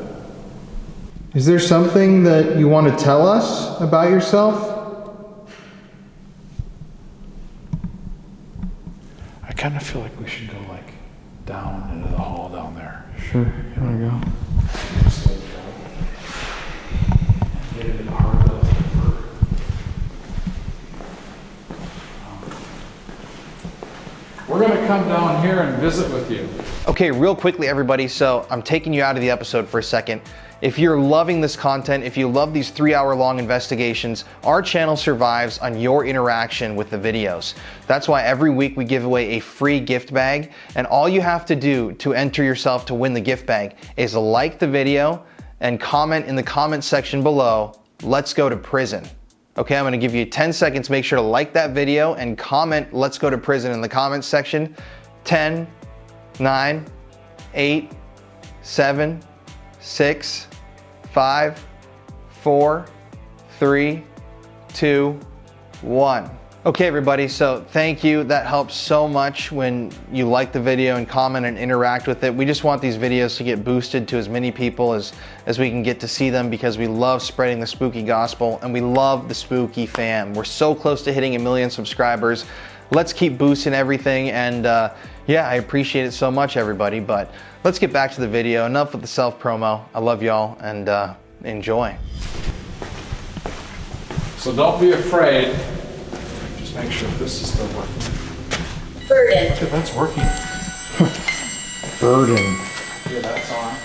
Is there something that you want to tell us about yourself? I kind of feel like we should go like down into the hall down there. Sure. You want to go? Get into the heart of the river. We're going to come down here and visit with you. Okay, real quickly, everybody. So I'm taking you out of the episode for a second. If you're loving this content, if you love these 3-hour-long investigations, our channel survives on your interaction with the videos. That's why every week we give away a free gift bag, and all you have to do to enter yourself to win the gift bag is like the video and comment in the comment section below, "Let's go to prison." Okay, I'm gonna give you 10 seconds. Make sure to like that video and comment "Let's go to prison" in the comment section. 10, 9, 8, 7, 6, 5, 4, 3, 2, 1. Okay, everybody, so thank you. That helps so much when you like the video and comment and interact with it. We just want these videos to get boosted to as many people as we can get to see them, because we love spreading the spooky gospel and we love the spooky fam. We're so close to hitting 1 million subscribers. Let's keep boosting everything, and yeah, I appreciate it so much, everybody. But let's get back to the video. Enough with the self-promo. I love y'all, and enjoy. So don't be afraid. Just make sure this is still working. Burden. Look, that's working. Burden. Yeah, that's on.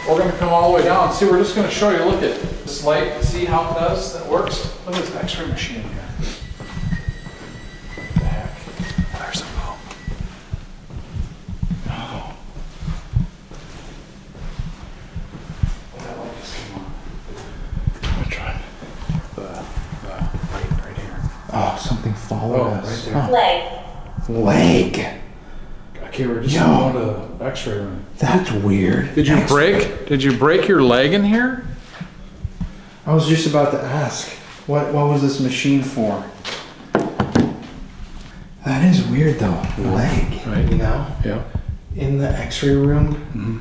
We're going to come all the way down. See, we're just going to show you. Look at this light. See how it does? That works. Look at this X-ray machine here. What the heck? There's a boom. Oh. That light just came on. Which one? The light right here. Oh, something followed us. Right Leg. there. Leg. Okay, we're just going to the X-ray room. That's weird. Did you break your leg in here? I was just about to ask, what was this machine for? That is weird though. Leg, right? You know? Yeah. In the X-ray room, Mm-hmm.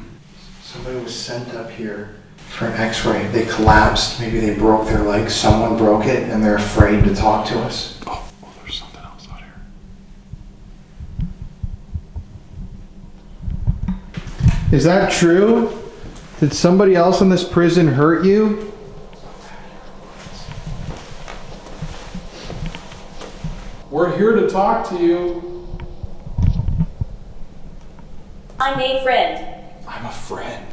somebody was sent up here for an X-ray. They collapsed. Maybe they broke their leg. Someone broke it, and they're afraid to talk to us. Oh, there's something else out here. Is that true? Did somebody else in this prison hurt you? We're here to talk to you. I'm a friend. I'm a friend.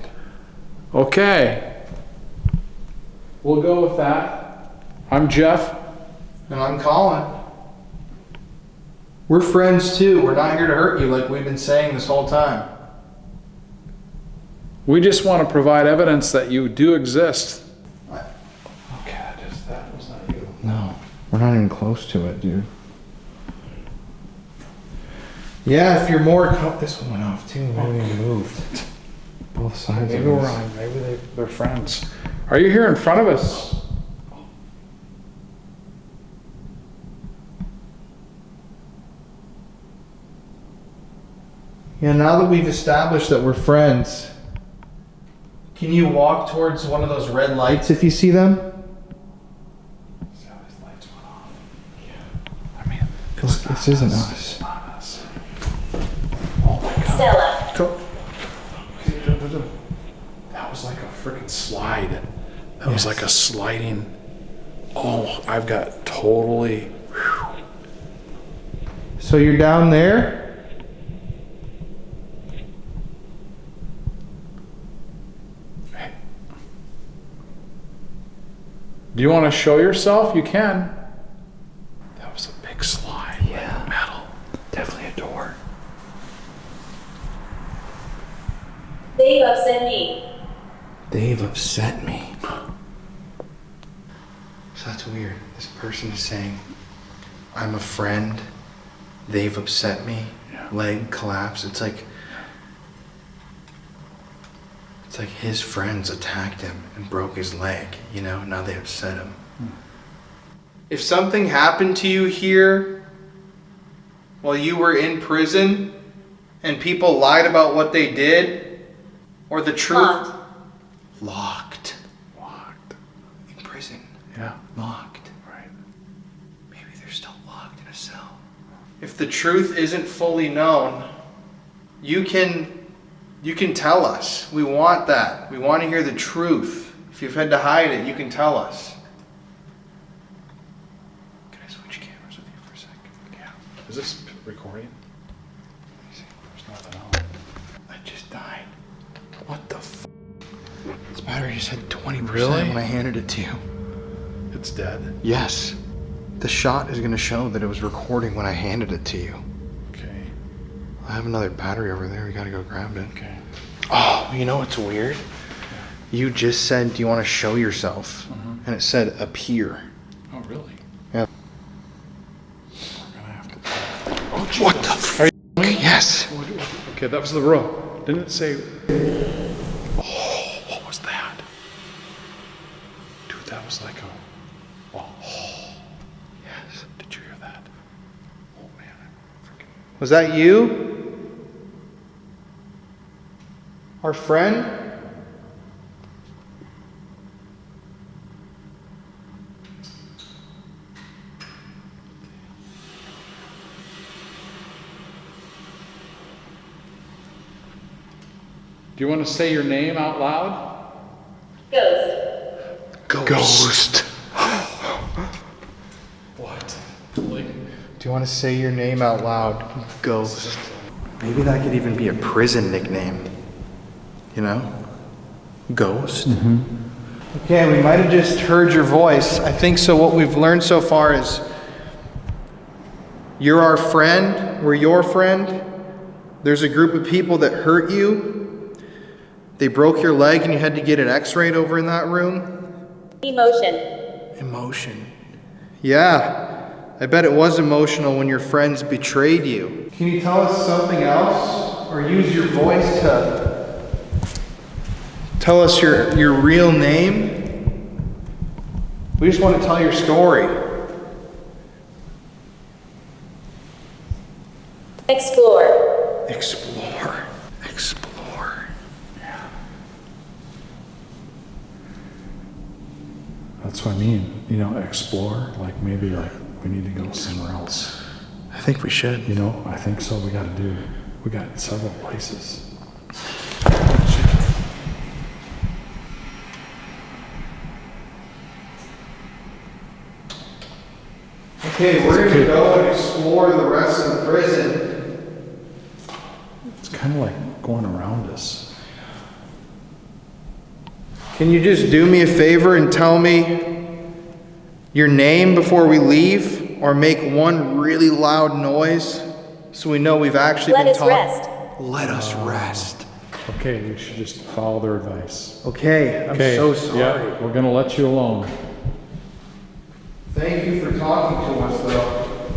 Okay. We'll go with that. I'm Jeff. And I'm Colin. We're friends too. We're not here to hurt you like we've been saying this whole time. We just want to provide evidence that you do exist. Okay, that was not you. No, we're not even close to it, dude. Yeah, if you're more... This one went off too. Maybe they moved. Both sides Maybe of we're us. on. Maybe they're friends. Are you here in front of us? Yeah, now that we've established that we're friends, Can you walk towards one of those red lights if you see them? See how these lights went off? Yeah. I mean, This isn't us. not us. Oh my God. Stella. Go. That was like a freaking slide. That was like a sliding. Oh, I've got totally. Whew. So you're down there? Do you want to show yourself? You can. That was a big slide. Yeah. Like metal. Definitely a door. They've upset me. They've upset me. So that's weird. This person is saying, I'm a friend. They've upset me. Yeah. Leg collapse. It's like his friends attacked him and broke his leg, you know, now they upset him. If something happened to you here while you were in prison and people lied about what they did or the truth, locked in prison. Yeah. Locked. Right. Maybe they're still locked in a cell. If the truth isn't fully known, you can tell us. We want that. We want to hear the truth. If you've had to hide it, you can tell us. Can I switch cameras with you for a second? Yeah. Is this recording? There's nothing on. I just died. What the f? This battery just had 20% Really? when I handed it to you. It's dead. Yes. The shot is going to show that it was recording when I handed it to you. Okay. I have another battery over there. We got to go grab it. Okay. Oh, you know what's weird? You just said, do you want to show yourself? And it said appear. Oh, really? Yeah. We're gonna have to. Oh, what the f? Yes. Okay, that was the row. Didn't it say? Oh, what was that? Dude, that was like a. Oh. Yes. Did you hear that? Oh man, I freaking. Was that you? Our friend? Do you want to say your name out loud? Ghost. What? Like, Do you want to say your name out loud? Ghost. Maybe that could even be a prison nickname. You know? Ghost. Okay, we might have just heard your voice. I think so. What we've learned so far is you're our friend. We're your friend. There's a group of people that hurt you. They broke your leg and you had to get it x-rayed over in that room. Emotion. Yeah. I bet it was emotional when your friends betrayed you. Can you tell us something else? Or use your voice to tell us your real name? We just want to tell your story. Explore. Explore. yeah. That's what I mean. You know, explore. Like maybe like we need to go somewhere else. I think we should. You know, I think so. We got several places. Okay, we're going to go and explore the rest of the prison. It's kind of like going around us. Can you just do me a favor and tell me your name before we leave? Or make one really loud noise so we know we've actually been talking? Let us rest. Okay, you should just follow their advice. Okay, I'm so sorry. Yeah, we're gonna let you alone. Thank you for talking to us, though.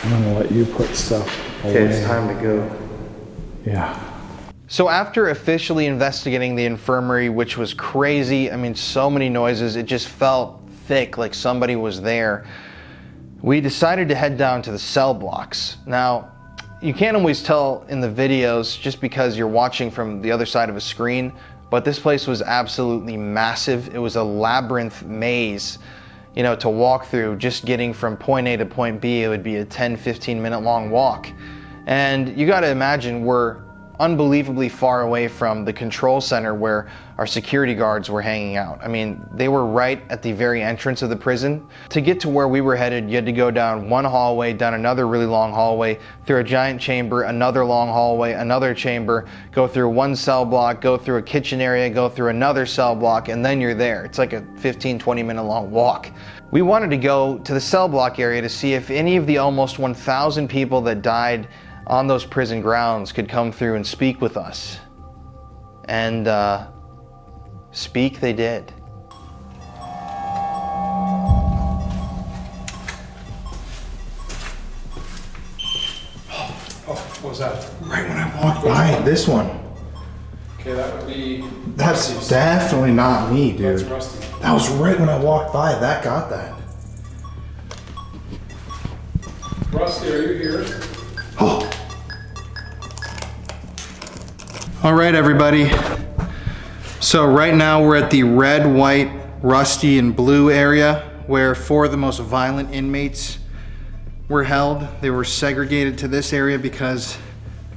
I'm gonna let you put stuff away. Okay, it's time to go. Yeah. So after officially investigating the infirmary, which was crazy, I mean, so many noises, it just felt thick, like somebody was there, we decided to head down to the cell blocks. Now, you can't always tell in the videos just because you're watching from the other side of a screen, but this place was absolutely massive. It was a labyrinth maze, you know, to walk through. Just getting from point A to point B, it would be a 10-15 minute long walk. And you got to imagine we're unbelievably far away from the control center where our security guards were hanging out. I mean, they were right at the very entrance of the prison. To get to where we were headed, you had to go down one hallway, down another really long hallway, through a giant chamber, another long hallway, another chamber, go through one cell block, go through a kitchen area, go through another cell block, and then you're there. It's like a 15-20 minute long walk. We wanted to go to the cell block area to see if any of the almost 1,000 people that died on those prison grounds could come through and speak with us. And speak they did. Oh, what was that? Right when I walked by this one. Okay, that would be... That's definitely not me, dude. That's Rusty. That was right when I walked by. That got that. Rusty, are you here? Oh. All right, everybody. So right now we're at the red, white, rusty, and blue area where 4 of the most violent inmates were held. They were segregated to this area because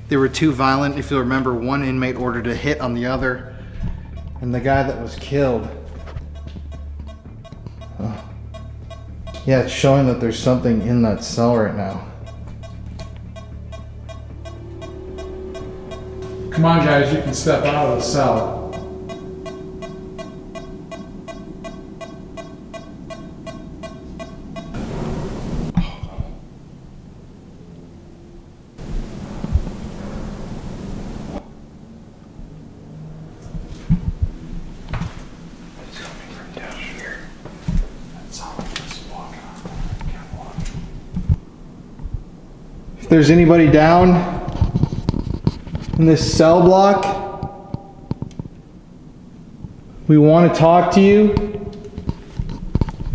they were too violent. If you'll remember, one inmate ordered a hit on the other, and the guy that was killed. Oh. Yeah, it's showing that there's something in that cell right now. Come on, guys, you can step out of the cell. If there's anybody down in this cell block, we want to talk to you.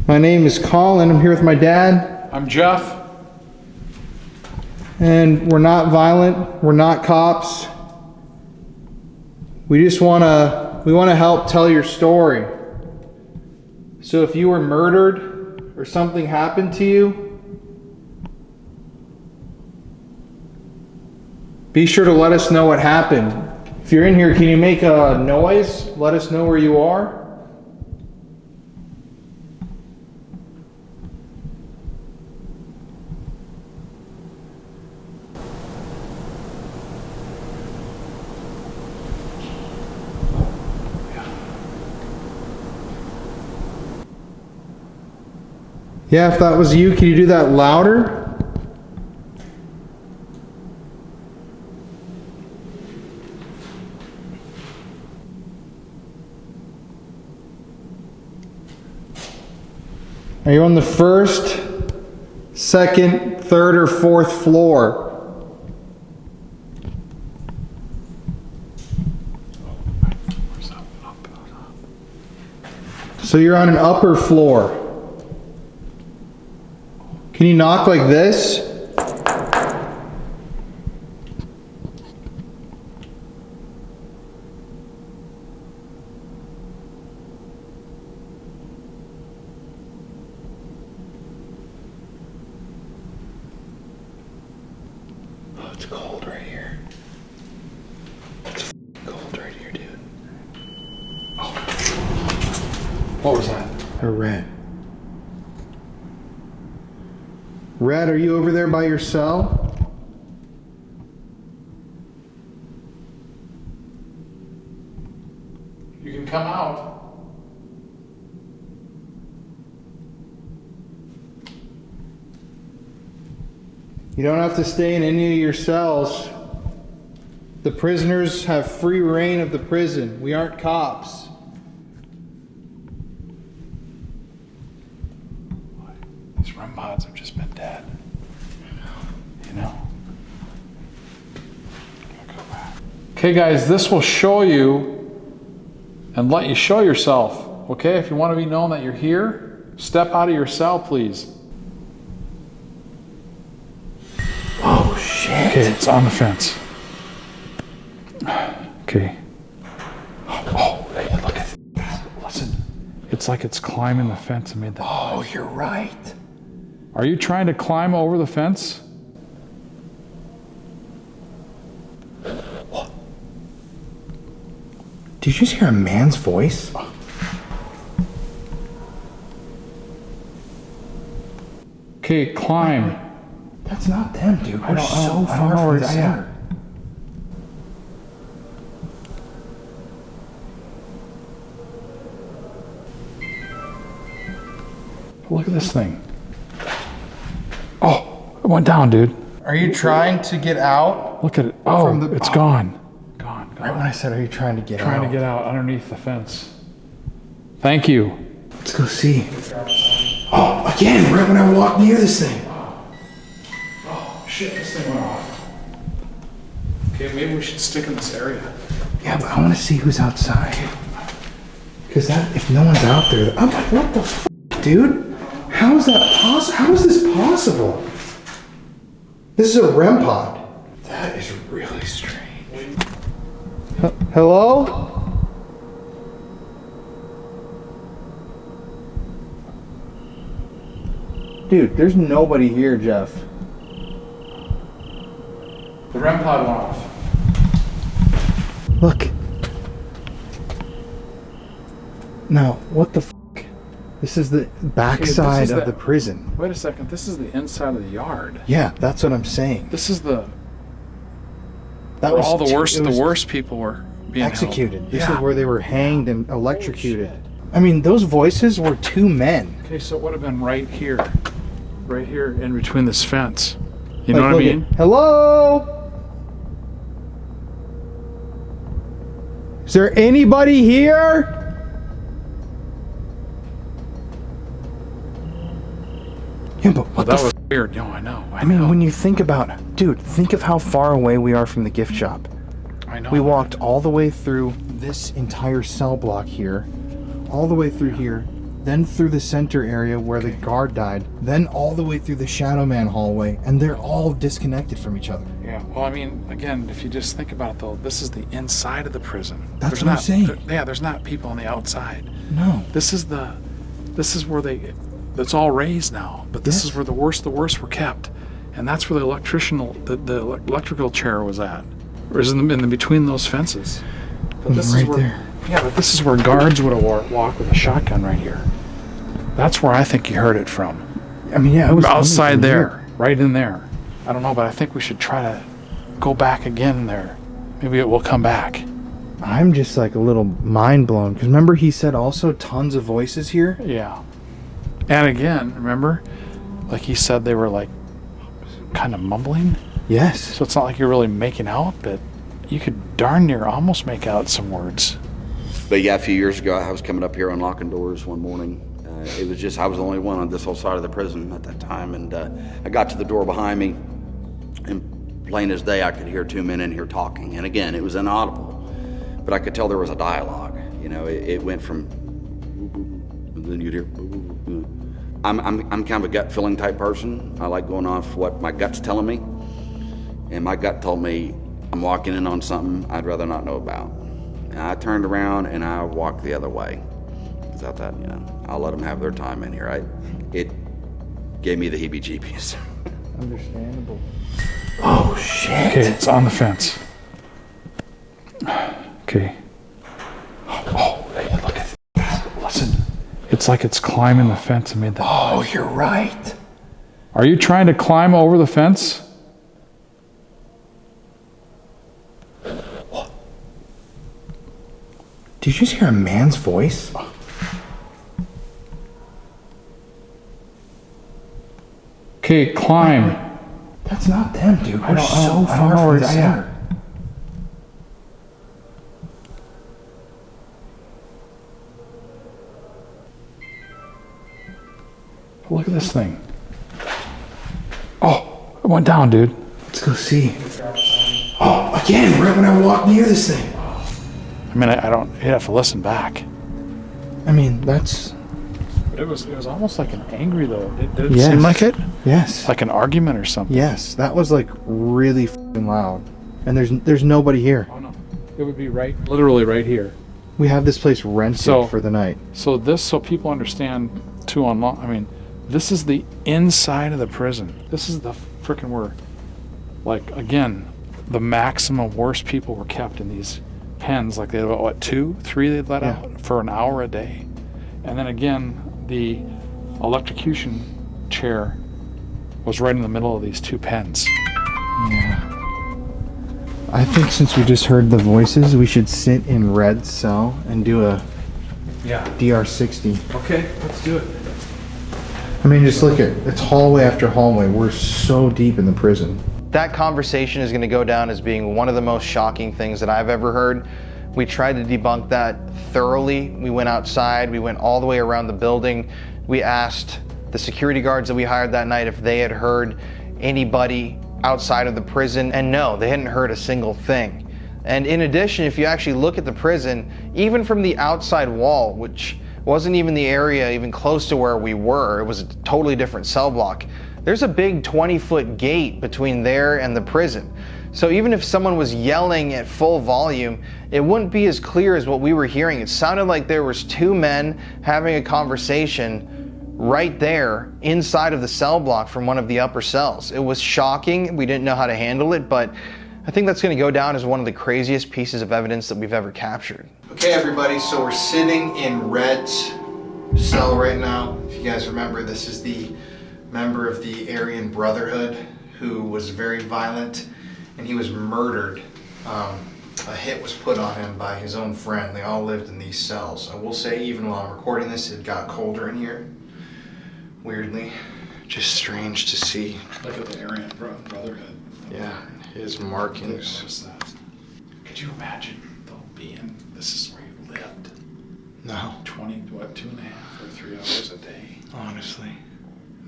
My name is Colin. I'm here with my dad. I'm Jeff. And we're not violent. We're not cops. We just want to help tell your story. So if you were murdered or something happened to you, be sure to let us know what happened. If you're in here, can you make a noise? Let us know where you are. Yeah, if that was you, can you do that louder? Are you on the first, second, third, or fourth floor? So you're on an upper floor. Can you knock like this? It's cold right here. It's cold right here, dude. Oh. What was that? A rat. Rat, are you over there by your cell? You can come out. You don't have to stay in any of your cells. The prisoners have free reign of the prison. We aren't cops. These REM pods have just been dead. You know? Okay, guys, this will show you and let you show yourself. Okay, if you want to be known that you're here, step out of your cell, please. Oh, shit. Okay, it's on the fence. Okay. Oh. It's like it's climbing the fence and made that. Oh, you're right. Are you trying to climb over the fence? What? Did you just hear a man's voice? Okay, climb. That's not them, dude. We're so I don't far know from where the it's center. Look at this thing. Oh, it went down, dude. Are you trying to get out? Look at it. Oh, it's gone. Gone. Right when I said, are you trying to get out? Trying to get out underneath the fence. Thank you. Let's go see. Oh, again, right when I walked near this thing. Oh, shit, this thing went off. Okay, maybe we should stick in this area. Yeah, but I want to see who's outside. Because if no one's out there, I'm like, what the f***, dude? How is that possible? How is this possible? This is a REM pod. That is really strange. Hello? Dude, there's nobody here, Jeff. The REM pod went off. Look. No, what the f***? This is the backside of the prison. Wait a second, this is the inside of the yard. Yeah, that's what I'm saying. This is the... That was all the worst people were being executed. held. This is where they were hanged and electrocuted. I mean, those voices were two men. Okay, so it would have been right here in between this fence. You know what I mean? Hello? Is there anybody here? Yeah, but what that was weird. No, I know. I mean, when you think about, dude, think of how far away we are from the gift shop. I know. We walked all the way through this entire cell block here, all the way through here, then through the center area where the guard died, then all the way through the Shadow Man hallway, and they're all disconnected from each other. Yeah, well, I mean, again, if you just think about it, though, this is the inside of the prison. That's what I'm saying. There's not people on the outside. No. This is where it's all raised now, but this is where the worst were kept, and that's where the electrical chair was at. Or is in between those fences. But this is where, there. Yeah, but this is where guards would have walked with a shotgun right here. That's where I think you heard it from. I mean, yeah, it was outside there, right in there. I don't know, but I think we should try to go back again there. Maybe it will come back. I'm just like a little mind blown because remember he said also tons of voices here. Yeah. And again, remember, like he said, they were like kind of mumbling. Yes. So it's not like you're really making out, but you could darn near almost make out some words. But yeah, a few years ago, I was coming up here unlocking doors one morning. It was just, I was the only one on this whole side of the prison at that time. And I got to the door behind me, and plain as day, I could hear two men in here talking. And again, it was inaudible, but I could tell there was a dialogue. You know, it went from, and then you'd hear, I'm kind of a gut feeling type person. I like going off what my gut's telling me. And my gut told me I'm walking in on something I'd rather not know about. And I turned around and I walked the other way. Because I thought, I'll let them have their time in here. It gave me the heebie-jeebies. Understandable. Oh, shit. Okay, it's on the fence. Okay. Oh, hey, look at this. Listen. It's like it's climbing the fence and made that. Oh, you're right. Are you trying to climb over the fence? What? Did you just hear a man's voice? Okay, climb. That's not them, dude. We're so far from the center. Look at this thing. Oh, it went down, dude. Let's go see. Oh, again, right when I walked near this thing. I mean, I don't. You have to listen back. I mean, that's. But it was almost like an angry though. Did it seem like it? Yes. Like an argument or something. Yes, that was like really f***ing loud. And there's nobody here. Oh no, it would be literally right here. We have this place rented for the night. So people understand too I mean, this is the inside of the prison. This is the frickin' where, like, again, the maximum worst people were kept in these pens. Like, they had, what, 2, 3 they'd let out for an hour a day. And then again, the electrocution chair was right in the middle of these 2 pens. Yeah. I think since we just heard the voices, we should sit in Red's cell and do a DR60. Okay, let's do it. I mean, just look at it. It's hallway after hallway. We're so deep in the prison. That conversation is going to go down as being one of the most shocking things that I've ever heard. We tried to debunk that thoroughly. We went outside. We went all the way around the building. We asked the security guards that we hired that night if they had heard anybody outside of the prison, and no, they hadn't heard a single thing. And in addition, if you actually look at the prison, even from the outside wall, which wasn't even the area even close to where we were, it was a totally different cell block, there's a big 20-foot gate between there and the prison. So even if someone was yelling at full volume, it wouldn't be as clear as what we were hearing. It sounded like there was 2 men having a conversation right there inside of the cell block from one of the upper cells. It was shocking. We didn't know how to handle it, but I think that's going to go down as one of the craziest pieces of evidence that we've ever captured. Okay, everybody, so we're sitting in Red's cell right now. If you guys remember, this is the member of the Aryan Brotherhood who was very violent, and he was murdered. A hit was put on him by his own friend. They all lived in these cells. I will say, even while I'm recording this, it got colder in here. Weirdly. Just strange to see. Look at the Aryan Brotherhood. Yeah, his markings. Notice that. Could you imagine, though, this is where you lived? No. 2.5 or 3 hours a day? Honestly.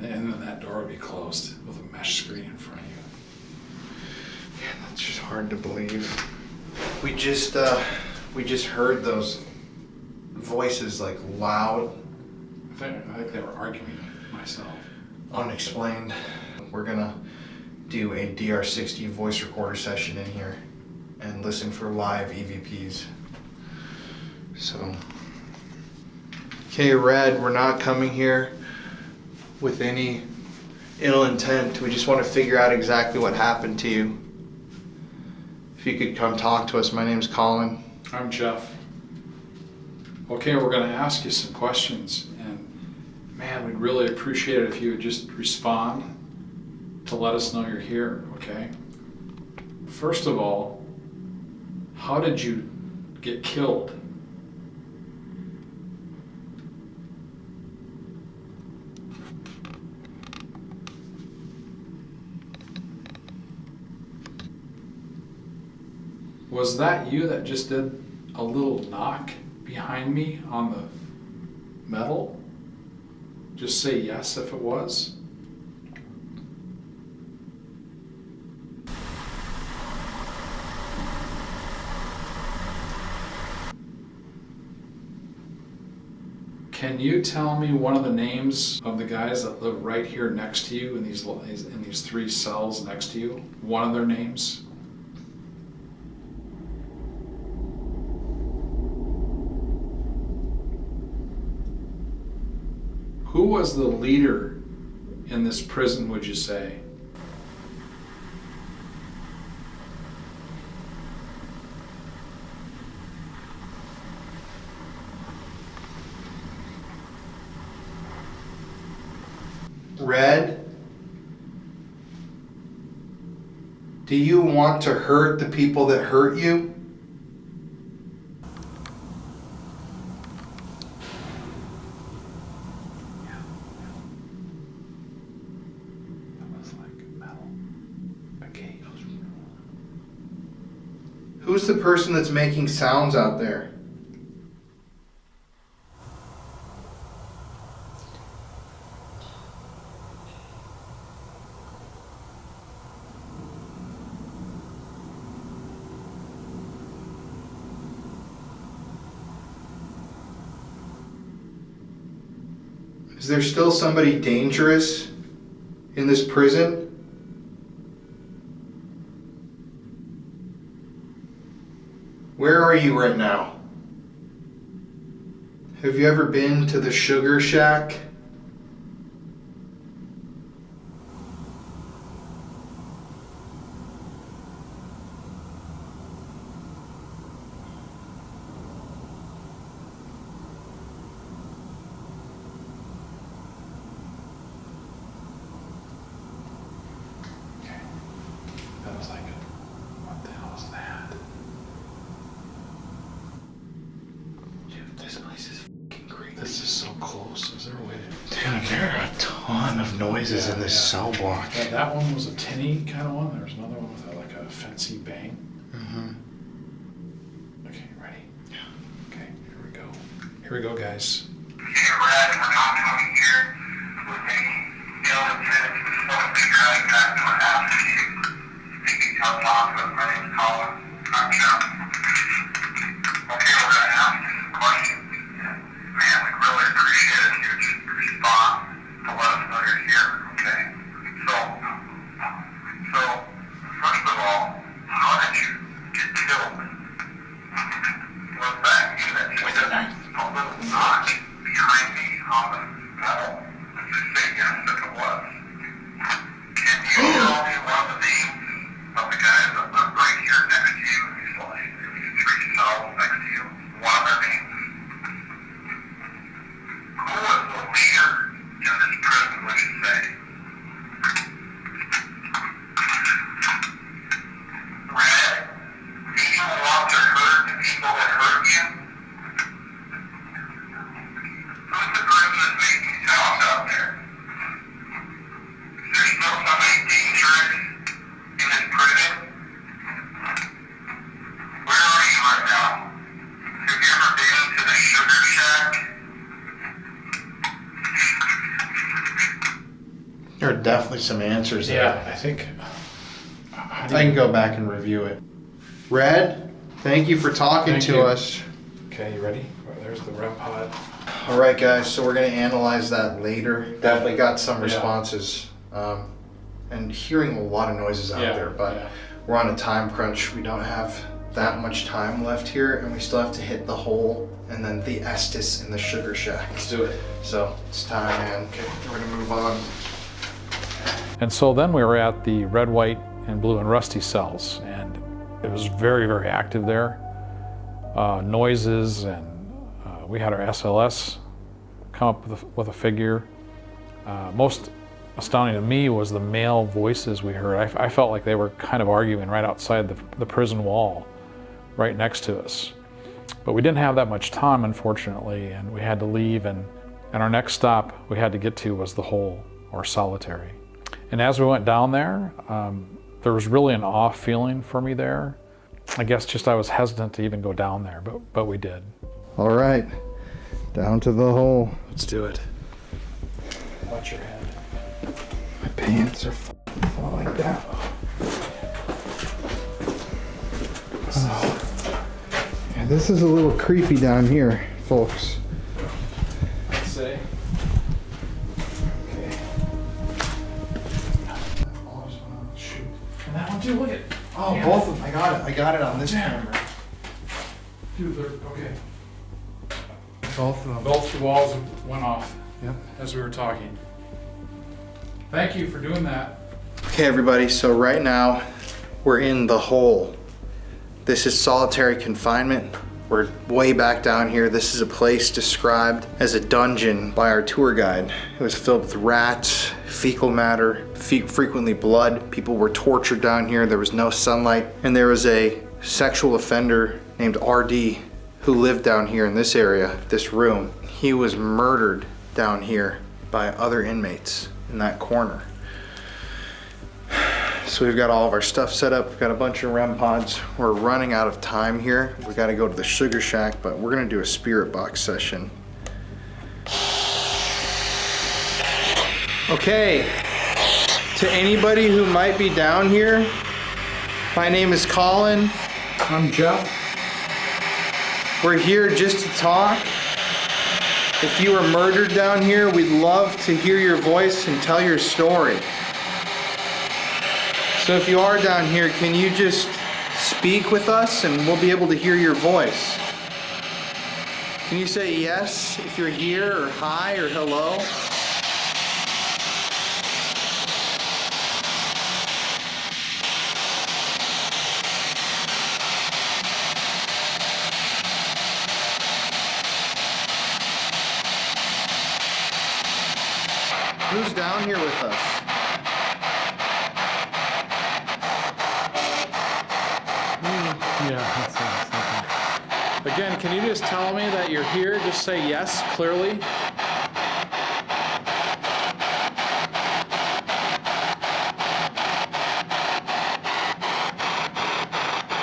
And then that door would be closed with a mesh screen in front of you. Yeah, that's just hard to believe. We just heard those voices, like, loud. I think they were arguing myself. Unexplained. We're gonna do a DR60 voice recorder session in here and listen for live EVPs. So, okay, Red, we're not coming here with any ill intent. We just want to figure out exactly what happened to you. If you could come talk to us. My name's Colin. I'm Jeff. Okay, we're going to ask you some questions, and man, we'd really appreciate it if you would just respond to let us know you're here, okay? First of all, how did you get killed? Was that you that just did a little knock behind me on the metal? Just say yes if it was. Can you tell me one of the names of the guys that live right here next to you in these 3 cells next to you? One of their names? Who was the leader in this prison, would you say? Red, do you want to hurt the people that hurt you? Who's the person that's making sounds out there? Is there still somebody dangerous in this prison? Where are you right now? Have you ever been to the Sugar Shack? That was like, what the hell is that? Dude, this place is fucking crazy. This is so close. Is there a way to... Dude, there are a ton of noises in this cell block. That one was a tinny kind of one. There was another one with like a fancy bang. Okay, ready? Yeah. Okay, here we go. Here we go, guys. There are definitely some answers there. Yeah, I think... I can go back and review it. Red, thank you for talking to us. Okay, you ready? Well, there's the REM pod. All right, guys, so we're going to analyze that later. Definitely got some responses. And hearing a lot of noises out there, but we're on a time crunch. We don't have that much time left here, and we still have to hit the hole and then the Estes and the Sugar Shack. Let's do it. So it's time, man. Okay, we're going to move on. And so then we were at the red, white, and blue and rusty cells, and it was very, very active there. Noises, and we had our SLS come up with a figure. Most astounding to me was the male voices we heard. I felt like they were kind of arguing right outside the prison wall, right next to us. But we didn't have that much time, unfortunately, and we had to leave, and our next stop we had to get to was the hole, or solitary. And as we went down there, there was really an awe feeling for me there. I guess just I was hesitant to even go down there, but we did. All right, down to the hole. Let's do it. Watch your head. My pants are falling down. Oh. Yeah, this is a little creepy down here, folks. Let's see. That one too, look at it. Oh, yeah. Both of them. I got it on this camera. Dude, they're okay. Both of them. Both the walls went off. Yep. As we were talking. Thank you for doing that. Okay, everybody, so right now we're in the hole. This is solitary confinement. We're way back down here. This is a place described as a dungeon by our tour guide. It was filled with rats, fecal matter, frequently blood. People were tortured down here. There was no sunlight. And there was a sexual offender named RD who lived down here in this area, this room. He was murdered down here by other inmates in that corner. So we've got all of our stuff set up. We've got a bunch of REM pods. We're running out of time here. We got to go to the Sugar Shack, but we're gonna do a spirit box session. Okay, to anybody who might be down here, my name is Colin. I'm Jeff. We're here just to talk. If you were murdered down here, we'd love to hear your voice and tell your story. So if you are down here, can you just speak with us and we'll be able to hear your voice? Can you say yes if you're here, or hi, or hello? Who's down here with us? Yeah, that's something. Again, can you just tell me that you're here? Just say yes, clearly.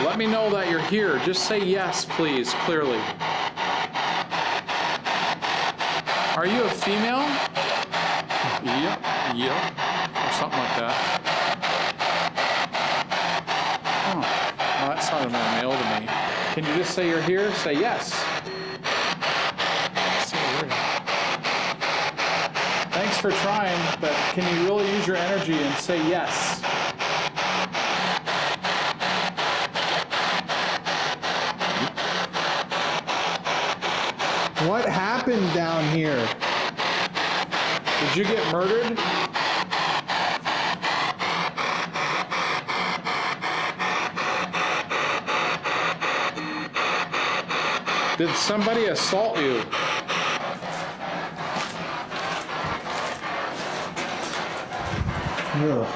Let me know that you're here. Just say yes, please, clearly. Are you a female? Yep, or something like that. Oh, well, that sounded more male to me. Can you just say you're here? Say yes. So weird. Thanks for trying, but can you really use your energy and say yes? What happened down here? Did you get murdered? Did somebody assault you? Ugh.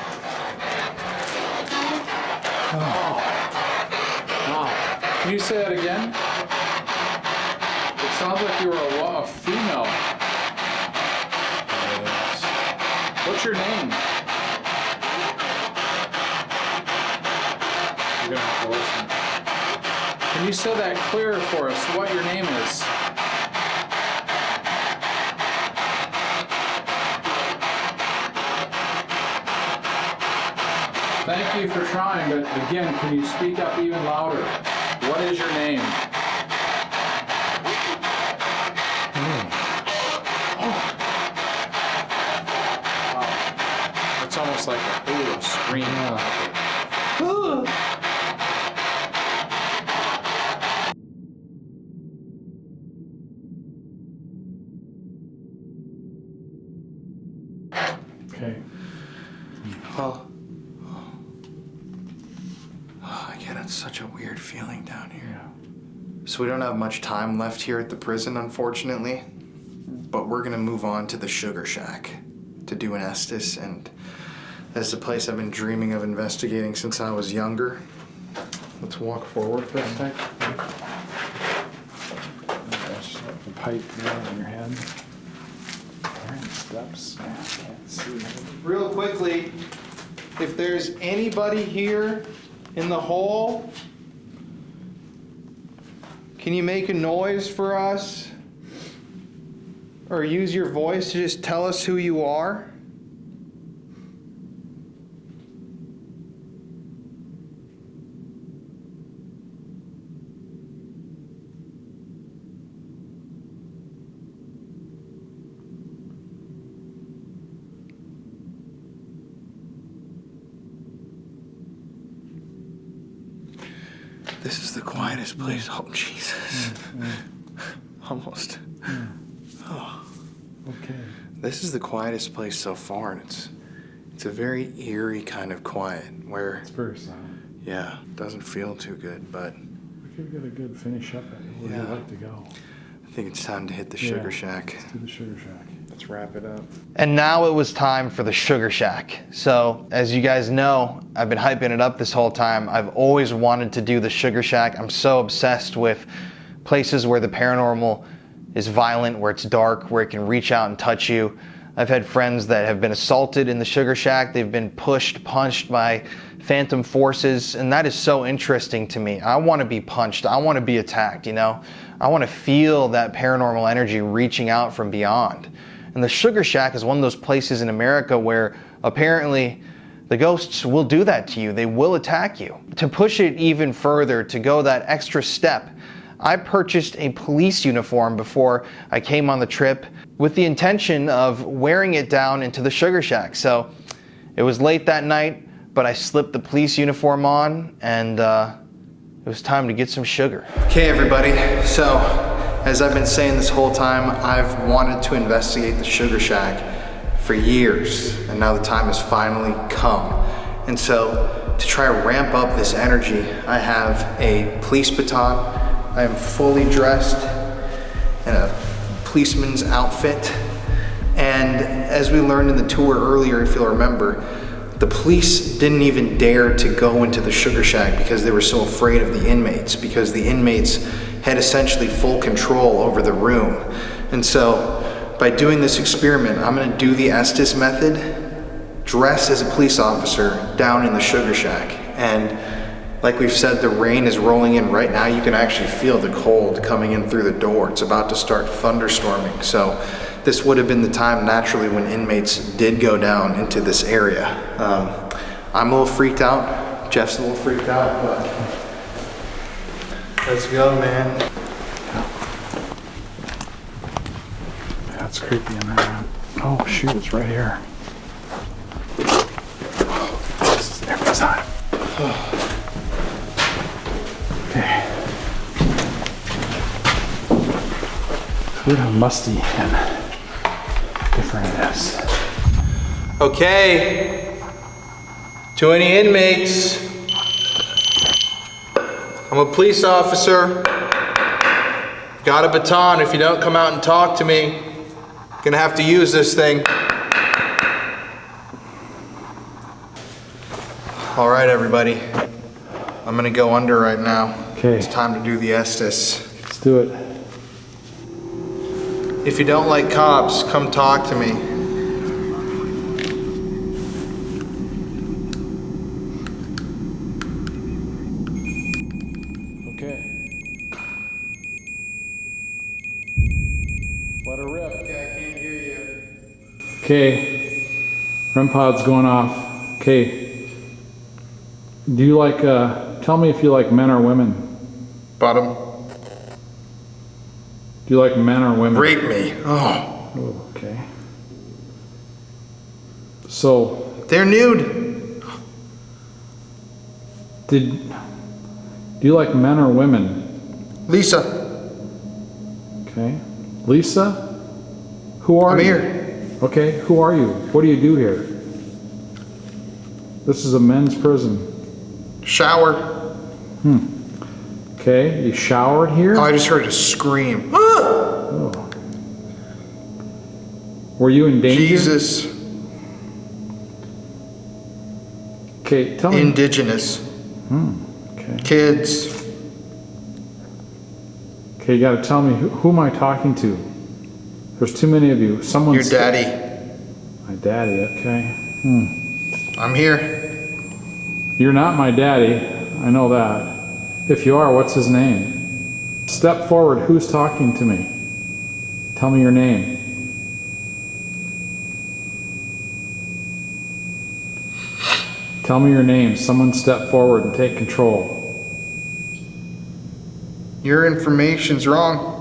Oh. Wow. Can you say that again? It sounds like you were a female. What's your name? You're gonna have to listen. Can you say that clearer for us, what your name is? Thank you for trying, but again, can you speak up even louder? What is your name? It's almost like a scream. Okay. Well, again, it's such a weird feeling down here. Yeah. So we don't have much time left here at the prison, unfortunately, but we're gonna move on to the Sugar Shack to do an Estes, and that's the place I've been dreaming of investigating since I was younger. Let's walk forward for a sec. That's the pipe there on your head. Steps. I can't see. Real quickly, if there's anybody here in the hall, can you make a noise for us? Or use your voice to just tell us who you are? This is the quietest place. Oh, Jesus. Almost. Oh. Okay. This is the quietest place so far, and it's a very eerie kind of quiet where It's very silent. yeah, doesn't feel too good, but We could get a good finish up at it. Where do you like to go? I think it's time to hit the Sugar Yeah. Shack. Let's do the Sugar Shack. Let's wrap it up. And now it was time for the Sugar Shack. So, as you guys know, I've been hyping it up this whole time. I've always wanted to do the Sugar Shack. I'm so obsessed with places where the paranormal is violent, where it's dark, where it can reach out and touch you. I've had friends that have been assaulted in the Sugar Shack. They've been pushed, punched by phantom forces, and that is so interesting to me. I want to be punched. I want to be attacked, you know? I want to feel that paranormal energy reaching out from beyond. And the Sugar Shack is one of those places in America where apparently the ghosts will do that to you. They will attack you. To push it even further, to go that extra step, I purchased a police uniform before I came on the trip with the intention of wearing it down into the Sugar Shack. So it was late that night, but I slipped the police uniform on, and it was time to get some sugar. Okay, everybody, so As I've been saying this whole time, I've wanted to investigate the Sugar Shack for years, and now the time has finally come. And so, to try to ramp up this energy, I have a police baton. I am fully dressed in a policeman's outfit. And as we learned in the tour earlier, if you'll remember, the police didn't even dare to go into the Sugar Shack because they were so afraid of the inmates, because the inmates had essentially full control over the room. And so by doing this experiment, I'm gonna do the Estes method, dress as a police officer down in the Sugar Shack. And like we've said, the rain is rolling in right now. You can actually feel the cold coming in through the door. It's about to start thunderstorming. So this would have been the time naturally when inmates did go down into this area. I'm a little freaked out. Jeff's a little freaked out, but let's go, man. That's creepy in there, man. Oh, shoot, it's right here. This is every time. Okay. Weird how musty and different it is. Okay. To any inmates, I'm a police officer. Got a baton. If you don't come out and talk to me, gonna have to use this thing. All right, everybody. I'm gonna go under right now. Okay. It's time to do the Estes. Let's do it. If you don't like cops, come talk to me. Okay. Let her rip. Okay, I can't hear you. Okay. REM pod's going off. Okay. Do you like, tell me if you like men or women. Bottom. Do you like men or women? Rape me. Oh. Oh, okay. So. They're nude. Do you like men or women? Lisa. Okay. Lisa? Who are you? I'm here. Okay, who are you? What do you do here? This is a men's prison. Shower. Okay, you showered here? Oh, I just heard a scream. Oh. Were you in danger? Jesus. Okay, tell me. Indigenous. Okay. Kids. Okay, you gotta tell me, who am I talking to? There's too many of you. Someone's... Your daddy. My daddy, okay. I'm here. You're not my daddy, I know that. If you are, what's his name? Step forward, who's talking to me? Tell me your name. Tell me your name. Someone step forward and take control. Your information's wrong.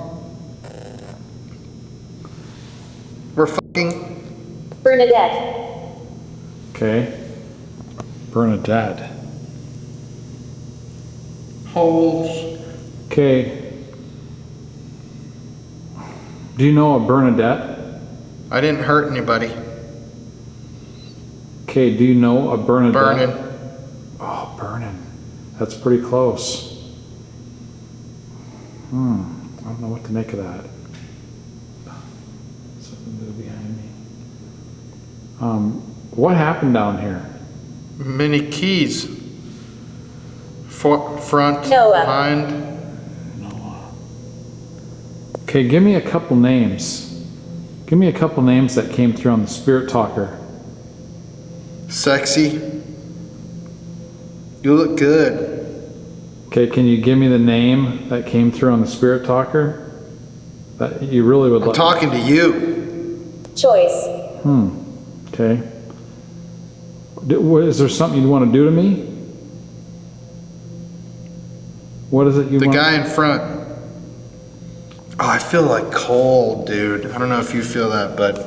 We're fucking Bernadette. Okay. Bernadette. holes. Okay. Do you know a Bernadette? I didn't hurt anybody. Okay, do you know a Bernadette? Burning. Oh, burning. That's pretty close. I don't know what to make of that. Something new behind me. What happened down here? Many keys. Front, Noah. behind. Okay, give me a couple names. Give me a couple names that came through on the Spirit Talker. Sexy. You look good. Okay, can you give me the name that came through on the Spirit Talker? That you really would like. I'm talking to you. Choice. Okay. Is there something you'd want to do to me? What is it you want? The guy in front. Oh, I feel like cold, dude. I don't know if you feel that, but.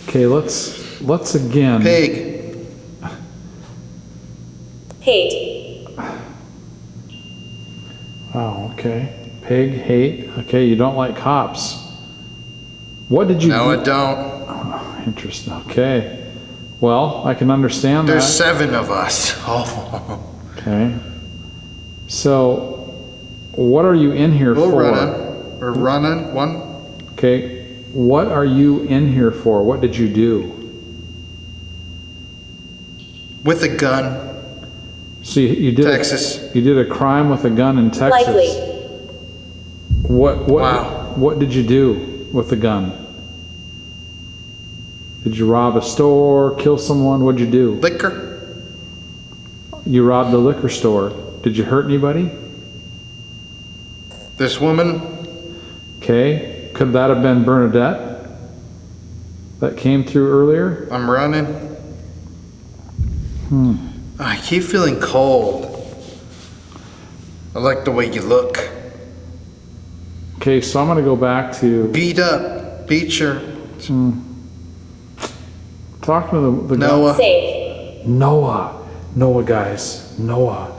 Okay, let's again. Pig. Hate. Oh, okay. Pig hate. Okay, you don't like cops. What did you No, do? I don't. Oh, interesting. Okay. Well, I can understand There's that. 7 of us. Oh. Okay. So, what are you in here for? We're running. One. Okay. What are you in here for? What did you do? With a gun. So you did Texas. You did a crime with a gun in Texas. Likely. What did you do with the gun? Did you rob a store, kill someone? What'd you do? Liquor. You robbed a liquor store. Did you hurt anybody? This woman. Okay. Could that have been Bernadette that came through earlier? I'm running. I keep feeling cold. I like the way you look. Okay, so I'm going to go back to... Beat up. Beat your... Talk to the Noah. guy. Safe. Noah, guys. Noah.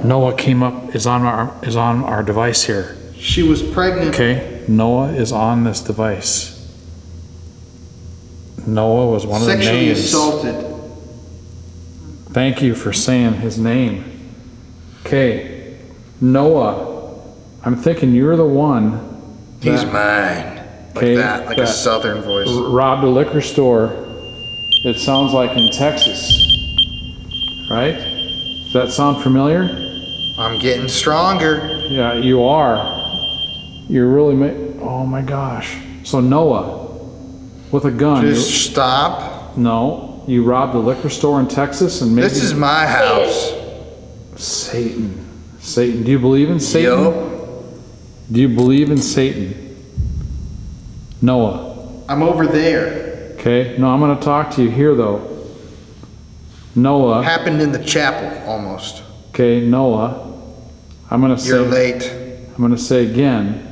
Noah came up, is on our device here. She was pregnant. Okay, Noah is on this device. Noah was one of the names. Sexually assaulted. Thank you for saying his name. Okay, Noah, I'm thinking you're the one. He's mine. Like that, like a southern voice. Robbed a liquor store. It sounds like in Texas, right? Does that sound familiar? I'm getting stronger. Yeah, you are. You're really oh my gosh. So Noah, with a gun. Just stop. No, you robbed a liquor store in Texas and maybe... This is my house. Satan. Do you believe in Satan? Yup. Do you believe in Satan? Noah. I'm over there. Okay, no, I'm going to talk to you here though. Noah. Happened in the chapel, almost. Okay, Noah. I'm going to say... You're late. I'm going to say again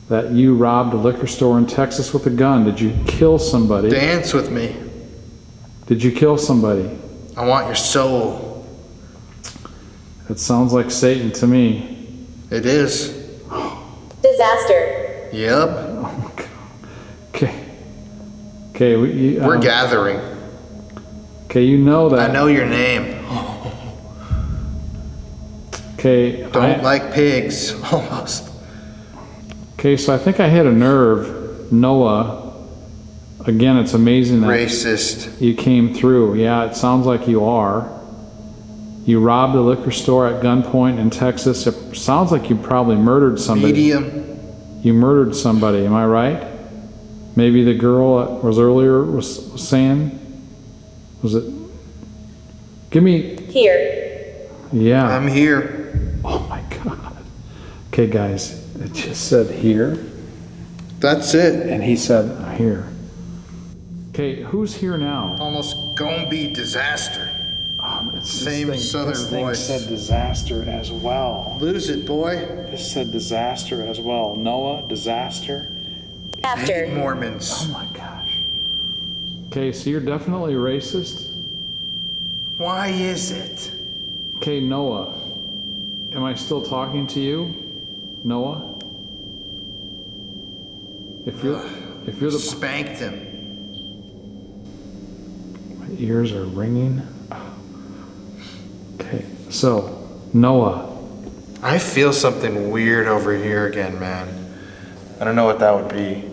that you robbed a liquor store in Texas with a gun. Did you kill somebody? Dance with me. Did you kill somebody? I want your soul. It sounds like Satan to me. It is. Disaster. Yep. Oh my God. Okay, we're gathering. Okay, you know that. I know your name. Okay. Don't like pigs. Almost. Okay, so I think I hit a nerve. Noah. Again, it's amazing that racist. You came through. Yeah, it sounds like you are. You robbed a liquor store at gunpoint in Texas. It sounds like you probably murdered somebody. Medium. You murdered somebody, am I right? Maybe the girl that was earlier was saying, was it? Give me... Here. Yeah. I'm here. Oh my God. Okay, guys, it just said here. That's it. And he said here. Okay, who's here now? Almost gonna be disaster. Same southern voice. This said disaster as well. Lose it, boy. This said disaster as well. Noah, disaster. After. Mormons. Oh my gosh. Okay, so you're definitely racist? Why is it? Okay, Noah. Am I still talking to you? Noah? If you're the... Spanked him. My ears are ringing. Okay, so, Noah. I feel something weird over here again, man. I don't know what that would be.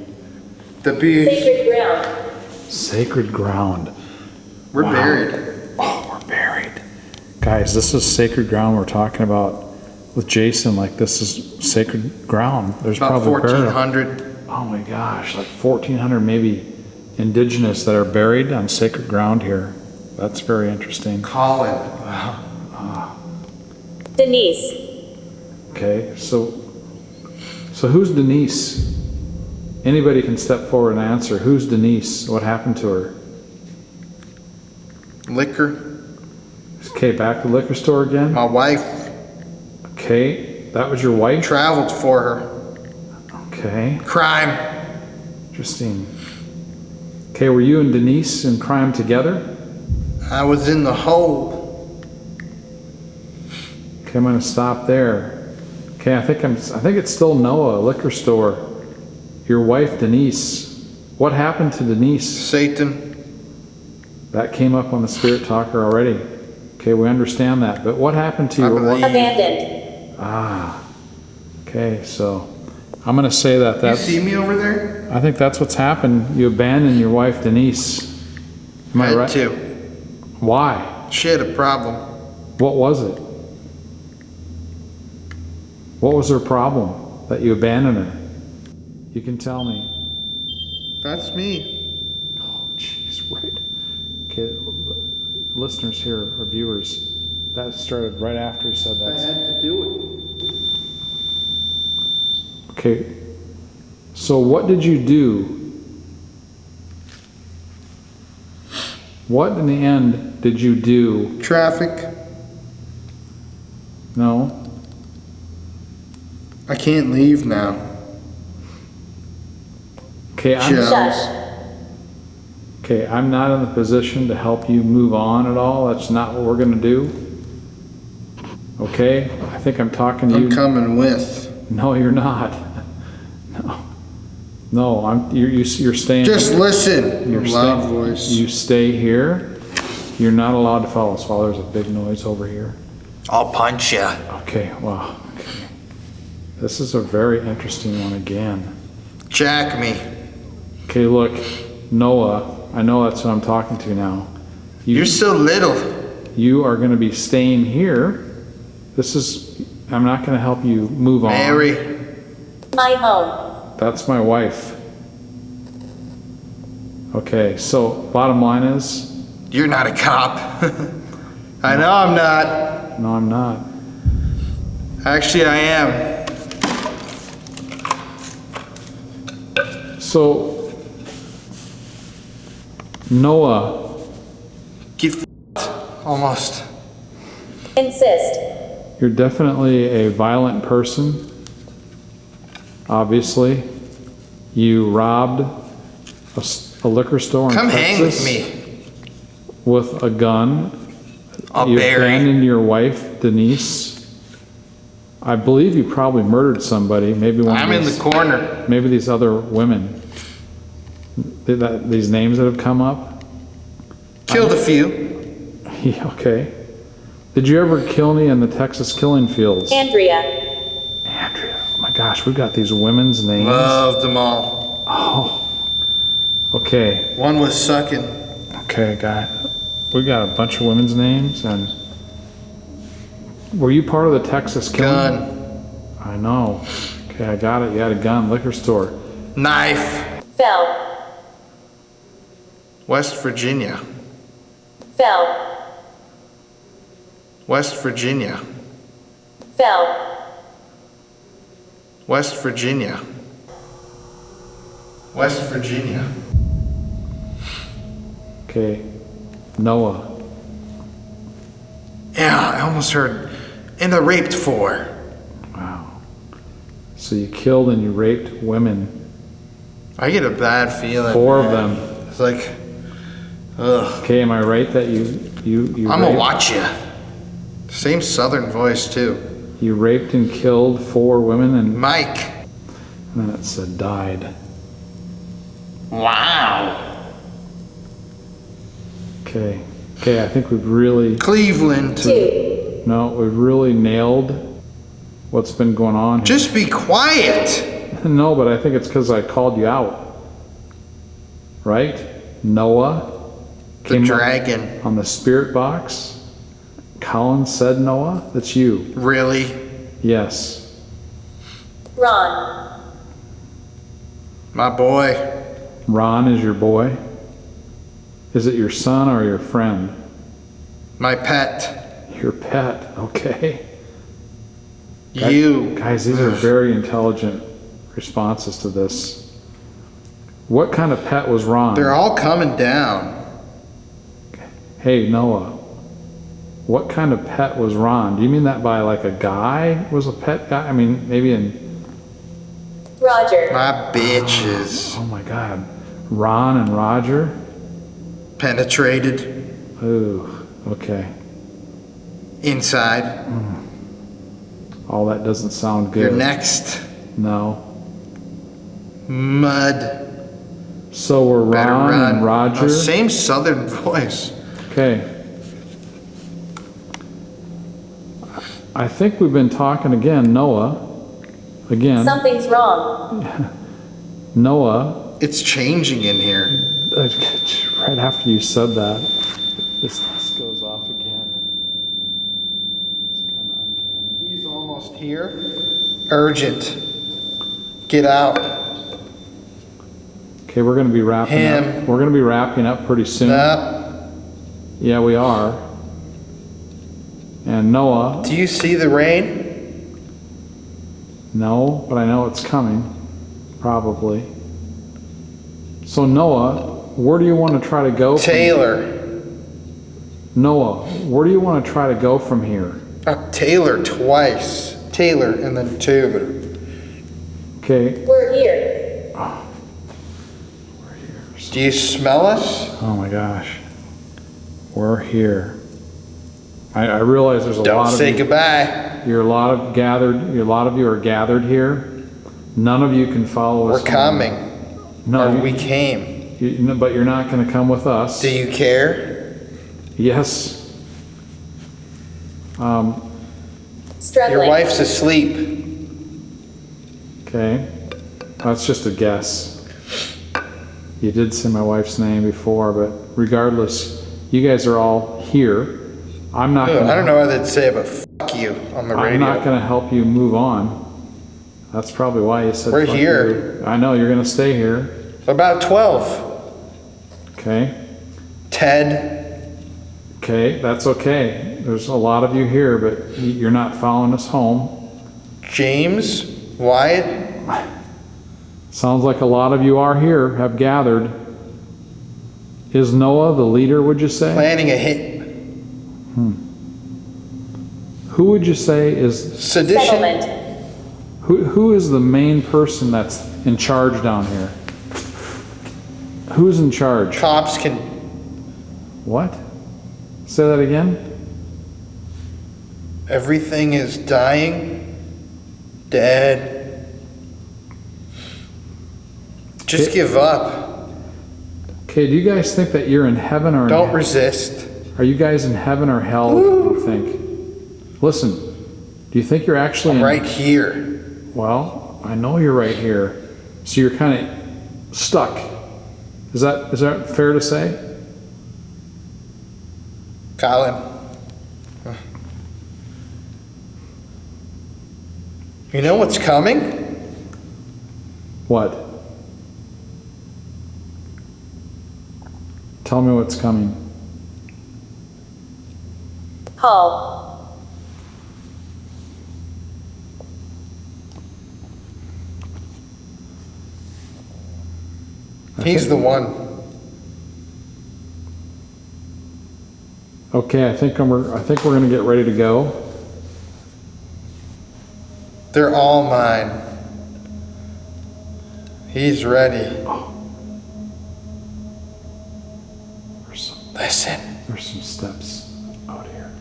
The beach. Sacred ground. Sacred ground. We're Wow. buried. Oh, we're buried. Guys, this is sacred ground we're talking about with Jason. Like, this is sacred ground. There's About probably 1,400. Oh my gosh, like 1,400 maybe indigenous that are buried on sacred ground here. That's very interesting. Colin. Denise. Okay, so who's Denise? Anybody can step forward and answer. Who's Denise? What happened to her? Liquor. Okay, back to the liquor store again. My wife. Okay, that was your wife? Traveled for her. Okay. Crime. Interesting. Okay, were you and Denise in crime together? I was in the hole. Okay, I'm going to stop there. Okay, I think it's still Noah, liquor store. Your wife, Denise. What happened to Denise? Satan. That came up on the Spirit Talker already. Okay, we understand that. But what happened to your wife? Abandoned. Ah. Okay, so I'm going to say that that's... You see me over there? I think that's what's happened. You abandoned your wife, Denise. Am I right? to. Why? She had a problem. What was it? What was her problem that you abandoned her? You can tell me. That's me. Oh, jeez, right. Okay, listeners here, or viewers, that started right after he said that. I had to do Okay, so what did you do? What in the end did you do? it. Traffic. No? I can't leave now. Okay, I'm not in the position to help you move on at all. That's not what we're going to do. Okay? I think I'm talking to you. I'm coming with. No, you're not. No, you're staying. Just listen. You're Loud staying, voice. You stay here. You're not allowed to follow us while there's a big noise over here. I'll punch ya. Okay, wow. Okay. This is a very interesting one again. Jack me. Okay, look, Noah, I know that's who I'm talking to now. You're so little. You are going to be staying here. I'm not going to help you move on. Mary. My home. That's my wife. Okay, so bottom line is... You're not a cop. I know I'm not. No, I'm not. Actually, I am. So, Noah. Get almost. Insist. You're definitely a violent person. Obviously. You robbed a liquor store in Come Texas hang with me. with a gun. I'll You bury. abandoned your wife, Denise. I believe you probably murdered somebody. Maybe one. I'm in the corner. Maybe these other women. These names that have come up. Killed a few. Yeah, okay. Did you ever kill any in the Texas killing fields? Andrea. Oh my gosh, we got these women's names. Loved them all. Oh. Okay. One was sucking. Okay, we got a bunch of women's names, and were you part of the Texas killing? Gun. I know. Okay, I got it. You had a gun, liquor store. Knife. Fell. West Virginia. Fell. West Virginia. Fell. West Virginia. West Virginia. Okay, Noah. Yeah, I almost heard. And I raped 4. Wow. So you killed and you raped women. I get a bad feeling. 4 of them. It's like, ugh. Okay, am I right that you I'm gonna raped- watch you. Same southern voice too. You raped and killed 4 women and Mike. then it said died. Wow. Okay, I think we've really... Cleveland. 2. No, we've really nailed what's been going on here. Just be quiet. No, but I think it's because I called you out. Right? Noah. The came up dragon. on the spirit box. Colin said Noah. That's you. Really? Yes. Ron. My boy. Ron is your boy. Is it your son or your friend? My pet. Your pet. Okay. You. Guys, these are very intelligent responses to this. What kind of pet was Ron? They're all coming down. Hey, Noah. What kind of pet was Ron? Do you mean that by like a guy was a pet guy? I mean, maybe in... Roger. My bitches. Oh my God. Ron and Roger? Penetrated. Ooh, okay. Inside. Oh, that doesn't sound good. You're next. No. Mud. So we're Ron and Roger. Oh, same southern voice. Okay. I think we've been talking again, Noah. Again. Something's wrong. Noah. It's changing in here. Right after you said that, this goes off again. It's kind of uncanny. He's almost here. Urgent. Get out. Okay, we're going to be wrapping up. We're going to be wrapping up pretty soon. Yeah, we are. And Noah. Do you see the rain? No, but I know it's coming. Probably. So Noah, where do you want to try to go? Taylor. Noah, where do you want to try to go from here? Taylor twice. Taylor and then Taylor. Okay. We're here. Oh. Do you smell us? Oh my gosh. We're here. I realize there's a lot of Don't say goodbye. A lot of you are gathered here. None of you can follow us. We're coming. No, we came. But you're not going to come with us. Do you care? Yes. Your wife's asleep. Okay. That's just a guess. You did say my wife's name before, but regardless, you guys are all here. I'm not. I don't know what they'd say about "fuck you" on the radio. I'm not going to help you move on. That's probably why you said. We're fuck here. You. I know you're going to stay here. About 12. Okay. Ted. Okay, that's okay. There's a lot of you here, but you're not following us home. James. Wyatt. Sounds like a lot of you are here, have gathered. Is Noah the leader, would you say? Planning a hit. Who would you say is... Sedition. Who is the main person that's in charge down here? Who's in charge? Cops can... What? Say that again? Everything is dying. Dead. Just give up. Okay, do you guys think that you're in heaven or... Don't resist. Are you guys in heaven or hell, do you think? Listen, do you think you're actually I'm right here. Well, I know you're right here. So you're kind of stuck. Is that fair to say? Colin. You know what's coming? What? Tell me what's coming. Paul. He's the one. Okay, I think we're going to get ready to go. They're all mine. He's ready. Listen. There's some steps out here.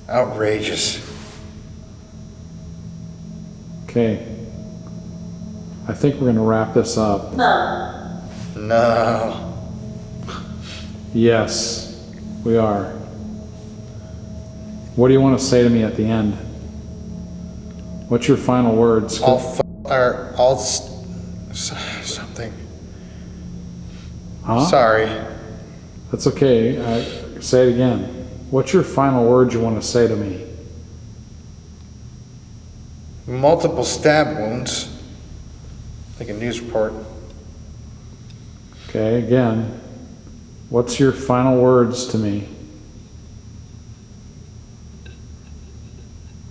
Outrageous. Okay. I think we're going to wrap this up. No. Yes, we are. What do you want to say to me at the end? What's your final words? Something. Huh? Sorry. That's okay. Say it again. What's your final words you want to say to me? Multiple stab wounds. Like a news report. Okay, again. What's your final words to me?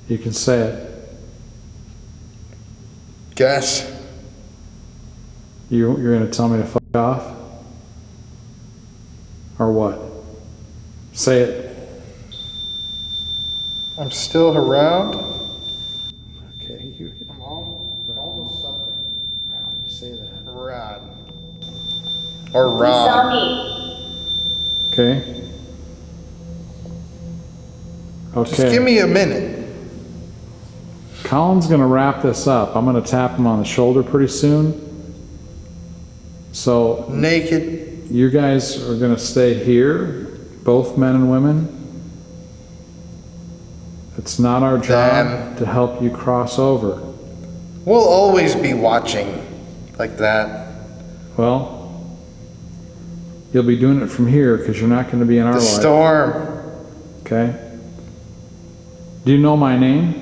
You can say it. Guess. You're going to tell me to fuck off? Or what? Say it. I'm still around. Okay, I'm almost something. Right when you say that. Rod. Or Ron. Saw me. Okay. Okay. Just give me a minute. Colin's gonna wrap this up. I'm gonna tap him on the shoulder pretty soon. So naked. You guys are gonna stay here, both men and women. It's not our job to help you cross over. We'll always be watching like that. Well, you'll be doing it from here because you're not gonna be in our life. The storm. Okay. Do you know my name?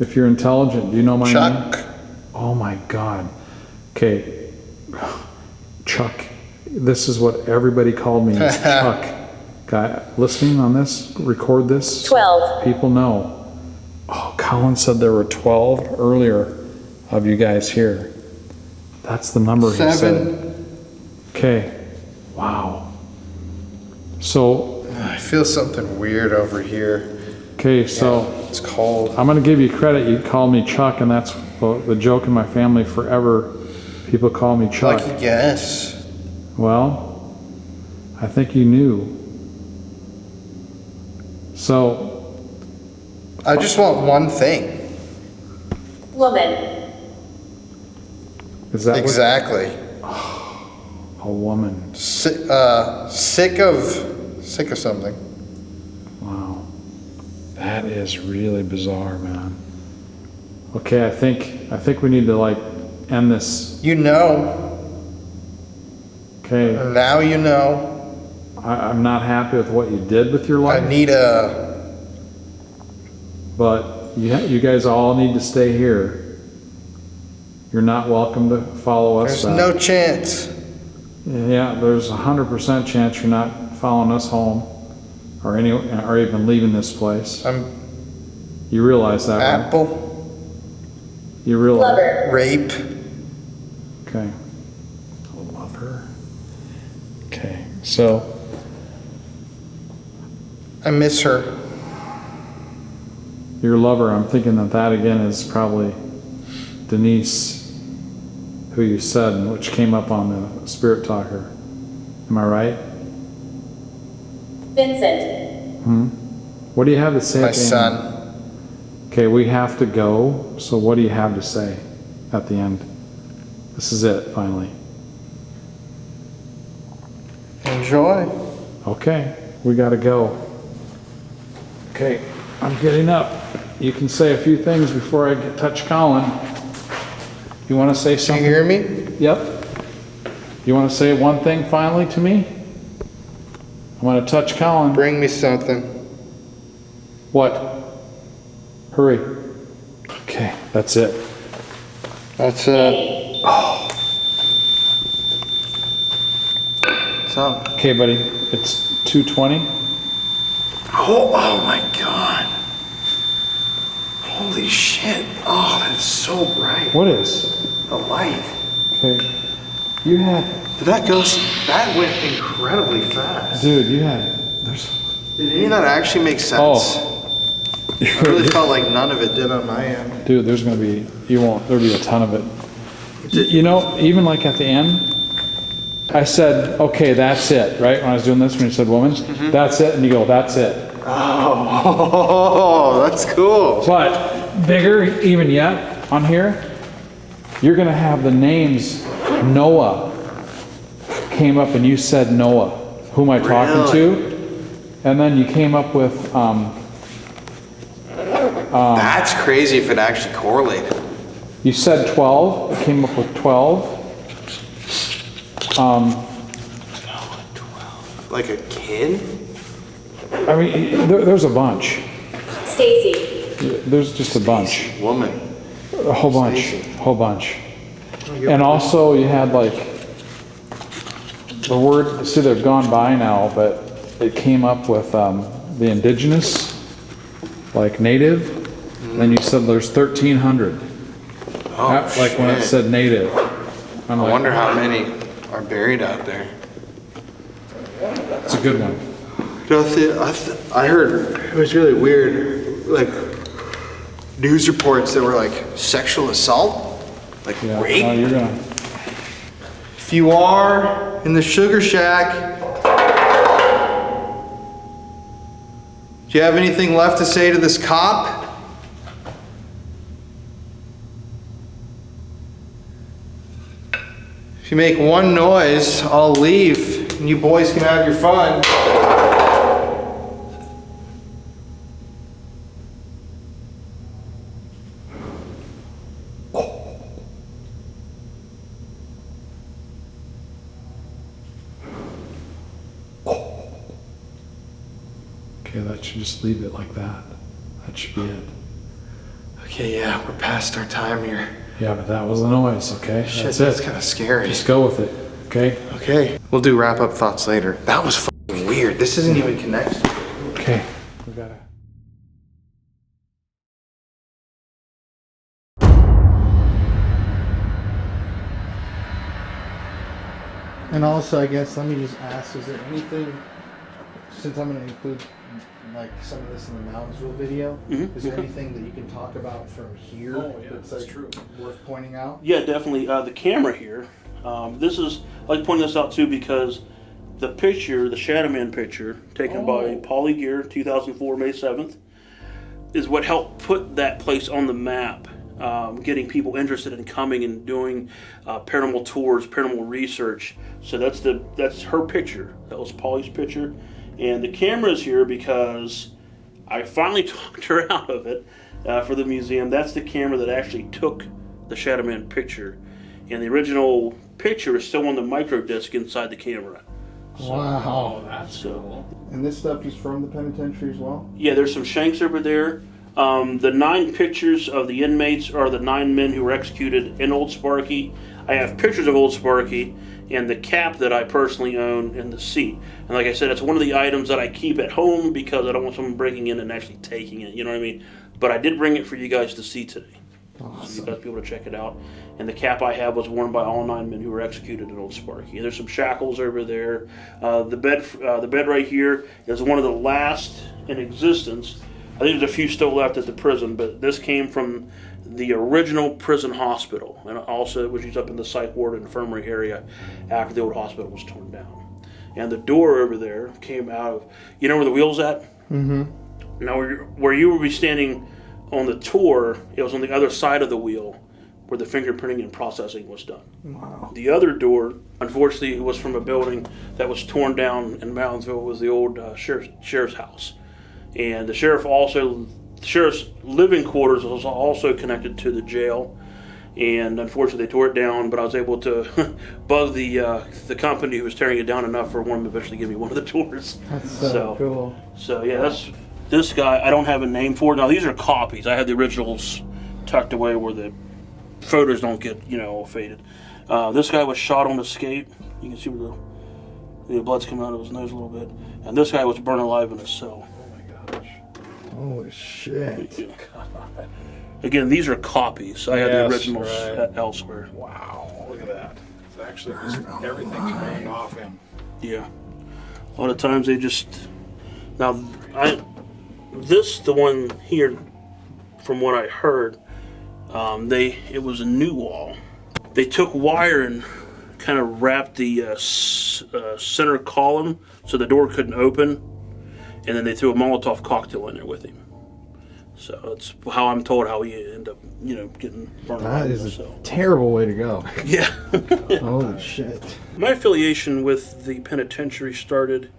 If you're intelligent, do you know my name? Chuck. Oh my God. Okay. Chuck. This is what everybody called me, is Chuck. Guy, listening on this, record this. 12. People know. Oh, Colin said there were 12 earlier of you guys here. That's the number he said. 7. Okay. Wow. So. I feel something weird over here. Okay, so. Yeah, it's cold. I'm going to give you credit. You called me Chuck, and that's the joke in my family forever. People call me Chuck. Lucky guess. Well, I think you knew. So. I just want one thing. Woman. Is that exactly? A woman. Sick of something. Wow. That is really bizarre, man. Okay, I think we need to like end this. You know. Okay. Now you know. I'm not happy with what you did with your life. I need a. But you guys all need to stay here. You're not welcome to follow us. There's no chance. Yeah, there's 100% chance you're not following us home, or even leaving this place. You realize that, Apple. Right? You realize. Lover. Rape. Okay. A lover. Okay, so. I miss her. Your lover, I'm thinking that again is probably Denise, who you said, which came up on the Spirit Talker. Am I right? Vincent. What do you have to say? My son. Okay, we have to go, so what do you have to say at the end? This is it, finally. Enjoy. Okay, we gotta go. Okay, I'm getting up. You can say a few things before I touch Colin. You want to say something? Do you hear me? Yep. You want to say one thing finally to me? I want to touch Colin. Bring me something. What? Hurry. Okay, that's it. That's it. Oh. What's up? Okay, buddy. It's 2:20. Oh my God. Holy shit. Oh, that's so bright. What is? The light. Okay. You had. Did that go? That went incredibly fast. Dude, you had. Did any of that actually make sense? Oh. I really felt like none of it did on my end. Dude, there's gonna be. There'll be a ton of it. You know, even like at the end, I said, okay, that's it, right? When I was doing this, when you said woman, that's it, and you go, that's it. Oh, that's cool. But bigger even yet on here, you're gonna have the names. Noah came up and you said Noah. Who am I talking to? And then you came up with that's crazy if it actually correlated. You said 12. It came up with 12. Like a kid? I mean, there's a bunch. Stacy. There's just a bunch. Woman. A whole bunch. Whole bunch. And also you had like the word, see they've gone by now, but it came up with the indigenous, like native. And then you said there's 1,300. Oh, like when it said native. I wonder how many are buried out there. That's a good one. I heard it was really weird, like news reports that were like sexual assault, like rape. Oh, you're gonna. If you are in the Sugar Shack, Do you have anything left to say to this cop? If you make one noise, I'll leave and you boys can have your fun. Okay, that should just leave it like that. That should be it. Okay, yeah, we're past our time here. Yeah, but that was the noise, okay? Shit, That's that's it. kind of scary. Just go with it, okay? Okay, we'll do wrap-up thoughts later. That was fucking weird. This isn't even connected. Okay, we gotta... And also, I guess, let me just ask, is there anything, since I'm going to include like some of this in the Moundsville video, is there anything that you can talk about from here that's like true. worth pointing out? Yeah, definitely. The camera here, this is, I like pointing this out too because the picture, the Shadow Man picture, taken by Pauly Gear, 2004, May 7th, is what helped put that place on the map. Getting people interested in coming and doing paranormal tours, paranormal research. So that's her picture. That was Pauly's picture, and the camera's here because I finally talked her out of it for the museum. That's the camera that actually took the Shadow Man picture, and the original picture is still on the micro disc inside the camera. So, Wow. That's cool. And this stuff is from the penitentiary as well? Yeah, there's some shanks over there. The 9 pictures of the inmates are the 9 men who were executed in Old Sparky. I have pictures of Old Sparky and the cap that I personally own and the seat. And like I said, it's one of the items that I keep at home because I don't want someone breaking in and actually taking it, you know what I mean? But I did bring it for you guys to see today. Awesome. So you guys be able to check it out. And the cap I have was worn by all 9 men who were executed in Old Sparky. There's some shackles over there. The bed right here is one of the last in existence. I think there's a few still left at the prison, but this came from the original prison hospital, and also it was used up in the psych ward and infirmary area after the old hospital was torn down. And the door over there came out of, you know where the wheel's at? Mm-hmm. Now where you will be standing on the tour, it was on the other side of the wheel where the fingerprinting and processing was done. Wow. The other door, unfortunately, was from a building that was torn down in Moundsville. Was the old sheriff's house. And the sheriff's living quarters was also connected to the jail, and unfortunately they tore it down. But I was able to bug the company who was tearing it down enough for one to eventually give me one of the tours. That's so cool. So yeah, that's this guy. I don't have a name for it. Now these are copies. I have the originals tucked away where the photos don't get all faded. This guy was shot on escape. You can see where the blood's coming out of his nose a little bit. And this guy was burned alive in a cell. Holy shit. Again, these are copies. I have the originals elsewhere. Wow, look at that. It's actually just everything's burned off him. Yeah. A lot of times they just... Now, the one here, from what I heard, it was a new wall. They took wire and kind of wrapped the center column so the door couldn't open. And then they threw a Molotov cocktail in there with him. So that's how I'm told how he ended up, getting burned. That is a terrible way to go. Yeah. Holy shit. My affiliation with the penitentiary started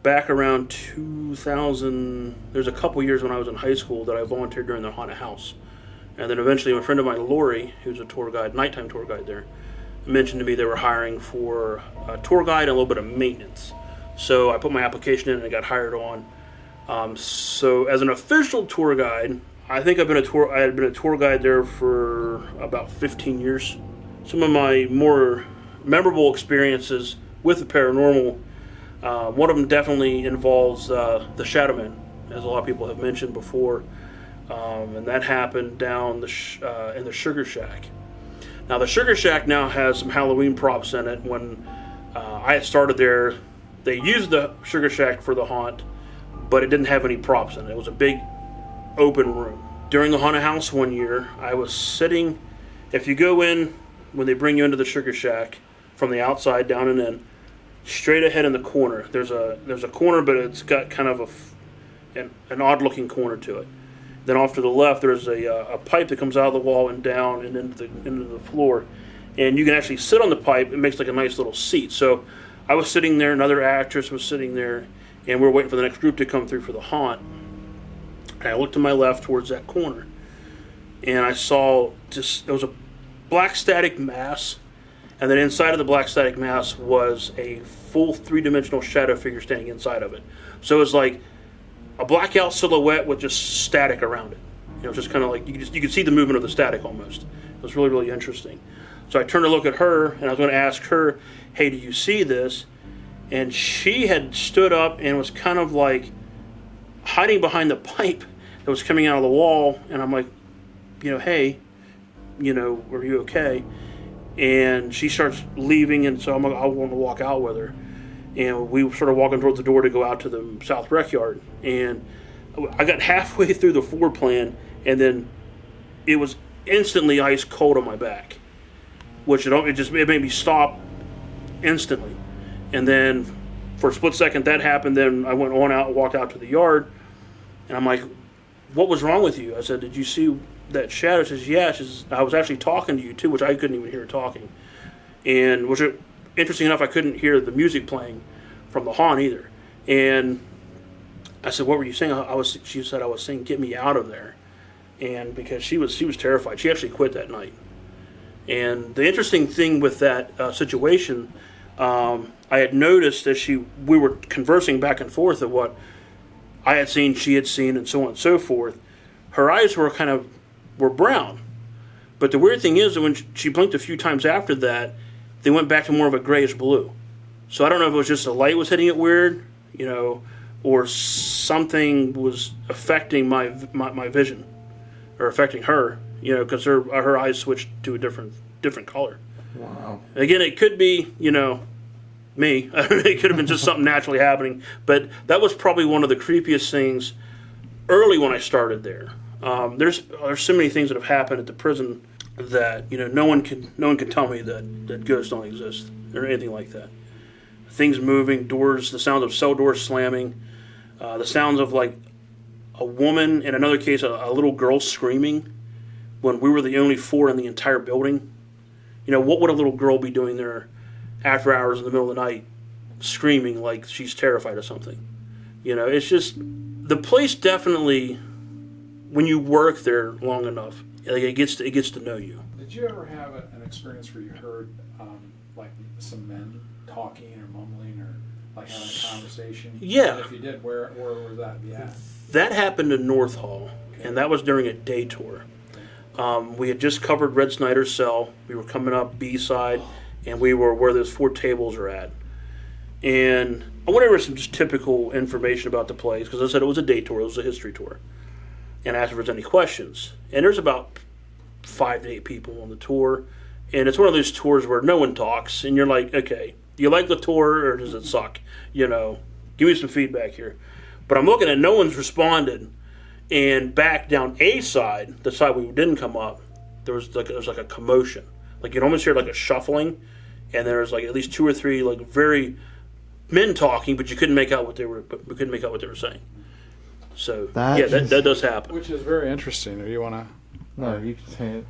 back around 2000. There's a couple years when I was in high school that I volunteered during the haunted house. And then eventually a friend of mine, Lori, who's a tour guide, nighttime tour guide there, mentioned to me they were hiring for a tour guide and a little bit of maintenance. So I put my application in and I got hired on. So as an official tour guide, I think I had been a tour guide there for about 15 years. Some of my more memorable experiences with the paranormal, one of them definitely involves the Shadow Man, as a lot of people have mentioned before. And that happened down in the Sugar Shack. Now the Sugar Shack now has some Halloween props in it. When I had started there, they used the Sugar Shack for the haunt, but it didn't have any props in it. It was a big open room. During the haunted house one year, I was sitting, if you go in, when they bring you into the Sugar Shack, from the outside down and in, straight ahead in the corner, there's a corner, but it's got kind of an odd-looking corner to it. Then off to the left, there's a pipe that comes out of the wall and down and into the floor. And you can actually sit on the pipe. It makes like a nice little seat. So I was sitting there, another actress was sitting there, and we were waiting for the next group to come through for the haunt. And I looked to my left towards that corner, and I saw it was a black static mass, and then inside of the black static mass was a full three-dimensional shadow figure standing inside of it. So it was like a blackout silhouette with just static around it. Just kind of like you could see the movement of the static almost. It was really, really interesting. So I turned to look at her, and I was going to ask her, "Hey, do you see this?" And she had stood up and was kind of like hiding behind the pipe that was coming out of the wall. And I'm like, "Hey, are you okay?" And she starts leaving, and so I want to walk out with her. And we started walking towards the door to go out to the South Rec Yard. And I got halfway through the floor plan, and then it was instantly ice cold on my back, which it made me stop instantly. And then for a split second that happened. Then I went on out and walked out to the yard, and I'm like, "What was wrong with you?" I said, "Did you see that shadow?" She says, "Yeah." She says, "I was actually talking to you too," which I couldn't even hear her talking. And which, interesting enough, I couldn't hear the music playing from the haunt either. And I said, "What were you saying?" She said, "I was saying, get me out of there." And because she was terrified, she actually quit that night. And the interesting thing with that situation, I had noticed that we were conversing back and forth of what I had seen, she had seen, and so on and so forth. Her eyes were brown. But the weird thing is that when she blinked a few times after that, they went back to more of a grayish blue. So I don't know if it was just the light was hitting it weird, or something was affecting my vision, or affecting her, because her eyes switched to a different color. Wow. Again, it could be, me. It could have been just something naturally happening. But that was probably one of the creepiest things early when I started there. There's so many things that have happened at the prison that no one can tell me that ghosts don't exist or anything like that. Things moving, doors, the sound of cell doors slamming, the sounds of like a woman, in another case a little girl screaming when we were the only 4 in the entire building. What would a little girl be doing there after hours in the middle of the night screaming like she's terrified of something? It's just, the place definitely, when you work there long enough, it gets to know you. Did you ever have an experience where you heard like some men talking or mumbling or like having a conversation? Yeah. And if you did, where would that be at? That happened in North Hall, and that was during a day tour. We had just covered Red Snyder's cell. We were coming up B-side, and we were where those 4 tables are at. And I went over some just typical information about the place, because I said it was a day tour, it was a history tour. And asked if there's any questions. And there's about 5 to 8 people on the tour. And it's one of those tours where no one talks, and you're like, okay, do you like the tour or does it suck? Give me some feedback here. But I'm looking at no one's responded. And back down A side, the side we didn't come up, there was like a commotion. Like you'd almost hear like a shuffling, and there was like at least 2 or 3 like very men talking, but you couldn't make out what they were. But we couldn't make out what they were saying. So that does happen. Which is very interesting. Or you want to? No, you can say it.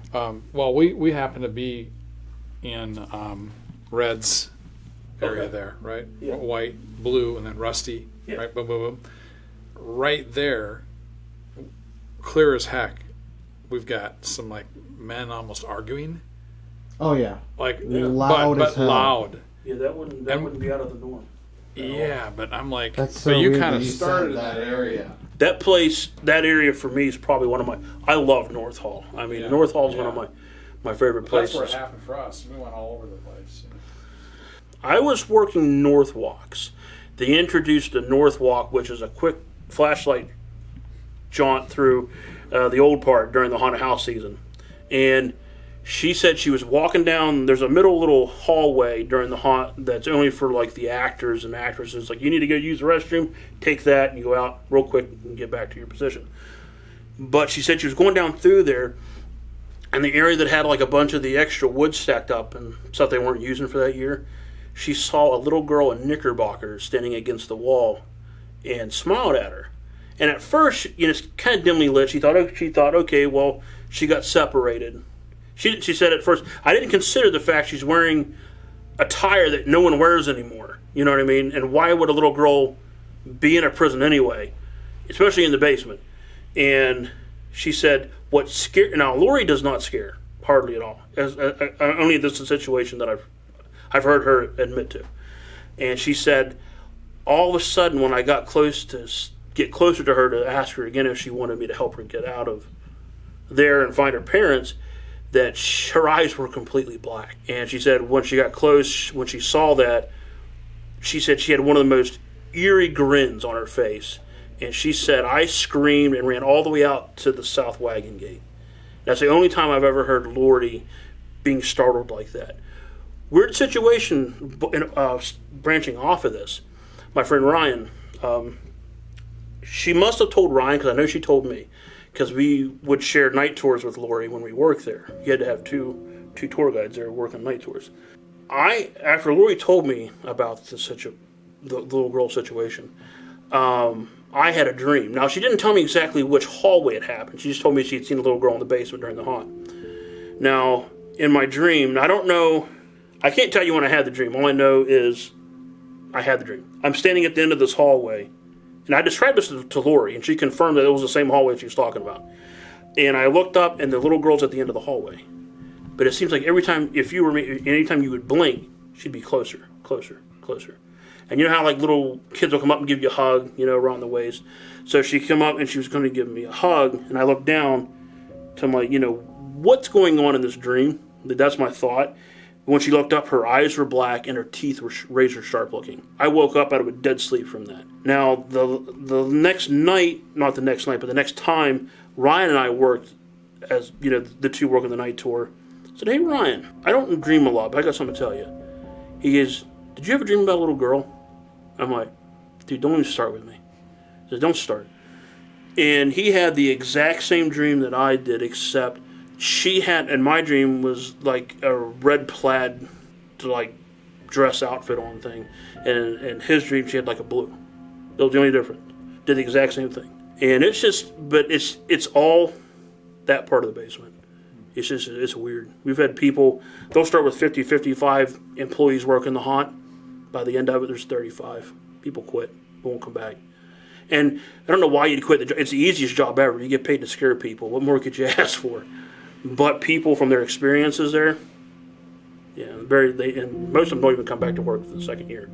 Well, we happen to be in Red's area there, right? Yeah. White, blue, and then rusty. Yeah. Right, boom, boom, boom. Right there, clear as heck, we've got some like men almost arguing. Oh yeah. Like loud but as hell. Loud. Yeah, that wouldn't be out of the norm. Yeah, but I'm like, That's so but you weird kind that of you started in said that area. That place, that area for me is probably one of I love North Hall. I mean, North Hall is one of my favorite places. That's where it happened for us. We went all over the place. I was working North Walks. They introduced the North Walk, which is a quick flashlight jaunt through the old part during the haunted house season. And she said she was walking down, there's a middle little hallway during the haunt that's only for like the actors and actresses. Like, you need to go use the restroom, take that, and you go out real quick and get back to your position. But she said she was going down through there, and the area that had like a bunch of the extra wood stacked up and stuff they weren't using for that year, she saw a little girl in knickerbockers standing against the wall and smiled at her. And at first, it's kind of dimly lit. She thought, okay, well, she got separated. She said at first, I didn't consider the fact she's wearing attire that no one wears anymore. You know what I mean? And why would a little girl be in a prison anyway, especially in the basement? And she said, what scared... Now, Lori does not scare, hardly at all. Only this is a situation that I've heard her admit to. And she said, all of a sudden, when I get closer to her to ask her again if she wanted me to help her get out of there and find her parents, that her eyes were completely black. And she said when she got close, when she saw that, she said she had one of the most eerie grins on her face. And she said, I screamed and ran all the way out to the south wagon gate. That's the only time I've ever heard Lori being startled like that. Weird situation, branching off of this. My friend Ryan, she must have told Ryan, because I know she told me, because we would share night tours with Lori when we worked there. You had to have two tour guides there working night tours. After Lori told me about the little girl situation, I had a dream. Now, she didn't tell me exactly which hallway it happened. She just told me she'd seen a little girl in the basement during the haunt. Now, in my dream, I don't know, I can't tell you when I had the dream. All I know is I had the dream. I'm standing at the end of this hallway, and I described this to Lori, and she confirmed that it was the same hallway she was talking about. And I looked up, and the little girl's at the end of the hallway. But it seems like anytime you would blink, she'd be closer, closer, closer. And you know how like little kids will come up and give you a hug, around the waist. So she came up and she was going to give me a hug, and I looked down to like, what's going on in this dream? That's my thought. When she looked up, her eyes were black and her teeth were razor sharp looking. I woke up out of a dead sleep from that. Now, the next night, not the next night, but the next time, Ryan and I worked as, the two working the night tour. I said, hey, Ryan, I don't dream a lot, but I got something to tell you. He goes, did you ever dream about a little girl? I'm like, dude, don't even start with me. He said, don't start. And he had the exact same dream that I did, except she had, and my dream was like a red plaid dress outfit on thing. And his dream, she had like a blue. It was the only difference. Did the exact same thing. And it's just, but it's all that part of the basement. It's weird. We've had people, they'll start with 50, 55 employees working the haunt. By the end of it, there's 35. People quit, won't come back. And I don't know why you'd quit the job. It's the easiest job ever. You get paid to scare people. What more could you ask for? But people, from their experiences there, and most of them don't even come back to work for the second year.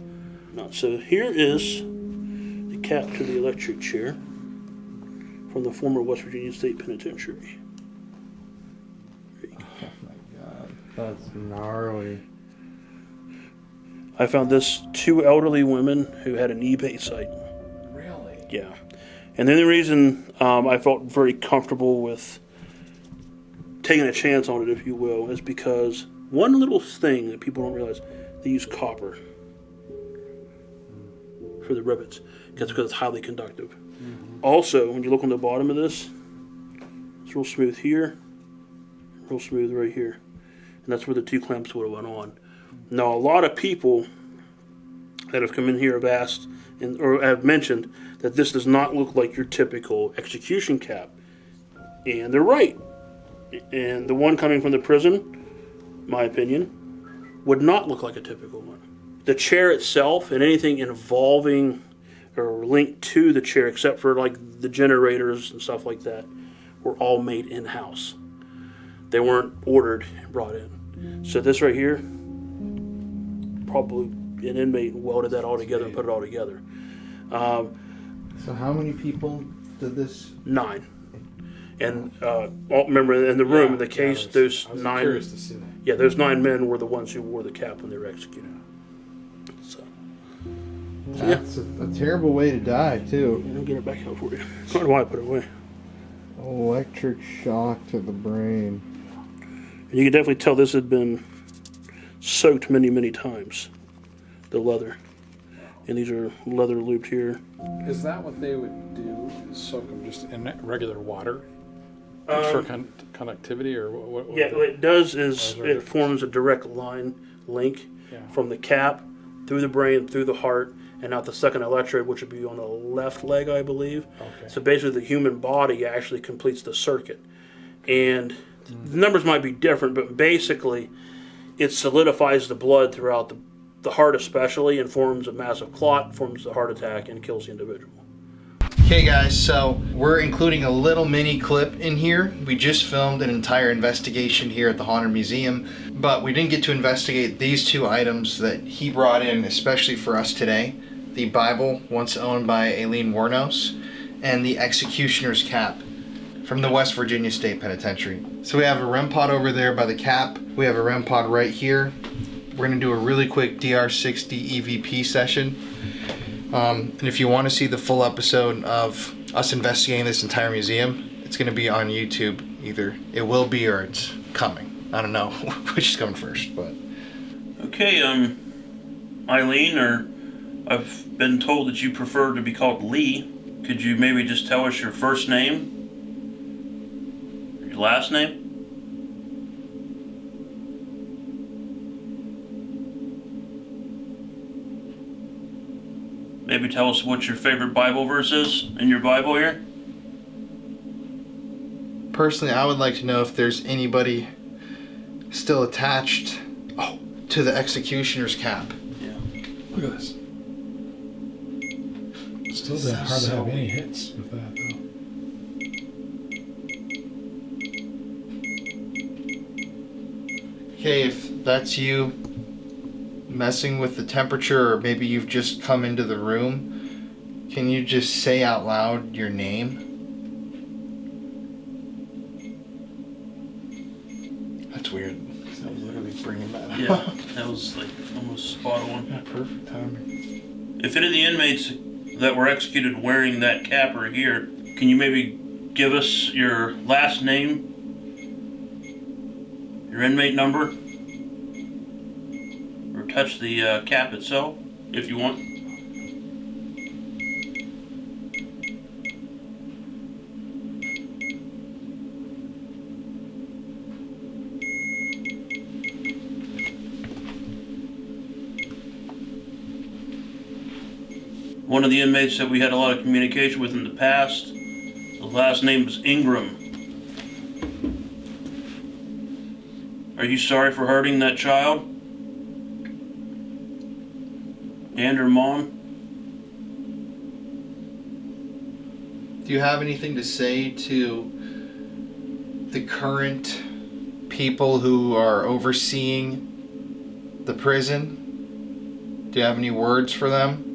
So here is the cap to the electric chair from the former West Virginia State Penitentiary. Oh my God, that's gnarly. I found this 2 elderly women who had an eBay site. Really? Yeah. And the only reason I felt very comfortable with taking a chance on it, if you will, is because one little thing that people don't realize, they use copper for the rivets. That's because it's highly conductive. Mm-hmm. Also, when you look on the bottom of this, it's real smooth here, real smooth right here. And that's where the 2 clamps would have went on. Now, a lot of people that have come in here have asked or have mentioned that this does not look like your typical execution cap. And they're right. And the one coming from the prison, my opinion, would not look like a typical one. The chair itself and anything involving or linked to the chair, except for like the generators and stuff like that, were all made in-house. They weren't ordered and brought in. So this right here, probably an inmate welded that all together and put it all together. So how many people did this? 9. And remember, in the room, in the case, those 9. Curious to see that. Yeah, those 9 men were the ones who wore the cap when they were executed. So That's a terrible way to die, too. I'll get it back out for you. I don't know why I put it away. Electric shock to the brain. And you can definitely tell this had been soaked many, many times. The leather. And these are leather looped here. Is that what they would do? Soak them just in regular water? For conductivity, or what? Yeah, what it does is it forms a direct line link from the cap through the brain, through the heart, and not the second electrode, which would be on the left leg, I believe. Okay. So basically the human body actually completes the circuit. And the numbers might be different, but basically it solidifies the blood throughout the heart especially, and forms a massive clot, forms the heart attack, and kills the individual. Okay guys, so we're including a little mini clip in here. We just filmed an entire investigation here at the Haunted Museum, but we didn't get to investigate these two items that he brought in especially for us today. The Bible, once owned by Aileen Wuornos, and the executioner's cap from the West Virginia State Penitentiary. So we have a REM pod over there by the cap. We have a REM pod right here. We're gonna do a really quick DR60 EVP session. And if you want to see the full episode of us investigating this entire museum, it's going to be on YouTube. Either it will be or it's coming. I don't know which is coming first, but. Okay, Eileen, or I've been told that you prefer to be called Lee. Could you maybe just tell us your first name? Your last name? Maybe tell us what your favorite Bible verse is in your Bible here? Personally, I would like to know if there's anybody still attached to the executioner's cap. Yeah. Look at this. Still hard to have any hits with that, though. Okay, if that's you messing with the temperature, or maybe you've just come into the room, can you just say out loud your name? That's weird. That was literally bringing that up. Yeah, that was like almost spot on. Yeah, perfect timing. If any of the inmates that were executed wearing that cap are here, can you maybe give us your last name, your inmate number, or touch the cap itself if you want? One of the inmates that we had a lot of communication with in the past, the last name was Ingram. Are you sorry for hurting that child? And her mom? Do you have anything to say to the current people who are overseeing the prison? Do you have any words for them?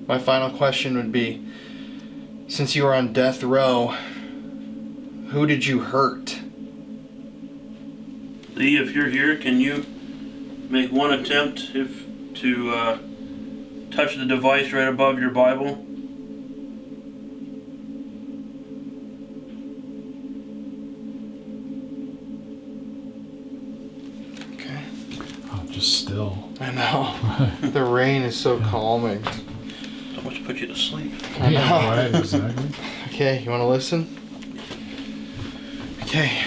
My final question would be, since you were on death row, who did you hurt? Lee, if you're here, can you make one attempt to touch the device right above your Bible? Okay. Oh, just still. I know. The rain is so calming. Almost put you to sleep. I know. Yeah, right, exactly. Okay, you want to listen? Okay.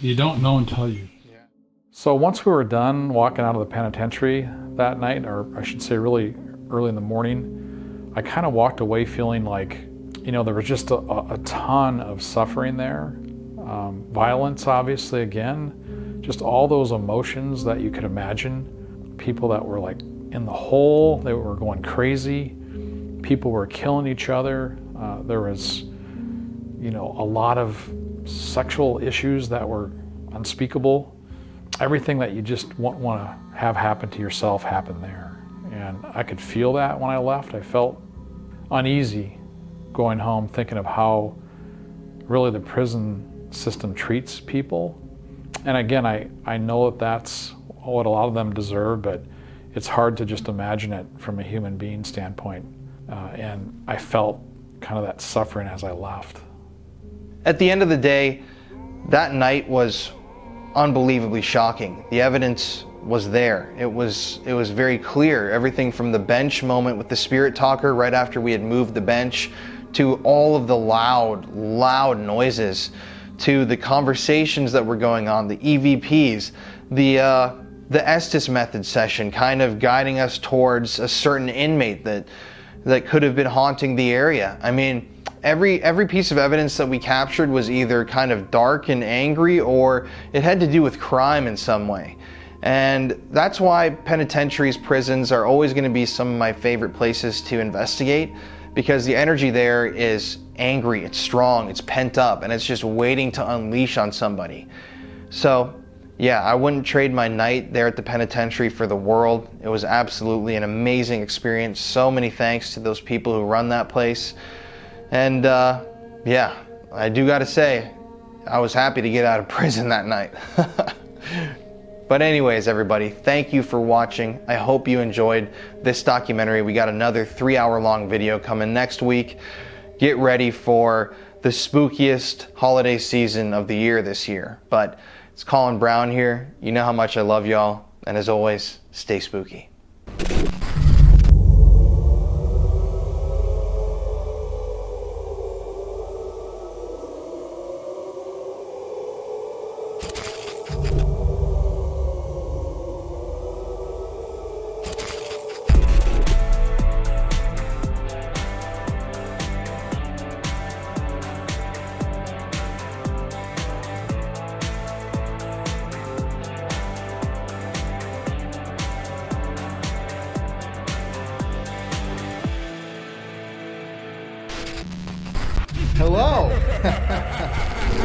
You don't know until you. So once we were done walking out of the penitentiary that night, or I should say really early in the morning, I kind of walked away feeling like, you know, there was just a ton of suffering there. Violence, obviously, again, just all those emotions that you could imagine. People that were like in the hole, they were going crazy. People were killing each other. There was, you know, a lot of sexual issues that were unspeakable. Everything that you just want to have happen to yourself happened there. And I could feel that when I left. I felt uneasy going home, thinking of how really the prison system treats people. And again, I know that that's what a lot of them deserve, but it's hard to just imagine it from a human being standpoint. And I felt kind of that suffering as I left. At the end of the day, that night was unbelievably shocking. The evidence was there. It was very clear. Everything from the bench moment with the spirit talker right after we had moved the bench, to all of the loud noises, to the conversations that were going on, the EVPs, the Estes method session kind of guiding us towards a certain inmate that could have been haunting the area. I mean, every piece of evidence that we captured was either kind of dark and angry, or it had to do with crime in some way. And that's why penitentiaries, prisons are always going to be some of my favorite places to investigate, because the energy there is angry, it's strong, it's pent up, and it's just waiting to unleash on somebody. So yeah, I wouldn't trade my night there at the penitentiary for the world. It was absolutely an amazing experience. So many thanks to those people who run that place. And yeah, I do gotta say, I was happy to get out of prison that night. But anyways, everybody, thank you for watching. I hope you enjoyed this documentary. We got another 3-hour-long video coming next week. Get ready for the spookiest holiday season of the year this year. But it's Colin Brown here. You know how much I love y'all. And as always, stay spooky.